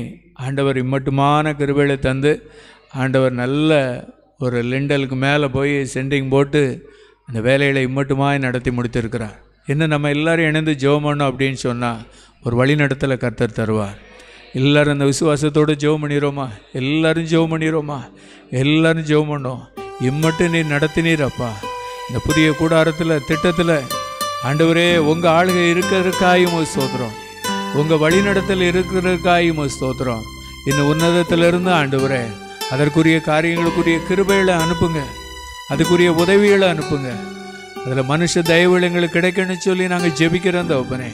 ஆண்டவர் இம்மட்டுமான கிருபைகளை தந்து ஆண்டவர் நல்ல ஒரு லிண்டலுக்கு மேலே போய் சென்டிங் போட்டு அந்த வேலைகளை இம்மட்டுமாய் நடத்தி முடித்திருக்கிறார். இன்னும் நம்ம எல்லோரும் இணைந்து ஜெபம் பண்ணோம் அப்படின்னு சொன்னால் ஒரு வழிநடத்தலை கர்த்தர் தருவார். எல்லோரும் அந்த விசுவாசத்தோடு ஜெபம் பண்ணிடுவோமா? எல்லோரும் ஜெபம் பண்ணிடுவோமா? எல்லோரும் ஜெபம் பண்ணோம். இம்மட்டும் நீர் நடத்தினீரப்பா. இந்த புதிய கூடாரத்தில் திட்டத்தில் ஆண்டவரே உங்கள் ஆளுகை இருக்கிறதுக்காயும் ஸ்தோத்திரம், உங்கள் வழிநடத்தல் இருக்கிறதுக்காயும் ஸ்தோத்திரம். இன்னும் உன்னதத்திலிருந்து ஆண்டவரே அதற்குரிய காரியங்களுக்குரிய கிருபைகளை அனுப்புங்க, அதுக்குரிய உதவிகளை அனுப்புங்க. அதில் மனுஷ தயவுகள் எங்களுக்கு கிடைக்கணும்னு சொல்லி நாங்கள் ஜெபிக்கிறோம் தகப்பனே.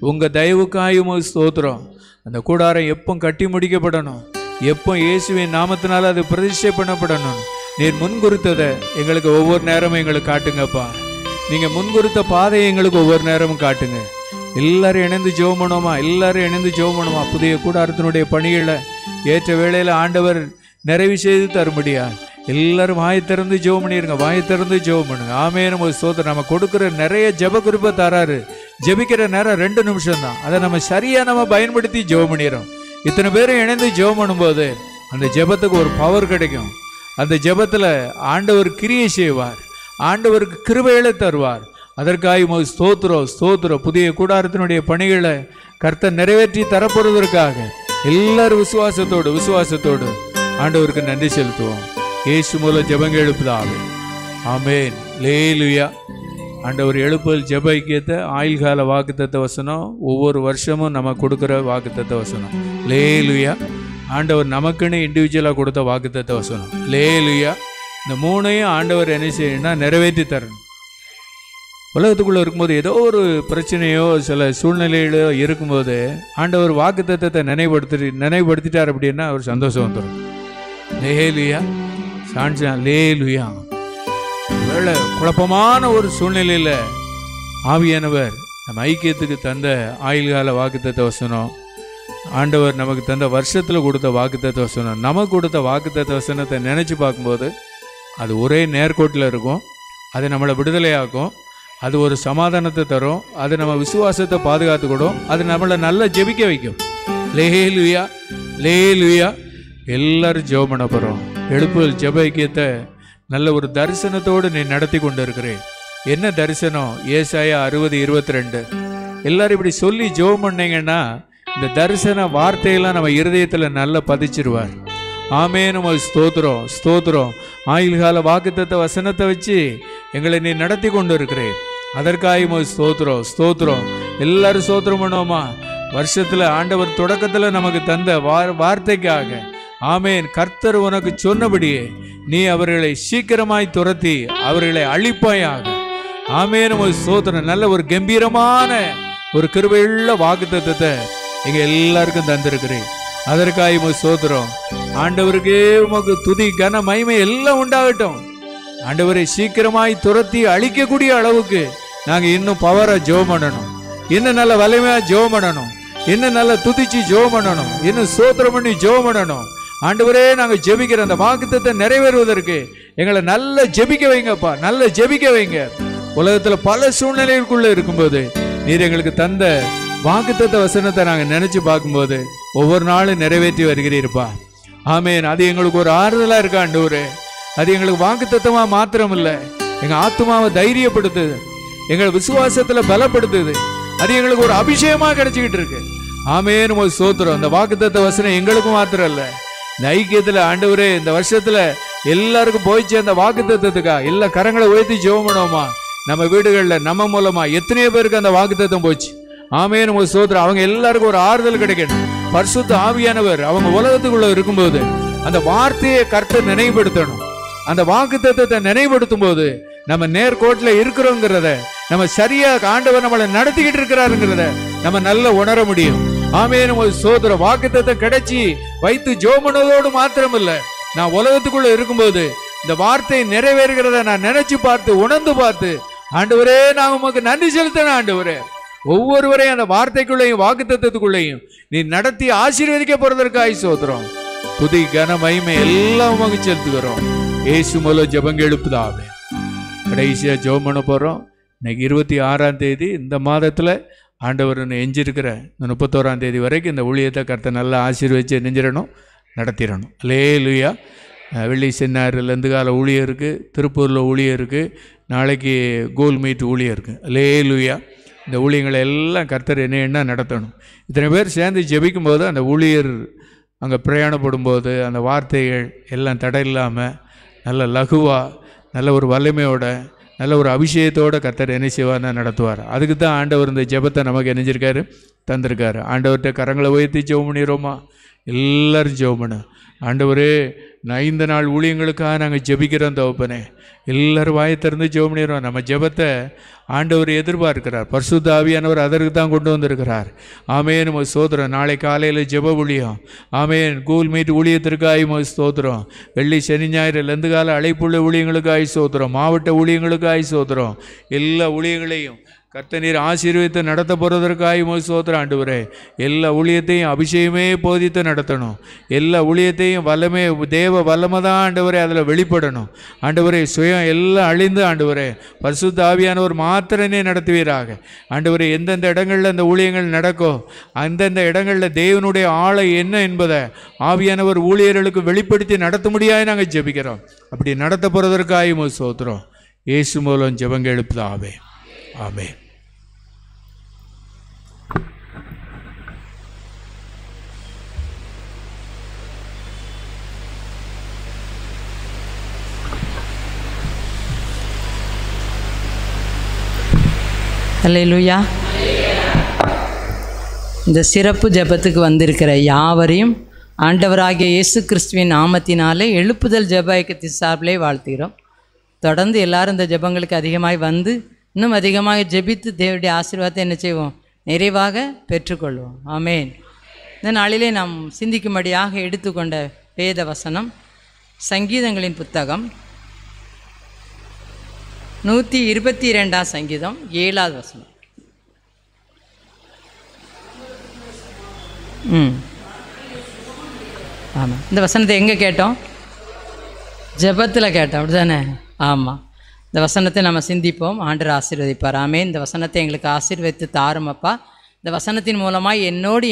உங்கள் தயவுக்காயும் ஸ்தோத்திரம். அந்த கூடாரம் எப்போ கட்டி முடிக்கப்படணும், எப்போ இயேசுவின் நாமத்தினால அது பிரதிஷ்டை பண்ணப்படணும். நீர் முன்குறித்ததை எங்களுக்கு ஒவ்வொரு நேரமும் எங்களுக்கு காட்டுங்கப்பா. நீங்கள் முன்குறித்த பாதையை எங்களுக்கு ஒவ்வொரு நேரமும் காட்டுங்க. எல்லாரும் இணைந்து ஜெபம் பண்ணுவோமா? எல்லாரும் இணைந்து ஜெபம் பண்ணுவோமா? புதிய கூடாரத்தினுடைய பணிகளை ஏற்ற வேளையில் ஆண்டவர் நிறைவு செய்து தரும்படியா எல்லாரும் வாயை திறந்து ஜெபம் பண்ணிடுங்க. வாயை திறந்து ஜெபம் பண்ணுங்க. ஆமென். நம்ம ஸ்தோத்திரம். நம்ம கொடுக்குற நிறைய ஜெப குறிப்பை தராரு. ஜெபிக்கிற நேரம் 2 நிமிஷம் தான். அதை நம்ம சரியாக நம்ம பயன்படுத்தி ஜெபம் பண்ணிடுறோம். இத்தனை பேரும் இணைந்து ஜெபம் பண்ணும்போது அந்த ஜெபத்துக்கு ஒரு பவர் கிடைக்கும். அந்த ஜெபத்தில் ஆண்டவர் கிரியை செய்வார், ஆண்டவருக்கு கிருபைகளை தருவார். அதற்காக ஸ்தோத்திரம் ஸ்தோத்திரம். புதிய கூடாரத்தினுடைய பணிகளை கர்த்தர் நிறைவேற்றி தரப்போவதற்காக எல்லாரும் விசுவாசத்தோடு ஆண்டவருக்கு நன்றி செலுத்துவோம். இயேசு மூலம் ஜெபங்க எழுப்புதாவே. ஆமென். லேலுயா. ஆண்டவர் எழுப்புதல் ஜெப ஐக்கியத்தை ஆயுள்கால வாக்குத்தத்த வசனம் ஒவ்வொரு வருஷமும் நம்ம கொடுக்குற வாக்குத்தத்த வசனம். லேலுயா. ஆண்டவர் நமக்குன்னு இண்டிவிஜுவலாக கொடுத்த வாக்குத்தத்த வசனம். லேலுயா. இந்த 3ஐயும் ஆண்டவர் என்ன செய்யணும்னா நிறைவேற்றி தரணும். உலகத்துக்குள்ளே இருக்கும்போது ஏதோ ஒரு பிரச்சனையோ சில சூழ்நிலைகளோ இருக்கும்போது ஆண்டவர் வாக்குத்தத்தத்தை நினைவுபடுத்திட்டார் அப்படின்னா அவர் சந்தோஷம் வந்துடும். லேலுயா. சான்சா. லேலுயா. வேளை குழப்பமான ஒரு சூழ்நிலையில் ஆவியானவர் நம்ம ஐக்கியத்துக்கு தந்த ஆயுள்கால வாக்குத்தத்த வசனம் ஆண்டவர் நமக்கு தந்த வருஷத்தில் கொடுத்த வாக்குத்தத்த வசனம், நமக்கு கொடுத்த வாக்குத்தத்த வசனத்தை நினச்சி பார்க்கும்போது அது ஒரே நேர்கோட்டில் இருக்கும். அது நம்மளை விடுதலையாக்கும். அது ஒரு சமாதானத்தை தரும். அது நம்ம விசுவாசத்தை பாதுகாத்துக்கூடும். அது நம்மளை நல்லா ஜெபிக்க வைக்கும். லேலுயா லேலுயா. எல்லாரும் ஜெபம் பண்ண போகிறோம். எழுப்புதல் ஜெப ஐக்கியத்தை நல்ல ஒரு தரிசனத்தோடு நீ நடத்தி கொண்டு இருக்கிறேன். என்ன தரிசனம்? ஏசாயா 60:22. எல்லாரும் இப்படி சொல்லி ஜெபம் பண்ணீங்கன்னா இந்த தரிசன வார்த்தையெல்லாம் நம்ம இருதயத்தில் நல்லா பதிச்சிருவார். ஆமென். நம்ம ஸ்தோத்திரம் ஸ்தோத்திரம். ஆயுள் கால வாக்குத்தத்த வசனத்தை வச்சு எங்களை நீ நடத்தி கொண்டு இருக்கிறேன். அதற்காக ஸ்தோத்திரம் ஸ்தோத்திரம். எல்லாரும் ஸ்தோத்திரம் பண்ணுவோமா? வருஷத்தில் ஆண்டவர் தொடக்கத்தில் நமக்கு தந்த வார்த்தைக்காக. ஆமென். கர்த்தர் உனக்கு சொன்னபடியே நீ அவர்களை சீக்கிரமாய் துரத்தி அவர்களை அழிப்பாயாக. ஆமென். ஸ்தோத்திரம். நல்ல ஒரு கம்பீரமான ஒரு கிருபையுள்ள வாக்குத்தத்தத்தை எங்க எல்லாருக்கும் தந்திருக்கிறேன். அதற்காக ஸ்தோத்திரம். ஆண்டவருக்கே உமக்கு துதி கன மகிமை எல்லாம் உண்டாகட்டும். ஆண்டவரை சீக்கிரமாய் துரத்தி அழிக்கக்கூடிய அளவுக்கு நாங்கள் இன்னும் பவரா ஜெபம் பண்ணணும். இன்னும் நல்ல வலிமையா ஜெபம் பண்ணணும். இன்னும் நல்ல துதிச்சு ஜெபம் பண்ணணும். இன்னும் ஸ்தோத்திரம் பண்ணி ஜெபம் பண்ணணும். ஆண்டவரே, நாங்கள் ஜெபிக்கிற அந்த வாக்குத்தத்தை நிறைவேறுவதற்கு எங்களை நல்ல ஜெபிக்க வைங்கப்பா, நல்ல ஜெபிக்க வைங்க. உலகத்துல பல சூழ்நிலைகளுக்குள்ள இருக்கும்போது நீர் எங்களுக்கு தந்த வாக்குத்தத்த வசனத்தை நாங்கள் நினைச்சு பார்க்கும்போது ஒவ்வொரு நாளும் நிறைவேற்றி வருகிறீர்ப்பா. ஆமேன். அது எங்களுக்கு ஒரு ஆறுதலா இருக்கா ஆண்டவரே. அது எங்களுக்கு வாக்குத்தத்தமா மாத்திரம் இல்லை, எங்க ஆத்மாவை தைரியப்படுத்துது, எங்கள் விசுவாசத்துல பலப்படுத்துது. அது எங்களுக்கு ஒரு அபிஷேகமா கிடைச்சிக்கிட்டு இருக்கு. ஆமேன். ஸ்தோத்திரம். அந்த வாக்குத்தத்த வசனம் எங்களுக்கும் மாத்திரம் இல்லை, இந்த ஐக்கியத்துல ஆண்டவரே இந்த வருஷத்துல எல்லாருக்கும் போயிச்சு அந்த வாக்குத்தத்தத்துக்கா எல்லா கரங்களை உயர்த்தி ஜெபம் பண்ணுவோமா? நம்ம வீடுகள்ல நம்ம மூலமா எத்தனையோ பேருக்கு அந்த வாக்குத்தத்தம் போச்சு. ஆமென். ஸ்தோத்திரம். அவங்க எல்லாருக்கும் ஒரு ஆறுதல் கிடைக்கணும். பரிசுத்த ஆவியானவர் அவங்க உலகத்துக்குள்ள இருக்கும்போது அந்த வார்த்தையை கர்த்தர் நினைவுபடுத்தணும். அந்த வாக்குத்தத்தத்தை நினைவுபடுத்தும் போது நம்ம நேர்கோட்டில் இருக்கிறோங்கிறத, நம்ம சரியா ஆண்டவர் நம்மளை நடத்திக்கிட்டு இருக்கிறாருங்கிறத நம்ம நல்லா உணர முடியும். ஆமென். ஸ்தோத்திரம். வாக்குத்தத்தம் கிடைச்சி வைத்து ஜெபம் பண்ணதோடு மாத்திரம் இல்லை, நான் உலகத்துக்குள்ள இருக்கும்போது இந்த வார்த்தை நிறைவேறுகிறத நான் நினைச்சு பார்த்து உணர்ந்து பார்த்து, ஆண்டவரே நான் உமக்கு நன்றி செலுத்தினேன். ஆண்டவரே, ஒவ்வொருவரையும் அந்த வார்த்தைக்குள்ளேயும் வாக்குத்தத்தத்துக்குள்ளேயும் நீ நடத்தி ஆசீர்வதிக்க போறதற்காக ஸ்தோத்திரம். துதி கன மகிமை எல்லாம் உமக்கு செலுத்துகிறோம். இயேசு மூலம் ஜெபங்க எழுப்புதாவே. கடைசியா ஜெபம் பண்ண போறோம். இன்னைக்கு 26ஆம் தேதி இந்த மாதத்துல ஆண்டவர் எஞ்சிருக்கிற இந்த 31ஆம் தேதி வரைக்கும் இந்த ஊழியத்தை கர்த்தர் நல்லா ஆசீர்வதிச்சு நெஞ்சிடணும், நடத்திடணும். அல்லேலூயா. வெள்ளி சென்னாரில் இருந்து கால ஊழியம் இருக்குது, திருப்பூரில் ஊழியம் இருக்குது, நாளைக்கு கோல் மீட் ஊழியம் இருக்குது. அல்லேலூயா. இந்த ஊழியங்களை எல்லாம் கர்த்தர் என்ன நடத்தணும். இத்தனை பேர் சேர்ந்து ஜெபிக்கும் போது அந்த ஊழியர் அங்கே பிரயாணப்படும் போது அந்த வார்த்தைகள் எல்லாம் தடை இல்லாமல் நல்ல லகுவாக நல்ல ஒரு வல்லமையோட நல்ல ஒரு அபிஷேகத்தோடு கர்த்தர் என்ன செய்வார்னா நடத்துவார். அதுக்கு தான் ஆண்டவர் இந்த ஜெபத்தை நமக்கு இணைஞ்சிருக்காரு, தந்திருக்காரு. ஆண்டவர்கிட்ட கரங்களை உயர்த்தி ஜெபம் பண்ணிடுவோமா? எல்லோரும் ஜெபம் பண்ண. ஆண்டவரே, 5 நாள் ஊழியங்களுக்காக நாங்கள் ஜெபிக்கிறோம் தகப்பனே. எல்லோரும் வாயை திறந்து ஜெபம் பண்ணிடுறோம். நம்ம ஜெபத்தை ஆண்டவர் எதிர்பார்க்கிறார். பரிசுத்த ஆவியானவர் அதற்கு தான் கொண்டு வந்திருக்கிறார். ஆமென். ஸ்தோத்திரம். நாளை காலையில் ஜெப ஊழியம். ஆமென். கூல் மீட் ஊழியத்திற்காக ஸ்தோத்திரம். வெள்ளி சனி ஞாயிறு லந்து கால அழைப்புள்ள ஊழியங்களுக்காக ஸ்தோத்திரம். மாவட்ட ஊழியங்களுக்காக ஸ்தோத்திரம். எல்லா ஊழியங்களையும் கர்த்தர் நீர் ஆசீர்வதித்து நடத்த போகிறதற்காக ஸ்தோத்திரம். ஆண்டவரே, எல்லா ஊழியத்தையும் அபிஷேகமே போதித்து நடத்தணும். எல்லா ஊழியத்தையும் வல்லமே தேவ வல்லமை தான் ஆண்டவரே அதில் வெளிப்படணும். ஆண்டவரே, சுயம் எல்லாம் அழிந்து ஆண்டவரே பரிசுத்த ஆவியானவர் மாத்திரனே நடத்துவீராக. ஆண்டவரே, எந்தெந்த இடங்களில் அந்த ஊழியங்கள் நடக்கோ அந்தந்த இடங்களில் தேவனுடைய ஆளை என்ன என்பதை ஆவியானவர் ஊழியர்களுக்கு வெளிப்படுத்தி நடத்த முடியாது நாங்கள் ஜெபிக்கிறோம். அப்படி நடத்த போகிறதற்காக ஸ்தோத்திரம். இயேசு மூலம் ஜெபங்க எழுப்புதாவே. ஆமென். அல்லேலூயா. இந்த சிறப்பு ஜெபத்துக்கு வந்திருக்கிற யாவரையும் ஆண்டவராகிய இயேசு கிறிஸ்துவின் நாமத்தினாலே எழுப்புதல் ஜெப ஐக்கியத்தின் சார்பிலே வாழ்த்துகிறோம். தொடர்ந்து எல்லாரும் இந்த ஜெபங்களுக்கு அதிகமாய் வந்து இன்னும் அதிகமாக ஜெபித்து தேவனுடைய ஆசீர்வாதத்தை என்ன செய்வோம்? நிறைவாக பெற்றுக்கொள்வோம். ஆமென். இந்த நாளிலே நாம் சிந்திக்கும்படியாக எடுத்துக்கொண்ட வேத வசனம் சங்கீதங்களின் புத்தகம் 122ஆம் சங்கீதம் 7வது வசனம். ஆமாம், இந்த வசனத்தை எங்கே கேட்டோம்? ஜெபத்தில் கேட்டோம், அப்படி தானே? ஆமாம், இந்த வசனத்தை நம்ம சிந்திப்போம். ஆண்டவர் ஆசீர்வதிப்பார். ஆமென். இந்த வசனத்தை எங்களுக்கு ஆசீர்வதித்து தாரும் அப்பா. இந்த வசனத்தின் மூலமாக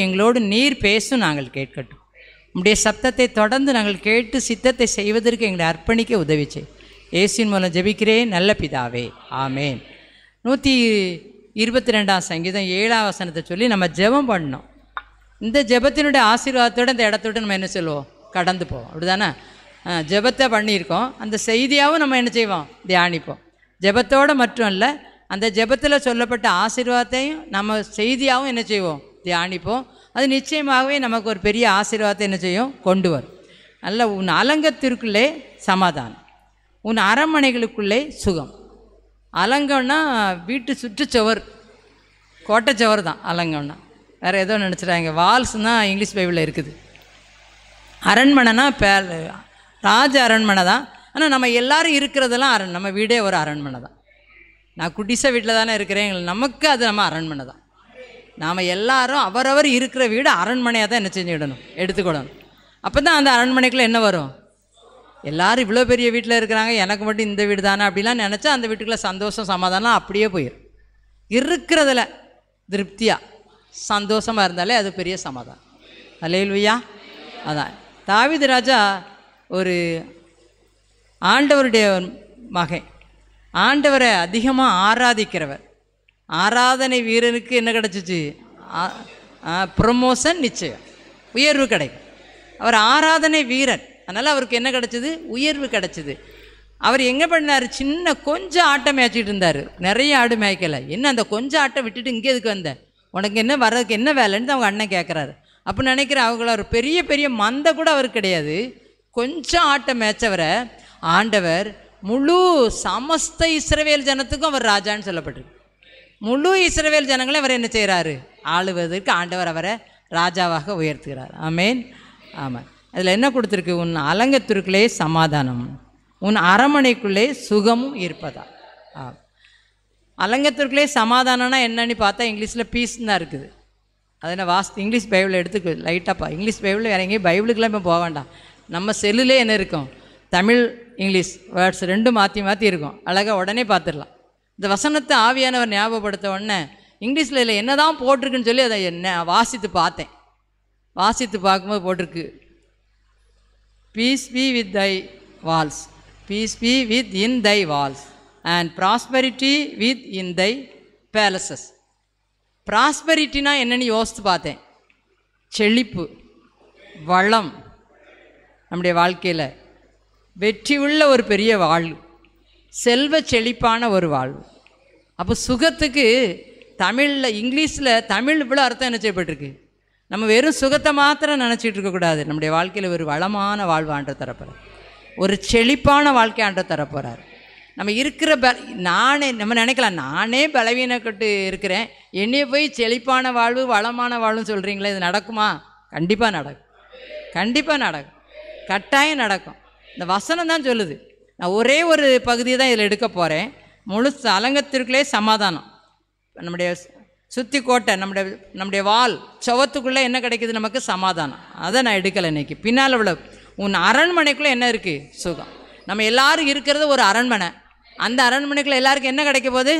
எங்களோடு நீர் பேசும் நாங்கள் கேட்கட்டும். உம்முடைய சப்தத்தை தொடர்ந்து நாங்கள் கேட்டு சித்தத்தை செய்வதற்கு எங்களை அர்ப்பணிக்க உதவி செய். இயேசுவின் மூலம் ஜெபிக்கிறேன் நல்ல பிதாவே, ஆமென். 122ஆம் சங்கீதம் 7ஆம் வசனத்தை சொல்லி நம்ம ஜெபம் பண்ணோம். இந்த ஜெபத்தினுடைய ஆசீர்வாதத்தோடு இந்த இடத்தோடு நம்ம என்ன சொல்லுவோம்? கடந்து போவோம், அப்படி தானே? ஜெபத்தை பண்ணியிருக்கோம், அந்த செய்தியாகவும் நம்ம என்ன செய்வோம்? தியானிப்போம். ஜெபத்தோடு மட்டும் இல்லை, அந்த ஜெபத்தில் சொல்லப்பட்ட ஆசீர்வாதத்தையும் நம்ம செய்தியாகவும் என்ன செய்வோம்? தியானிப்போம். அது நிச்சயமாகவே நமக்கு ஒரு பெரிய ஆசீர்வாதத்தை என்ன செய்யும்? கொண்டு வரும். நல்ல உன் அலங்கத்திற்குள்ளே சமாதானம், உன் அரண்மனைகளுக்குள்ளே சுகம். அலங்கம்னா வீட்டு சுற்றுச்சுவர், கோட்டைச்சுவர் தான் அலங்கம்னா. வேறு ஏதோ நினச்சிட்டாங்க. வால்ஸ்னால் இங்கிலீஷ் பைபிளில் இருக்குது. அரண்மனைனா ராஜ அரண்மனை தான். ஆனால் நம்ம எல்லோரும் இருக்கிறதெல்லாம் நம்ம வீடே ஒரு அரண்மனை தான். நான் குட்டிச வீட்டில் தானே இருக்கிறேன், நமக்கு அது நம்ம அரண்மனை தான். நாம் எல்லாரும் அவரவர் இருக்கிற வீடு அரண்மனையாக தான் என்ன செஞ்சுக்கிடணும்? எடுத்துக்கிடணும். அப்போ தான் அந்த அரண்மனைக்குள்ளே என்ன வரும்? எல்லோரும் இவ்வளோ பெரிய வீட்டில் இருக்கிறாங்க, எனக்கு மட்டும் இந்த வீடு தானே அப்படிலாம் நினச்சா அந்த வீட்டுக்குள்ளே சந்தோஷம் சமாதானம் அப்படியே போயிடும். இருக்கிறதுல திருப்தியாக சந்தோஷமாக இருந்தாலே அது பெரிய சமாதானம். அல்லேலூயா. அதான் தாவீது ராஜா ஒரு ஆண்டவருடைய மகன், ஆண்டவரை அதிகமாக ஆராதிக்கிறவர். ஆராதனை வீரனுக்கு என்ன கிடச்சிச்சு? ப்ரமோஷன், நிச்சயம் உயர்வு கிடைக்கும். அவர் ஆராதனை வீரன், அதனால் அவருக்கு என்ன கிடச்சிது? உயர்வு கிடச்சிது. அவர் எங்கே பண்ணார்? சின்ன கொஞ்சம் ஆட்டை மேய்ச்சிட்டு இருந்தார், நிறைய ஆடு மேய்க்கலை. என்ன அந்த கொஞ்சம் ஆட்டை விட்டுட்டு இங்கே எதுக்கு வந்த? உனக்கு என்ன வர்றதுக்கு என்ன வேலைன்னு அவங்க அண்ணன் கேட்குறாரு. அப்போ நினைக்கிறேன் அவங்கள ஒரு பெரிய பெரிய மந்தை கூட அவருக்கு கிடையாது. கொஞ்சம் ஆட்டை மேய்ச்சவரை ஆண்டவர் முழு சமஸ்த இஸ்ரவேல் ஜனத்துக்கும் அவர் ராஜான்னு சொல்லப்பட்டிருக்கு. முழு இஸ்ரவேல் ஜனங்களை அவர் என்ன செய்கிறாரு? ஆளுவதற்கு ஆண்டவர் அவரை ராஜாவாக உயர்த்துகிறார். ஆமேன். ஆமாம். அதில் என்ன கொடுத்துருக்கு? உன் அலங்கத்திற்குள்ளே சமாதானம், உன் அரண்மனைக்குள்ளே சுகமும் இருப்பதா. அலங்கத்திற்குள்ளே சமாதானம்னா என்னன்னு பார்த்தா இங்கிலீஷில் பீஸ் தான் இருக்குது. அதை நான் இங்கிலீஷ் பைபிளில் எடுத்துக்கு லைட்டாப்பா. இங்கிலீஷ் பைபிளில் வேற எங்கேயும் பைபிளுக்கெல்லாம் இப்போ போக வேண்டாம். நம்ம செல்லுலே என்ன இருக்கும்? தமிழ் இங்கிலீஷ் வேர்ட்ஸ் ரெண்டும் மாற்றி மாற்றி இருக்கும். அழகாக உடனே பார்த்துடலாம். இந்த வசனத்தை ஆவியானவர் ஞாபகப்படுத்த உடனே இங்கிலீஷில் இல்லை என்ன தான் போட்டிருக்குன்னு சொல்லி அதை என்ன வாசித்து பார்த்தேன். வாசித்து பார்க்கும்போது போட்டிருக்கு, peace be with thy walls, peace be within thy walls and prosperity within thy palaces. ப்ராஸ்பரிட்டினா என்னென்னு யோசித்து பார்த்தேன். செழிப்பு, வளம், நம்முடைய வாழ்க்கையில் வெற்றி உள்ள ஒரு பெரிய வாழ்வு, செல்வ செழிப்பான ஒரு வாழ்வு. அப்போ சுகத்துக்கு தமிழில் இங்கிலீஷில் தமிழ் இவ்வளோ அர்த்தம் என்ன செய்யப்பட்டிருக்கு? நம்ம வெறும் சுகத்தை மாத்திரம் நினச்சிட்டு இருக்கக்கூடாது. நம்முடைய வாழ்க்கையில் ஒரு வளமான வாழ்வு ஆண்டவர் தரப்போகிறார், ஒரு செழிப்பான வாழ்க்கை ஆண்டவர் தரப்போகிறார். நம்ம இருக்கிற நம்ம நினைக்கலாம், நானே பலவீனப்பட்டு இருக்கிறேன், என்னைய போய் செழிப்பான வாழ்வு வளமான வாழ்வுன்னு சொல்கிறீங்களே, இது நடக்குமா? கண்டிப்பாக நடக்கும், கண்டிப்பாக நடக்கும், கட்டாயம் நடக்கும். இந்த வசனம் தான் சொல்லுது. நான் ஒரே ஒரு பகுதியை தான் இதில் எடுக்க போகிறேன். முழு அலங்கத்திற்குள்ளே சமாதானம். நம்முடைய சுற்றி கோட்டை, நம்முடைய வால் சுவத்துக்குள்ளே என்ன கிடைக்கிது? நமக்கு சமாதானம். அதை நான் எடுக்கலை இன்றைக்கி. பின்னால் உள்ள உன் அரண்மனைக்குள்ளே என்ன இருக்குது? சுகம். நம்ம எல்லோரும் இருக்கிறது ஒரு அரண்மனை. அந்த அரண்மனைக்குள்ளே எல்லாருக்கும் என்ன கிடைக்க போகுது?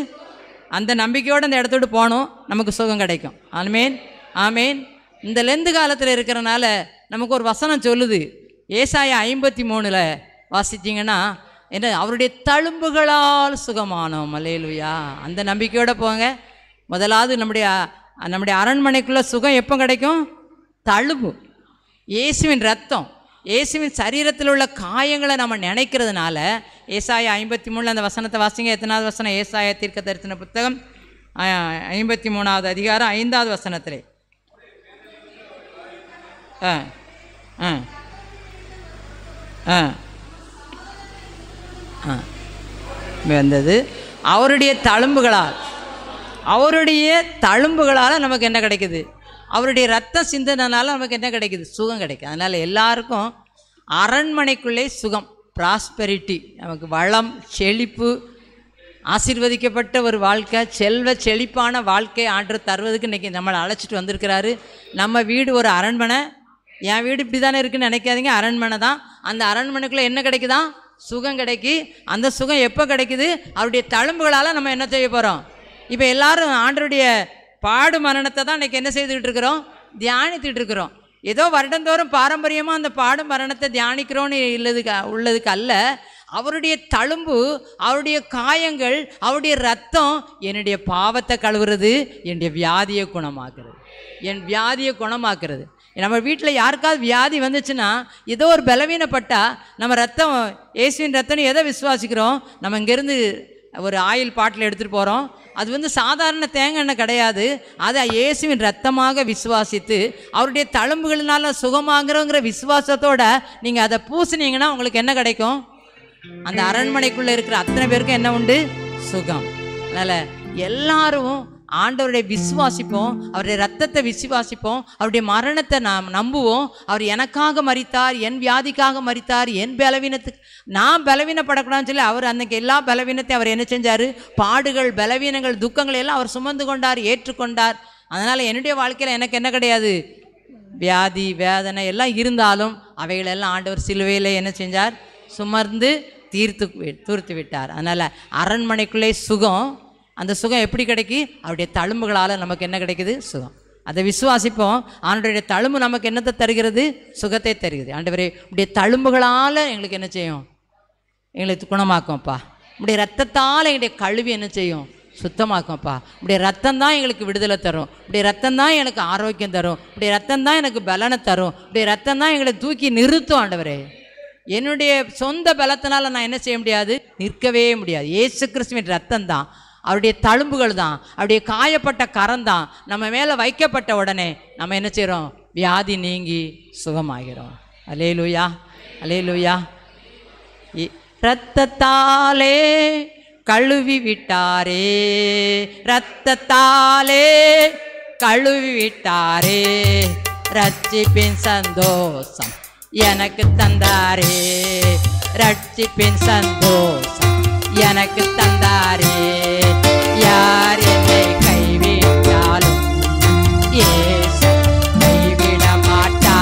அந்த நம்பிக்கையோடு அந்த இடத்தோடு போகணும், நமக்கு சுகம் கிடைக்கும். ஆமேன், ஆமேன். இந்த லெந்து காலத்தில் இருக்கிறனால நமக்கு ஒரு வசனம் சொல்லுது. ஏசாயா 53 வாசிச்சிங்கன்னா என்ன? அவருடைய தழும்புகளால் சுகமானோம். அல்லேலூயா. அந்த நம்பிக்கையோடு போங்க. முதலாவது நம்முடைய அரண்மனைக்குள்ளே சுகம் எப்போ கிடைக்கும்? தழும்பு, இயேசுவின் ரத்தம், இயேசுவின் சரீரத்தில் உள்ள காயங்களை நம்ம நினைக்கிறதுனால. ஏசாயா 53 அந்த வசனத்தை வாசிங்க. எத்தனாவது வசனம்? ஏசாயா தீர்க்கதரிசன புத்தகம் 53வது அதிகாரம் 5வது வசனத்திலே வந்தது. அவருடைய தழும்புகளால் நமக்கு என்ன கிடைக்குது? அவருடைய ரத்தம் சிந்தனால நமக்கு என்ன கிடைக்குது? சுகம் கிடைக்குது. அதனால் எல்லாருக்கும் அரண்மனைக்குள்ளே சுகம், ப்ராஸ்பெரிட்டி, நமக்கு வளம், செழிப்பு, ஆசீர்வதிக்கப்பட்ட ஒரு வாழ்க்கை, செல்வ செழிப்பான வாழ்க்கை ஆண்டவர் தருவதுக்கு இன்றைக்கி நம்மளை அழைச்சிட்டு வந்திருக்கிறாரு. நம்ம வீடு ஒரு அரண்மனை. என் வீடு இப்படி தானே இருக்குன்னு நினைக்காதீங்க, அரண்மனை தான். அந்த அரண்மனைக்குள்ளே என்ன கிடைக்குதான்? சுகம் கிடைக்கி. அந்த சுகம் எப்போ கிடைக்குது? அவருடைய தழும்புகளால் நம்ம என்ன செய்ய போகிறோம்? இப்போ எல்லாரும் ஆண்டவருடைய பாடு மரணத்தை தான் இன்றைக்கி என்ன செய்துக்கிட்டு இருக்கிறோம்? தியானித்துக்கிட்டு இருக்கிறோம். ஏதோ வருடந்தோறும் பாரம்பரியமாக அந்த பாடு மரணத்தை தியானிக்கிறோன்னு உள்ளதுக்கு அல்ல. அவருடைய தழும்பு, அவருடைய காயங்கள், அவருடைய ரத்தம் என்னுடைய பாவத்தை கழுவுறது, என்னுடைய வியாதியை குணமாக்குறது, என் வியாதியை குணமாக்குறது. நம்ம வீட்டில் யாருக்காவது வியாதி வந்துச்சுன்னா, ஏதோ ஒரு பலவீனப்பட்டால் நம்ம ரத்தம், இயேசுவின் ரத்தம்னு எதை விசுவாசிக்கிறோம்? நம்ம இங்கேருந்து ஒரு ஆயில் பாட்டில் எடுத்துகிட்டு போகிறோம். அது சாதாரண தேங்காய் எண்ணெய் கிடையாது. அதை இயேசுவின் ரத்தமாக விசுவாசித்து அவருடைய தழும்புகளினால சுகமாகிறோங்கிற விசுவாசத்தோடு நீங்கள் அதை பூசினீங்கன்னா உங்களுக்கு என்ன கிடைக்கும்? அந்த அரண்மனைக்குள்ளே இருக்கிற அத்தனை பேருக்கும் என்ன உண்டு? சுகம். அதனால் எல்லாரும் ஆண்டவருடைய விசுவாசிப்போம், அவருடைய ரத்தத்தை விசுவாசிப்போம், அவருடைய மரணத்தை நாம் நம்புவோம். அவர் எனக்காக மரித்தார், என் வியாதிக்காக மரித்தார், என் பலவீனத்துக்கு நான் பலவீனப்படக்கூடாதுன்னு சொல்லி அவர் அன்றைக்கி எல்லா பலவீனத்தையும் அவர் என்ன செஞ்சார்? பாடுகள், பலவீனங்கள், துக்கங்கள் எல்லாம் அவர் சுமந்து கொண்டார், ஏற்றுக்கொண்டார். அதனால் என்னுடைய வாழ்க்கையில் எனக்கு என்ன கிடையாது? வியாதி, வேதனை எல்லாம் இருந்தாலும் அவைகளெல்லாம் ஆண்டவர் சிலுவையில் என்ன செஞ்சார்? சுமர்ந்து தீர்த்து விட்டார். அதனால் அரண்மனைக்குள்ளே சுகம். அந்த சுகம் எப்படி கிடைக்கி? அவருடைய தழும்புகளால் நமக்கு என்ன கிடைக்குது? சுகம். அதை விசுவாசிப்போம். ஆண்டவருடைய தழும்பு நமக்கு என்னத்தை தருகிறது? சுகத்தை தருகிறது. ஆண்டவரே, உடைய தழும்புகளால் எங்களுக்கு என்ன செய்யும்? எங்களுக்கு குணமாக்கும்ப்பா. உடைய ரத்தத்தால் எங்களுடைய கழுவி என்ன செய்யும்? சுத்தமாக்கும்ப்பா. உடைய ரத்தம் தான் எங்களுக்கு விடுதலை தரும். உடைய ரத்தம் தான் எனக்கு ஆரோக்கியம் தரும். உடைய ரத்தம் தான் எனக்கு பலனை தரும். உடைய ரத்தம் தான் எங்களை தூக்கி நிறுத்தும். ஆண்டவரே, என்னுடைய சொந்த பலத்தினால் நான் என்ன செய்ய முடியாது? நிற்கவே முடியாது. இயேசு கிறிஸ்துவின் ரத்தம் தான், அவருடைய தழும்புகள் தான், அவருடைய காயப்பட்ட கரம் தான் நம்ம மேலே வைக்கப்பட்ட உடனே நம்ம என்ன செய்கிறோம்? வியாதி நீங்கி சுகமாகிறோம். அல்லேலூயா, அல்லேலூயா. இரத்தத்தாலே கழுவி விட்டாரே, இரத்தத்தாலே கழுவி விட்டாரே, ரட்சிப்பின் சந்தோஷம் எனக்கு தந்தாரே, ரட்சிப்பின் சந்தோஷம் எனக்கு தந்தாரே. யார் என்னை கைவிட்டாலும் இயேசு கைவிட மாட்டா.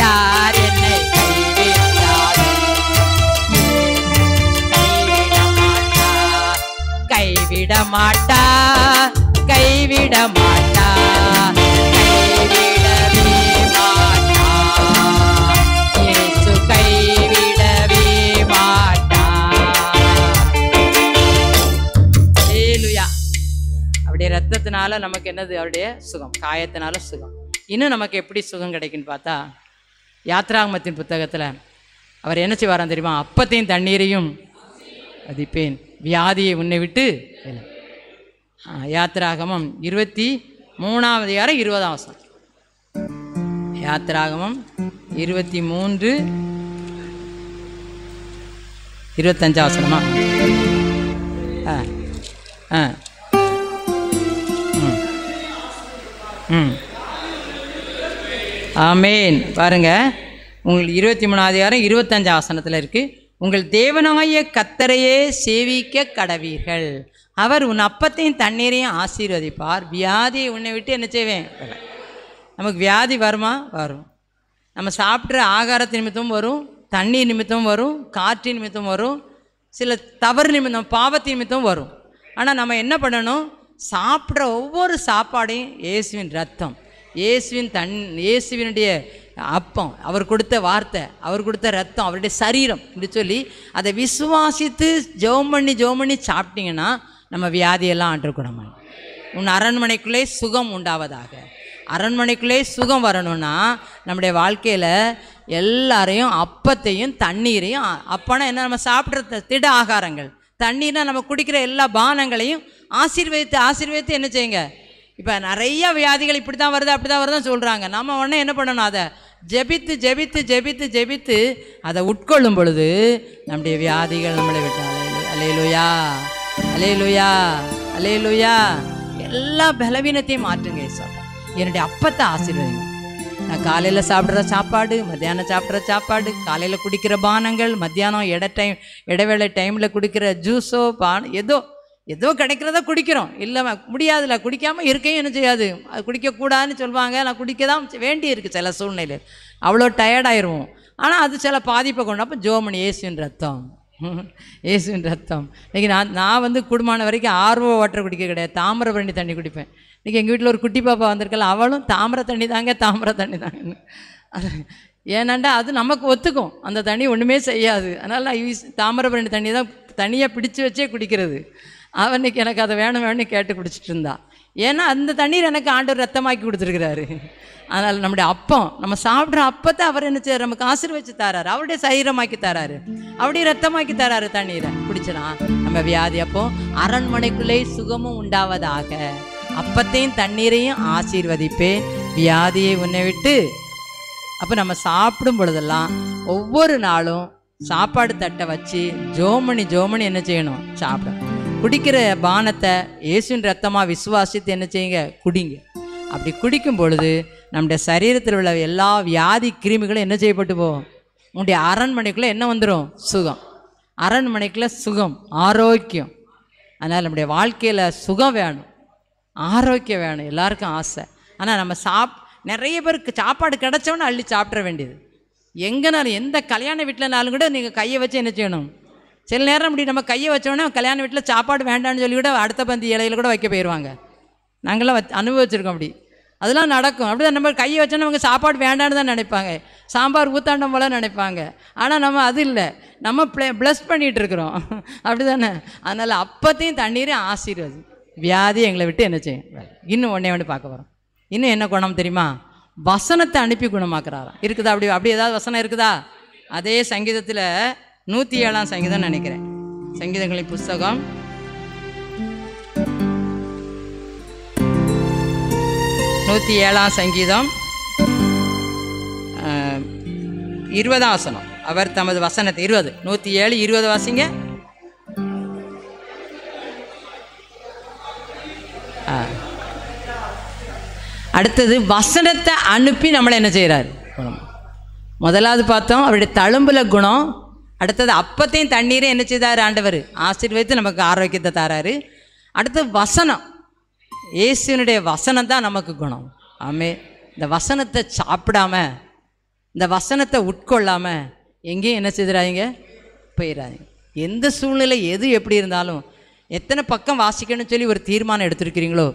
யார் என்னை கைவிட்டாலும் கைவிட மாட்டா, கைவிட மாட்டா, கைவிடவே மாட்டா. இயேசு கைவிடவே மாட்டா. ஹல்லேலூயா. அவருடைய ரத்தத்தினால நமக்கு என்னது? அவருடைய சுகம். காயத்தினால சுகம். இன்னும் நமக்கு எப்படி சுகம் கிடைக்குன்னு பார்த்தா, யாத்ராகமத்தின் புத்தகத்தில் அவர் என்ன செய்வாராம் தெரியுமா? அப்பத்தையும் தண்ணீரையும் அதிப்பேன், வியாதியை உன்னை விட்டு. யாத்ராகமம் 23 20 வசனம். யாத்ராகமம் 23 25 வசனமா? ஆமேன். பாருங்க, உங்களுக்கு 23 25 வசனத்தில் இருக்குது. உங்கள் தேவனாய கர்த்தரையே சேவிக்க கடவீர்கள், அவர் உன் அப்பத்தையும் தண்ணீரையும் ஆசீர்வதிப்பார், வியாதியை உன்னை விட்டு என்ன செய்வேன்? நமக்கு வியாதி வருமா? வரும். நம்ம சாப்பிட்ற ஆகாரத்தின் நிமித்தமும் வரும், தண்ணீர் நிமித்தமும் வரும், காற்றின் நிமித்தம் வரும், சில தவறு நிமித்தம், பாவத்தின் நிமித்தம் வரும். ஆனால் நம்ம என்ன பண்ணணும்? சாப்பிட்ற ஒவ்வொரு சாப்பாடையும் இயேசுவின் ரத்தம், இயேசுவினுடைய அப்பம், அவர் கொடுத்த வார்த்தை, அவர் கொடுத்த ரத்தம், அவருடைய சரீரம் இப்படி சொல்லி அதை விசுவாசித்து ஜெபம் பண்ணி சாப்பிட்டீங்கன்னா நம்ம வியாதியெல்லாம் ஆண்டக்கூடாமல். உன் அரண்மனைக்குள்ளே சுகம் உண்டாவதாக. அரண்மனைக்குள்ளே சுகம் வரணும்னா நம்முடைய வாழ்க்கையில் எல்லாரையும் அப்பத்தையும் தண்ணீரையும், அப்போனா என்ன? நம்ம சாப்பிட்ற திட ஆகாரங்கள், தண்ணீர்னா நம்ம குடிக்கிற எல்லா பானங்களையும் ஆசீர்வதித்து என்ன செய்யுங்க? இப்போ நிறைய வியாதிகள் இப்படி தான் வருது, அப்படி தான் வருதுன்னு சொல்கிறாங்க. நம்ம உடனே என்ன பண்ணணும்? அதை ஜெபித்து அதை உட்கொள்ளும் பொழுது நம்முடைய வியாதிகள் நம்மளை விட்டாலே. அல்லேலூயா, அல்லேலூயா, அல்லேலூயா. எல்லா பலவீனத்தையும் மாற்றுங்க. என்னுடைய அப்பத்தை ஆசீர்வதிங்க. நான் காலையில் சாப்பிட்ற சாப்பாடு, மத்தியானம் சாப்பிட்ற சாப்பாடு, காலையில் குடிக்கிற பானங்கள், மத்தியானம் இடைவேளை டைமில் குடிக்கிற ஜூஸோ ஏதோ கிடைக்கிறத குடிக்கிறோம். இல்லை முடியாதுல்ல, குடிக்காமல் இருக்கையும் என்ன செய்யாது, அது குடிக்கக்கூடாதுன்னு சொல்லுவாங்க. நான் குடிக்க தான் வேண்டி இருக்குது சில சூழ்நிலை, அவ்வளோ டயர்டாயிருவோம். ஆனால் அது சில பாதிப்பை கொண்டு. அப்போ ஜோமணி இயேசுவின் ரத்தம், இயேசுவின் ரத்தம். இன்றைக்கி நான் கூடுமான வரைக்கும் ஆர்வ வாட்டர் குடிக்க கிடையாது, தாமிரபரணி தண்ணி குடிப்பேன். இன்றைக்கி எங்கள் வீட்டில் ஒரு குட்டி பாப்பா வந்திருக்கல, அவளும் தாமிர தண்ணி தாங்கன்னு. ஏன்னாண்டா அது நமக்கு ஒத்துக்கும், அந்த தண்ணி ஒன்றுமே செய்யாது. அதனால் நான் தாமிரபரணி தண்ணி தான் தண்ணியை பிடிச்சி வச்சே குடிக்கிறது. அவன் இன்றைக்கி எனக்கு அதை வேணும்னு கேட்டு குடிச்சிட்டு இருந்தா. ஏன்னா அந்த தண்ணீர் எனக்கு ஆண்டவர் ரத்தமாக்கி கொடுத்துருக்கிறாரு. அதனால் நம்முடைய அப்பம், நம்ம சாப்பிட்ற அப்பத்தை அவர் என்ன செய்யறாரு, நமக்கு ஆசீர்வதிச்சு தராரு, அவருடைய சரீரமாக்கி தராரு, அவருடைய ரத்தமாக்கி தராரு. தண்ணீரை குடிச்சினா நம்ம வியாதி. அப்போ அரண்மனைக்குள்ளே சுகமும் உண்டாவதாக, அப்பத்தையும் தண்ணீரையும் ஆசீர்வதிப்பேன், வியாதியை உன்னை விட்டு. அப்போ நம்ம சாப்பிடும் பொழுதெல்லாம் ஒவ்வொரு நாளும் சாப்பாடு தட்டை வச்சு ஜோமணி என்ன செய்யணும், சாப்பிடணும். குடிக்கிற பானத்தை இயேசுவின் ரத்தமாக விசுவாசித்து என்ன செய்யுங்க, குடிங்க. அப்படி குடிக்கும் பொழுது நம்முடைய சரீரத்தில் உள்ள எல்லா வியாதி கிருமிகளும் என்ன செய்யப்பட்டு போகும். உன்னுடைய அரண்மனைக்குள்ளே என்ன வந்துடும், சுகம். அரண்மனைக்குள்ளே சுகம், ஆரோக்கியம். அதனால் நம்முடைய வாழ்க்கையில் சுகம் வேணும், ஆரோக்கியம் வேணும், எல்லாருக்கும் ஆசை. ஆனால் நம்ம நிறைய பேருக்கு சாப்பாடு கிடச்சோன்னு அள்ளி சாப்பிட்ற வேண்டியது. எங்கேனாலும் எந்த கல்யாண வீட்டிலனாலும் கூட நீங்கள் கையை வச்சு என்ன செய்யணும். சில நேரம் அப்படி நம்ம கையை வச்சோன்னே கல்யாண வீட்டில் சாப்பாடு வேண்டான்னு சொல்லி கூட அடுத்த பந்தி இலையில் கூட வைக்க போயிடுவாங்க. நாங்களாம் அனுபவிச்சிருக்கோம். அப்படி அதெல்லாம் நடக்கும். அப்படி தான் நம்ம கையை வச்சோன்னா அவங்க சாப்பாடு வேண்டான்னு தான் நினைப்பாங்க, சாம்பார் ஊத்தாண்டம் போல நினைப்பாங்க. ஆனால் நம்ம அது இல்லை, நம்ம ப்ளஸ் பண்ணிகிட்டு இருக்கிறோம். அப்படி தானே. அதனால் அப்பத்தையும் தண்ணீரையும் ஆசீர்வாதி, வியாதி எங்களை விட்டு என்ன செய்யும். இன்னும் ஒன்றே பார்க்க போகிறோம். இன்னும் என்ன குணம் தெரியுமா, வசனத்தை அனுப்பி குணமாக்குறாராம். இருக்குதா அப்படி ஏதாவது வசனம் இருக்குதா? அதே சங்கீதத்தில் 107ஆம் சங்கீதம் நினைக்கிறேன், சங்கீதங்களின் புஸ்தகம் 107ஆம் சங்கீதம் 20ஆம் வசனம். அவர் தமது வசனத்தை 107:20 வாசிங்க. அடுத்தது வசனத்தை அனுப்பி நம்மளை என்ன செய்கிறார். முதலாவது பார்த்தோம் அவருடைய தழும்புல குணம். அடுத்தது அப்பத்தையும் தண்ணீரையும் என்ன செய்தார் ஆண்டவர், ஆசீர்வதித்து நமக்கு ஆரோக்கியத்தை தராரு. அடுத்தது வசனம், இயேசுனுடைய வசனம் தான் நமக்கு குணம். ஆமே. இந்த வசனத்தை சாப்பிடாம, இந்த வசனத்தை உட்கொள்ளாமல் எங்கேயும் என்ன செய்துறாதீங்க, போயிடாதீங்க. எந்த சூழ்நிலை எது எப்படி இருந்தாலும், எத்தனை பக்கம் வாசிக்கணும்னு சொல்லி ஒரு தீர்மானம் எடுத்துருக்கிறீங்களோ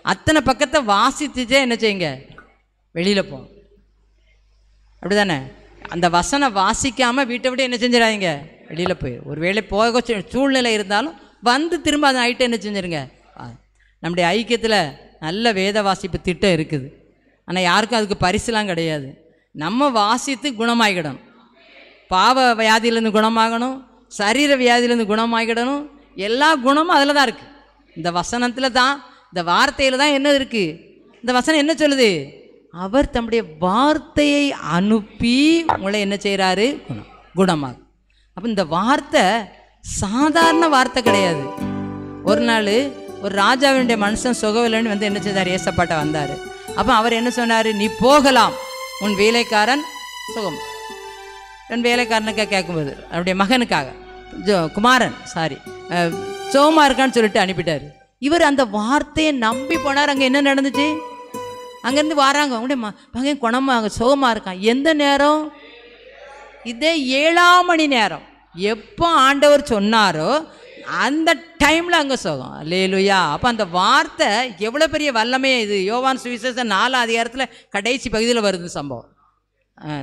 அத்தனை பக்கத்தை வாசித்துச்சே என்ன செய்யுங்க, வெளியில் போங்க. அப்படி தானே. அந்த வசனம் வாசிக்காமல் வீட்டை விட்டு என்ன செஞ்சிடாதீங்க, வெளியில் போய் ஒரு வேளை போக சூழ்நிலை இருந்தாலும் வந்து திரும்ப அதை நைட்டு என்ன செஞ்சுருங்க. நம்முடைய ஐக்கியத்தில் நல்ல வேத வாசிப்பு திட்டம் இருக்குது. ஆனால் யாருக்கும் அதுக்கு பரிசுலாம் கிடையாது. நம்ம வாசித்து குணமாகிடணும். பாவ வியாதியிலேருந்து குணமாகணும், சரீர வியாதியிலேருந்து குணமாகிடணும். எல்லா குணமும் அதில் தான் இருக்குது. இந்த வசனத்தில் தான், இந்த வார்த்தையில் தான் என்ன இருக்குது. இந்த வசனம் என்ன சொல்லுது, அவர் தம்முடைய வார்த்தையை அனுப்பி உங்களை என்ன செய்கிறாரு, குணமாகும். அப்போ இந்த வார்த்தை சாதாரண வார்த்தை கிடையாது. ஒரு நாள் ஒரு ராஜாவினுடைய மனுஷன் சுகவில்லைன்னு வந்து என்ன செய்தார், ஏசப்பாட்ட வந்தார். அப்போ அவர் என்ன சொன்னார், நீ போகலாம், உன் வேலைக்காரன் சுகம். என் வேலைக்காரனுக்காக கேட்கும்போது அவருடைய மகனுக்காக குமாரன் சோமா இருக்கான்னு சொல்லிட்டு அனுப்பிட்டார். இவர் அந்த வார்த்தையை நம்பி போனார். அங்கே என்ன நடந்துச்சு, அங்கேருந்து வராங்க, அவங்களுடைய மகன் குணமாக சுகமாக இருக்கான். எந்த நேரம், இதே 7ஆம் மணி நேரம். எப்போ ஆண்டவர் சொன்னாரோ அந்த டைமில் அங்கே சுகம். அல்லேலூயா. அப்போ அந்த வார்த்தை எவ்வளோ பெரிய வல்லமையே இது. யோவான் சுவிசேஷம் 4ஆம் அதிகாரத்தில் கடைசி பகுதியில் வருது சம்பவம்,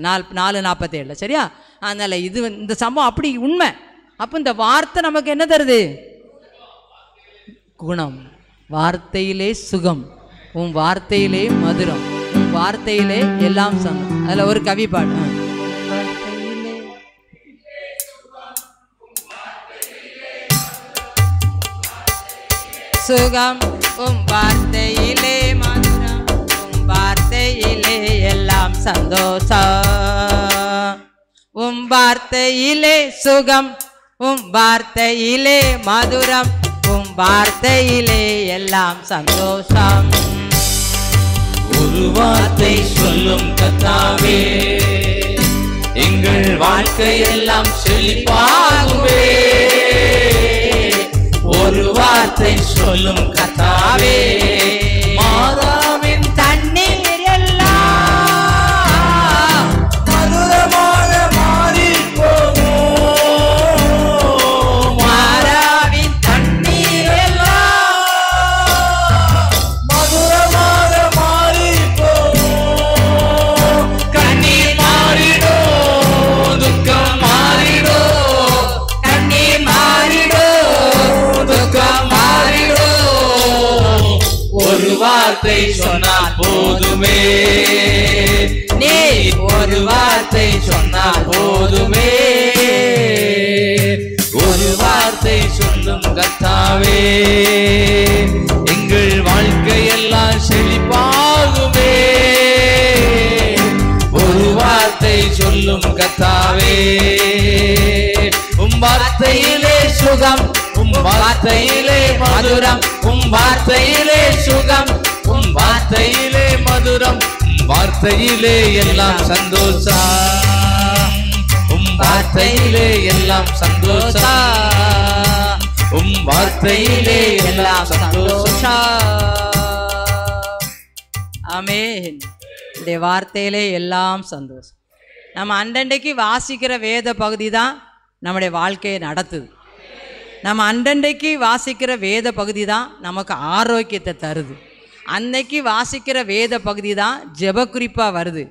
4:47. சரியா. அதனால் இது இந்த சம்பவம் அப்படி உண்மை. அப்போ இந்த வார்த்தை நமக்கு என்ன தருது, குணம். வார்த்தையிலே சுகம், உன் வார்த்தையிலே மதுரம், உன் வார்த்தையிலே எல்லாம் சங்கம். அதில் ஒரு கவி பாடு, சுகம் உம் வார்த்தையிலே மதுரம், உம் வார்த்தையிலே எல்லாம் சந்தோஷம். உம் வார்த்தையிலே சுகம், உம் வார்த்தையிலே மதுரம், உம் வார்த்தையிலே எல்லாம் சந்தோஷம். உன் ஒரு வார்த்தை சொல்லும் கர்த்தாவே, எங்கள் வாழ்க்கையெல்லாம் செழிப்பாகுமே. ஒரு வார்த்தை சொல்லும் கர்த்தாவே, மாறாவின் தண்ணீர் எல்லாம் மதுரமாக மாறி போகும். மாறாவின் தண்ணீர் எல்லாம் மதுரமாக மாறி போகும். கண்ணீர் மாறிடோ, துக்கம் மாறிடோ, கண்ணீர் மாறிடோ, துக்கம் மாறிடோ. ஒரு வார்த்தை சொன்னால் போதுமே, நீ ஒரு வார்த்தை சொன்னால் போதுமே. ஒரு வார்த்தை சொல்லும் கர்த்தாவே, எங்கள் வாழ்க்கையெல்லாம் செழிப்பாகுமே. ஒரு வார்த்தை சொல்லும் கர்த்தாவே, உம் வார்த்தையிலே சுகம், உம் வார்த்தையிலே மதுரம், உம் வார்த்தையிலே சுகம், உம் வார்த்தையிலே மதுரம், உம் வார்த்தையிலே எல்லாம் சந்தோஷம், உம் வார்த்தையிலே எல்லாம் சந்தோஷம், உம் வார்த்தையிலே எல்லாம் சந்தோஷம். ஆமென். உடைய வார்த்தையிலே எல்லாம் சந்தோஷம். நம்ம அண்டண்டைக்கு வாசிக்கிற வேத பகுதி தான் நம்முடைய வாழ்க்கையை நடத்துது. நம்ம அண்டண்டைக்கு வாசிக்கிற வேத பகுதி தான் நமக்கு ஆரோக்கியத்தை தருது. அன்னைக்கு வாசிக்கிற வேத பகுதி தான் ஜெப குறிப்பாக வருது.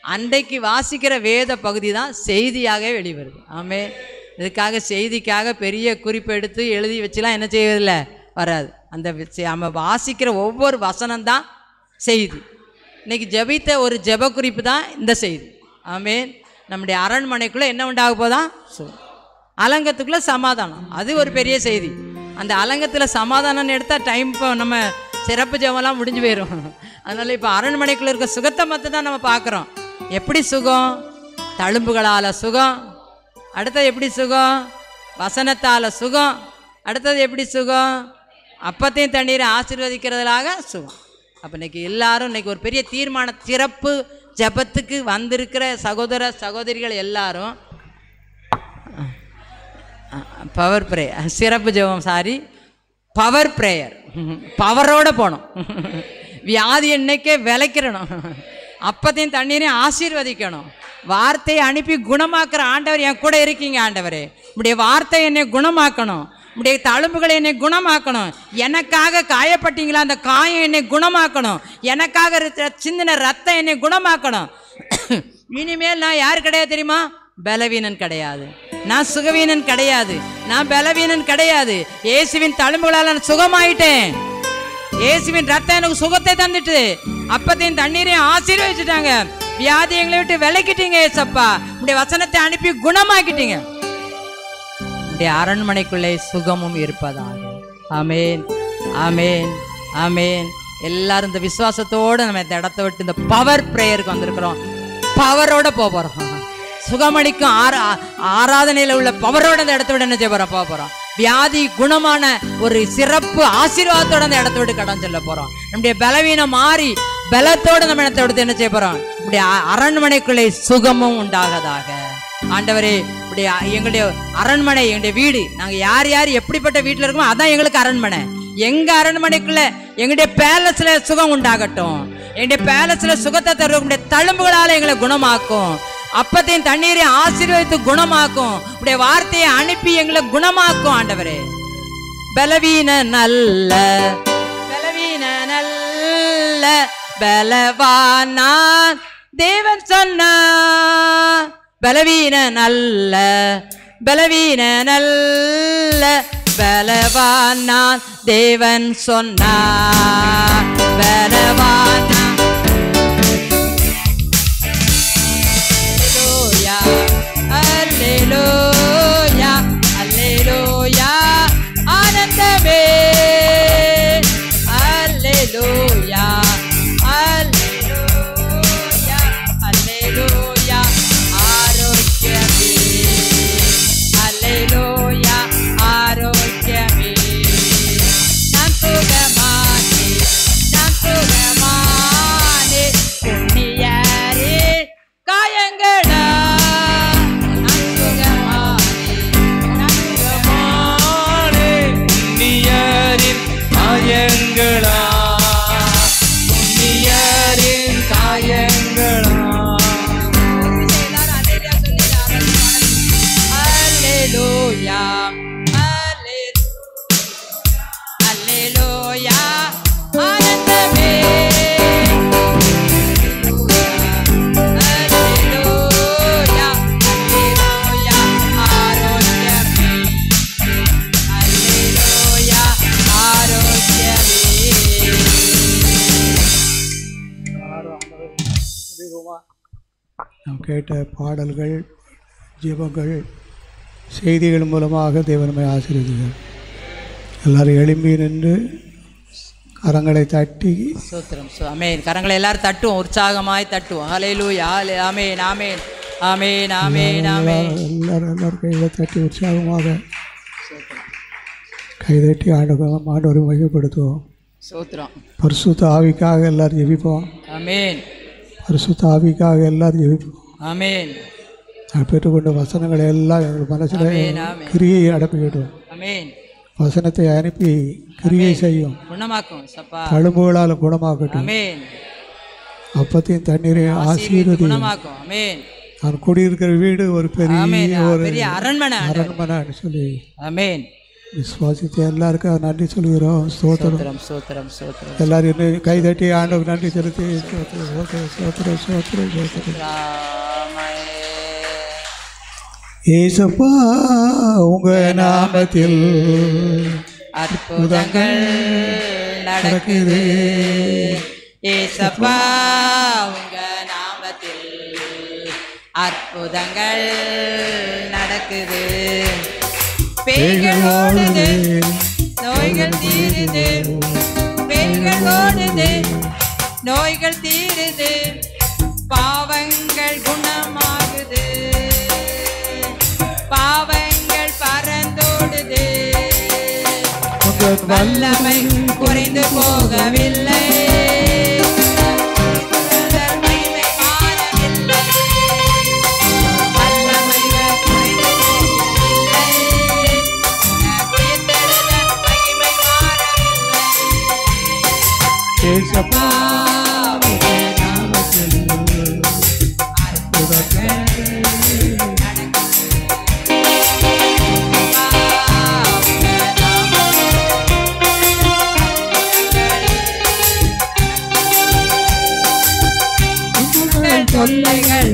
அன்றைக்கு வாசிக்கிற வேத பகுதி தான் செய்தியாக வெளிவருது. ஆமென். இதுக்காக செய்திக்காக பெரிய குறிப்பு எடுத்து எழுதி வச்சுலாம் என்ன செய்வதில்லை, வராது. அந்த நம்ம வாசிக்கிற ஒவ்வொரு வசனம்தான் செய்தி. இன்றைக்கி ஜெபித்த ஒரு ஜெப குறிப்பு தான் இந்த செய்தி. ஆமென். நம்முடைய அரண்மனைக்குள்ளே என்ன உண்டாக போதான், அலங்கத்துக்குள்ளே சமாதானம். அது ஒரு பெரிய செய்தி. அந்த அலங்கத்தில் சமாதானம்னு எடுத்தால் டைம் இப்போ நம்ம சிறப்பு ஜெபம்லாம் முடிஞ்சு போயிடும். அதனால் இப்போ அரண்மனைக்குள்ளே இருக்க சுகத்தை மட்டும் தான் நம்ம பார்க்குறோம். எப்படி சுகம்? தழும்புகளால் சுகம். அடுத்தது எப்படி சுகம்? வசனத்தால் சுகம். அடுத்தது எப்படி சுகம்? அப்பத்தையும் தண்ணீரை ஆசீர்வதிக்கிறதுலாக சுகம். அப்போ இன்றைக்கி எல்லாரும் இன்றைக்கி ஒரு பெரிய தீர்மான சிறப்பு ஜபத்துக்கு வந்திருக்கிற சகோதர சகோதரிகள் எல்லாரும் பவர் ப்ரேயர், சிறப்பு ஜெபம், பவர் ப்ரேயர், பவரோடு போகணும். வியாதி என்னைக்கே விளைக்கிறணும். அப்பத்தையும் தண்ணீரையும் ஆசீர்வதிக்கணும். வார்த்தையை அனுப்பி குணமாக்குற ஆண்டவர் என் கூட இருக்கீங்க. ஆண்டவரே, உடைய வார்த்தை என்னை குணமாக்கணும். உடைய தழும்புகளை என்னை குணமாக்கணும். எனக்காக காயப்பட்டீங்களா, அந்த காயம் என்னை குணமாக்கணும். எனக்காக சிந்தின ரத்தம் என்னை குணமாக்கணும். இனிமேல் நான் யார் கிடையாது தெரியுமா? பலவீனன் கிடையாது, நான் சுகவீனன் கிடையாது, நான் பலவீனன் கிடையாது. இயேசுவின் தழும்புகளால் நான் சுகமாயிட்டேன். இயேசுவின் ரத்தம் எனக்கு சுகத்தை தந்துட்டு, அப்பத்தையும் தண்ணீரையும் ஆசீர்வதிச்சுட்டாங்க. வியாதி எங்களை விட்டு விலக்கிட்டீங்க ஏசப்பா. உடைய வசனத்தை அனுப்பி குணமாக்கிட்டீங்க. உடைய அரண்மனைக்குள்ளே சுகமும் இருப்பதாக. ஆமேன், ஆமேன், ஆமேன். எல்லாரும் இந்த விசுவாசத்தோடு நம்ம இந்த இடத்த விட்டு இந்த பவர் ப்ரேயருக்கு வந்திருக்கிறோம். பவரோட போகிறோம். சுகமளிக்கும் ஆராதனையில் உள்ள பவரோட அந்த இடத்த விட என்ன செய்ய போகிறோம்? போகிறோம். வியாதி குணமான ஒரு சிறப்பு ஆசீர்வாதத்தோட அந்த இடத்த விட்டு கடன் சொல்ல போகிறோம். நம்முடைய பலவீனம் மாறி பலத்தோடு நம்ம இடத்தை விடுத்து என்ன செய்ய போகிறோம்? இப்படி அரண்மனைக்குள்ளே சுகமும் உண்டாகதாக. ஆண்டவரே, இப்படி எங்களுடைய அரண்மனை, எங்களுடைய வீடு, நாங்கள் யார் யார் எப்படிப்பட்ட வீட்டில் இருக்கோமோ அதான் எங்களுக்கு அரண்மனை. எங்கள் அரண்மனைக்குள்ள எங்களுடைய பேலஸ்ல சுகம் உண்டாகட்டும். எங்களுடைய பேலஸ்ல சுகத்தை தருவ தழும்புகளால் எங்களை குணமாக்கும். அப்பத்தையும் தண்ணீரையும் ஆசீர்வதித்து குணமாக்கும். உடைய வார்த்தையை அனுப்பி எங்களை குணமாக்கும். ஆண்டவரே, பலவீன நல்ல பலவீன நல்ல பலவானா தேவன் சொன்னார். பலவீன நல்ல பலவீன நல்ல பலவானா தேவன் சொன்னார். பலவானா அல்லேலூயா, அல்லேலூயா, ஆனந்தமே, அல்லேலூயா, அல்லேலூயா, அல்லேலூயா, ஆரோக்கியமே, அல்லேலூயா, ஆரோக்கியமே. நான் சுகமானே, நான் சுகமானே, காயங்களா புண்ணியரின் காயங்களா புண்ணியரின் காயங்களா அல்லேலூயா அல்லேலூயா ஆனந்தமே அல்லேலூயா அல்லேலூயா ஆரோக்கியமே அல்லேலூயா ஆரோக்கியமே. நாம் கேட்ட பாடல்கள், ஜெபங்கள், செய்திகள் மூலமாக தேவனமை ஆசீர்வதிக்கிறார். எல்லாரும் எழும்பி நின்று கரங்களை தட்டி ஸ்தோத்திரம். ஆமென். கரங்களை எல்லாரும் தட்டுவோம், உற்சாகமாய் தட்டுவோம். ஹல்லேலூயா. ஆமென் ஆமென் ஆமென் ஆமென் ஆமென். எல்லாரும் கைகளை தட்டி உற்சாகமாக கைதட்டி ஆண்டவரை மையப்படுத்துவோம். ஸ்தோத்திரம். பரிசுத்த ஆவிக்காக எல்லாரும் ஜெபிப்போம். ஆமென் பரிசுத்த ஆவிக்காக எல்லாரும் ஜெபிப்போம். ஆமென் நான் பெற்றுக்கொண்ட வசனங்களை எல்லாம் எங்கள் மனசில் ஆமென், ஆமென். கிரியை அடப்பிவிடும். ஆமென். வசனத்தை அனுப்பி கிரியை செய்யும். குணமாக்கும் சப்பா. தழும்புகளால் குணமாக்கட்டும். ஆமென். அப்பத்தையும் தண்ணீரையும் ஆசீர்வதி. குணமாக்கும். ஆமென். நான் குடியிருக்கிற வீடு ஒரு ஆமென். பெரிய ஒரு பெரிய அரண்மனை. அரண்மனைன்னு சொல்லி ஆமென். விசுவாசித்து எல்லாருக்கும் நன்றி சொல்கிறோம். ஸ்தோத்திரம். ஸ்தோத்திரம் ஸ்தோத்திரம் ஸ்தோத்திரம். எல்லாரும் இன்னும் கைதட்டி ஆண்டவருக்கு நன்றி செலுத்தி ஸ்தோத்திரம் ஸ்தோத்திரம் ஸ்தோத்திரம் ஸ்தோத்திரம் ஸ்தோத்திரம். ஏசப்பா உங்க நாமத்தில் அற்புதங்கள் நடக்குது. ஏசப்பா உங்க நாமத்தில் அற்புதங்கள் நடக்குது. பேய்கள் ஓடுது, நோய்கள் தீருது. பேய்கள் ஓடுது, நோய்கள் தீருது. பாவங்கள் குணமாகுது, பாவங்கள் பறந்தோடுது. வல்லமை குறைந்து போகவில்லை, மகிமை மாறவில்லை. வல்லமைகள் குறைந்து போகவில்லை, உயிர்த்தெழுந்த மகிமை மாறவில்லை. ஏசப்பா தொல்லைகள்,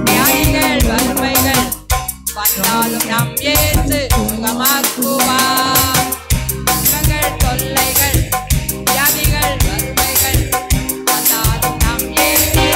வியாதிகள், வறுமைகள் வந்தாலும் நம் இயேசு சுகமாக்குவார். துன்பங்கள், தொல்லைகள், வியாதிகள், வறுமைகள் வந்தாலும் நம் இயேசு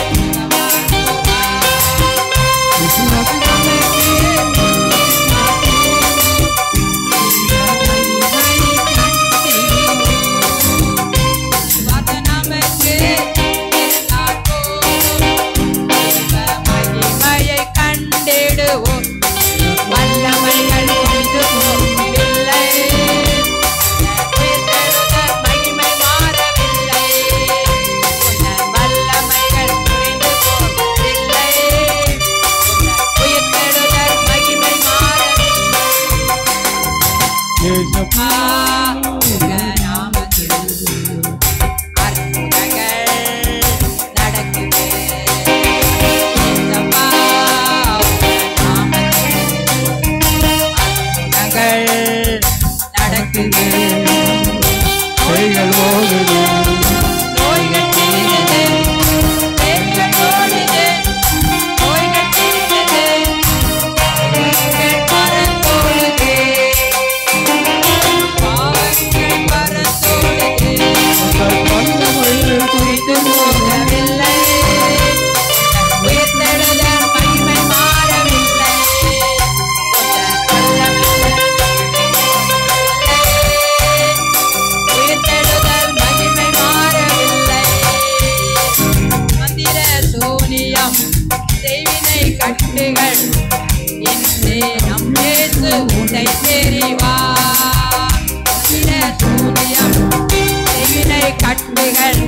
கட்டுகள்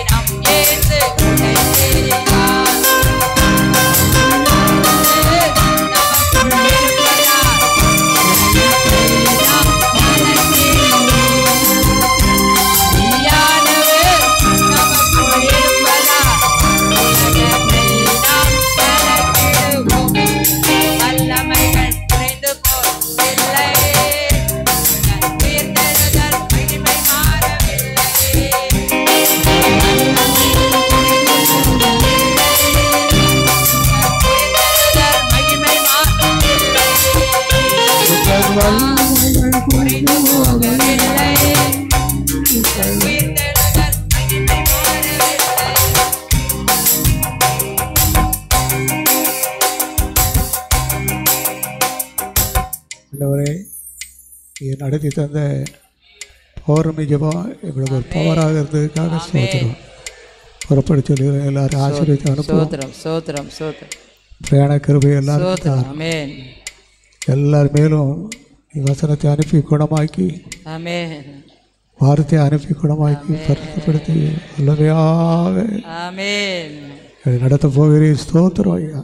நம் இயேசு உடை தெரிவார். ஆண்டவரே இதை நடத்தி தந்த பௌர்ணமி ஜெபம் எங்களுக்கு ஒரு பவராக இருந்ததுக்காக ஸ்தோத்திரம். புறப்படி சொல்லி எல்லாரும் ஆசீர்வதித்து அனுப்புவோம். சோத்திரம் சோத்திரம் சோத்திரம். பிரயாண கிருபை எல்லாரும் சோத்திரம். ஆமென். எல்லார் மேலும் நீ வசனத்தை அனுப்பி குணமாக்கி, ஆமென். வார்த்தையை அனுப்பி குணமாக்கி பரிசுத்தப்படுத்தி வல்லமையாக ஆமென். நடத்த போகிறீர். ஸ்தோத்திரம் ஐயா.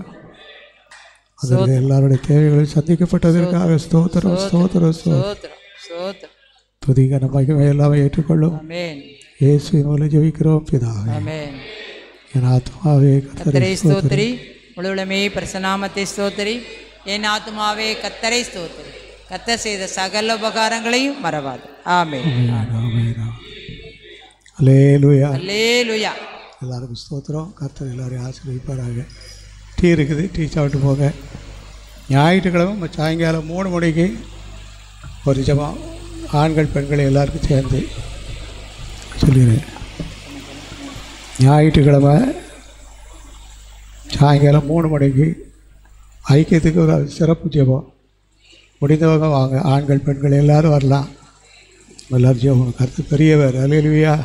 அதில் எல்லாருடைய தேவைகளும் சந்திக்கப்பட்டதற்காக ஸ்தோத்திரம் ஸ்தோத்திரம் சோத்திரம் சோத்திரம். துதிக மகிமை எல்லாமே ஏற்றுக்கொள்ளும். ஆமென். இயேசுவின் மூலம் ஜெபிக்கிறோம் பிதாவே. ஆமென். என் ஆத்மாவே கர்த்தரை ஸ்தோத்திரி, முழுவலுமே பரிசுநாமத்தை ஸ்தோத்திரி. என் ஆத்மாவே கர்த்தரை ஸ்தோத்திரி, கர்த்தர் செய்த சகல உபகாரங்களையும் மறவாது. ஆமென். அல்லேலூயா அல்லேலூயா. எல்லாருக்கும் ஸ்தோத்திரம். கர்த்தர் எல்லாரையும் ஆசீர்வதிப்பாராக. டீ இருக்குது, டீ சாப்பிட்டு போங்க. ஞாயிற்றுக்கிழமை சாயங்காலம் 3 மணிக்கு ஒரு ஜெபம், ஆண்கள் பெண்கள் எல்லாருக்கும் சேர்ந்து சொல்லிடுறேன். ஞாயிற்றுக்கிழமை சாயங்காலம் 3 மணிக்கு ஐக்கியத்துக்கு ஒரு சிறப்பு ஜெபம். முடிந்தவங்க வாங்க, ஆண்கள் பெண்கள் எல்லோரும் வரலாம். எல்லோரும் ஜெபம். கர்த்தர் பெரியவர். அல்லேலூயா.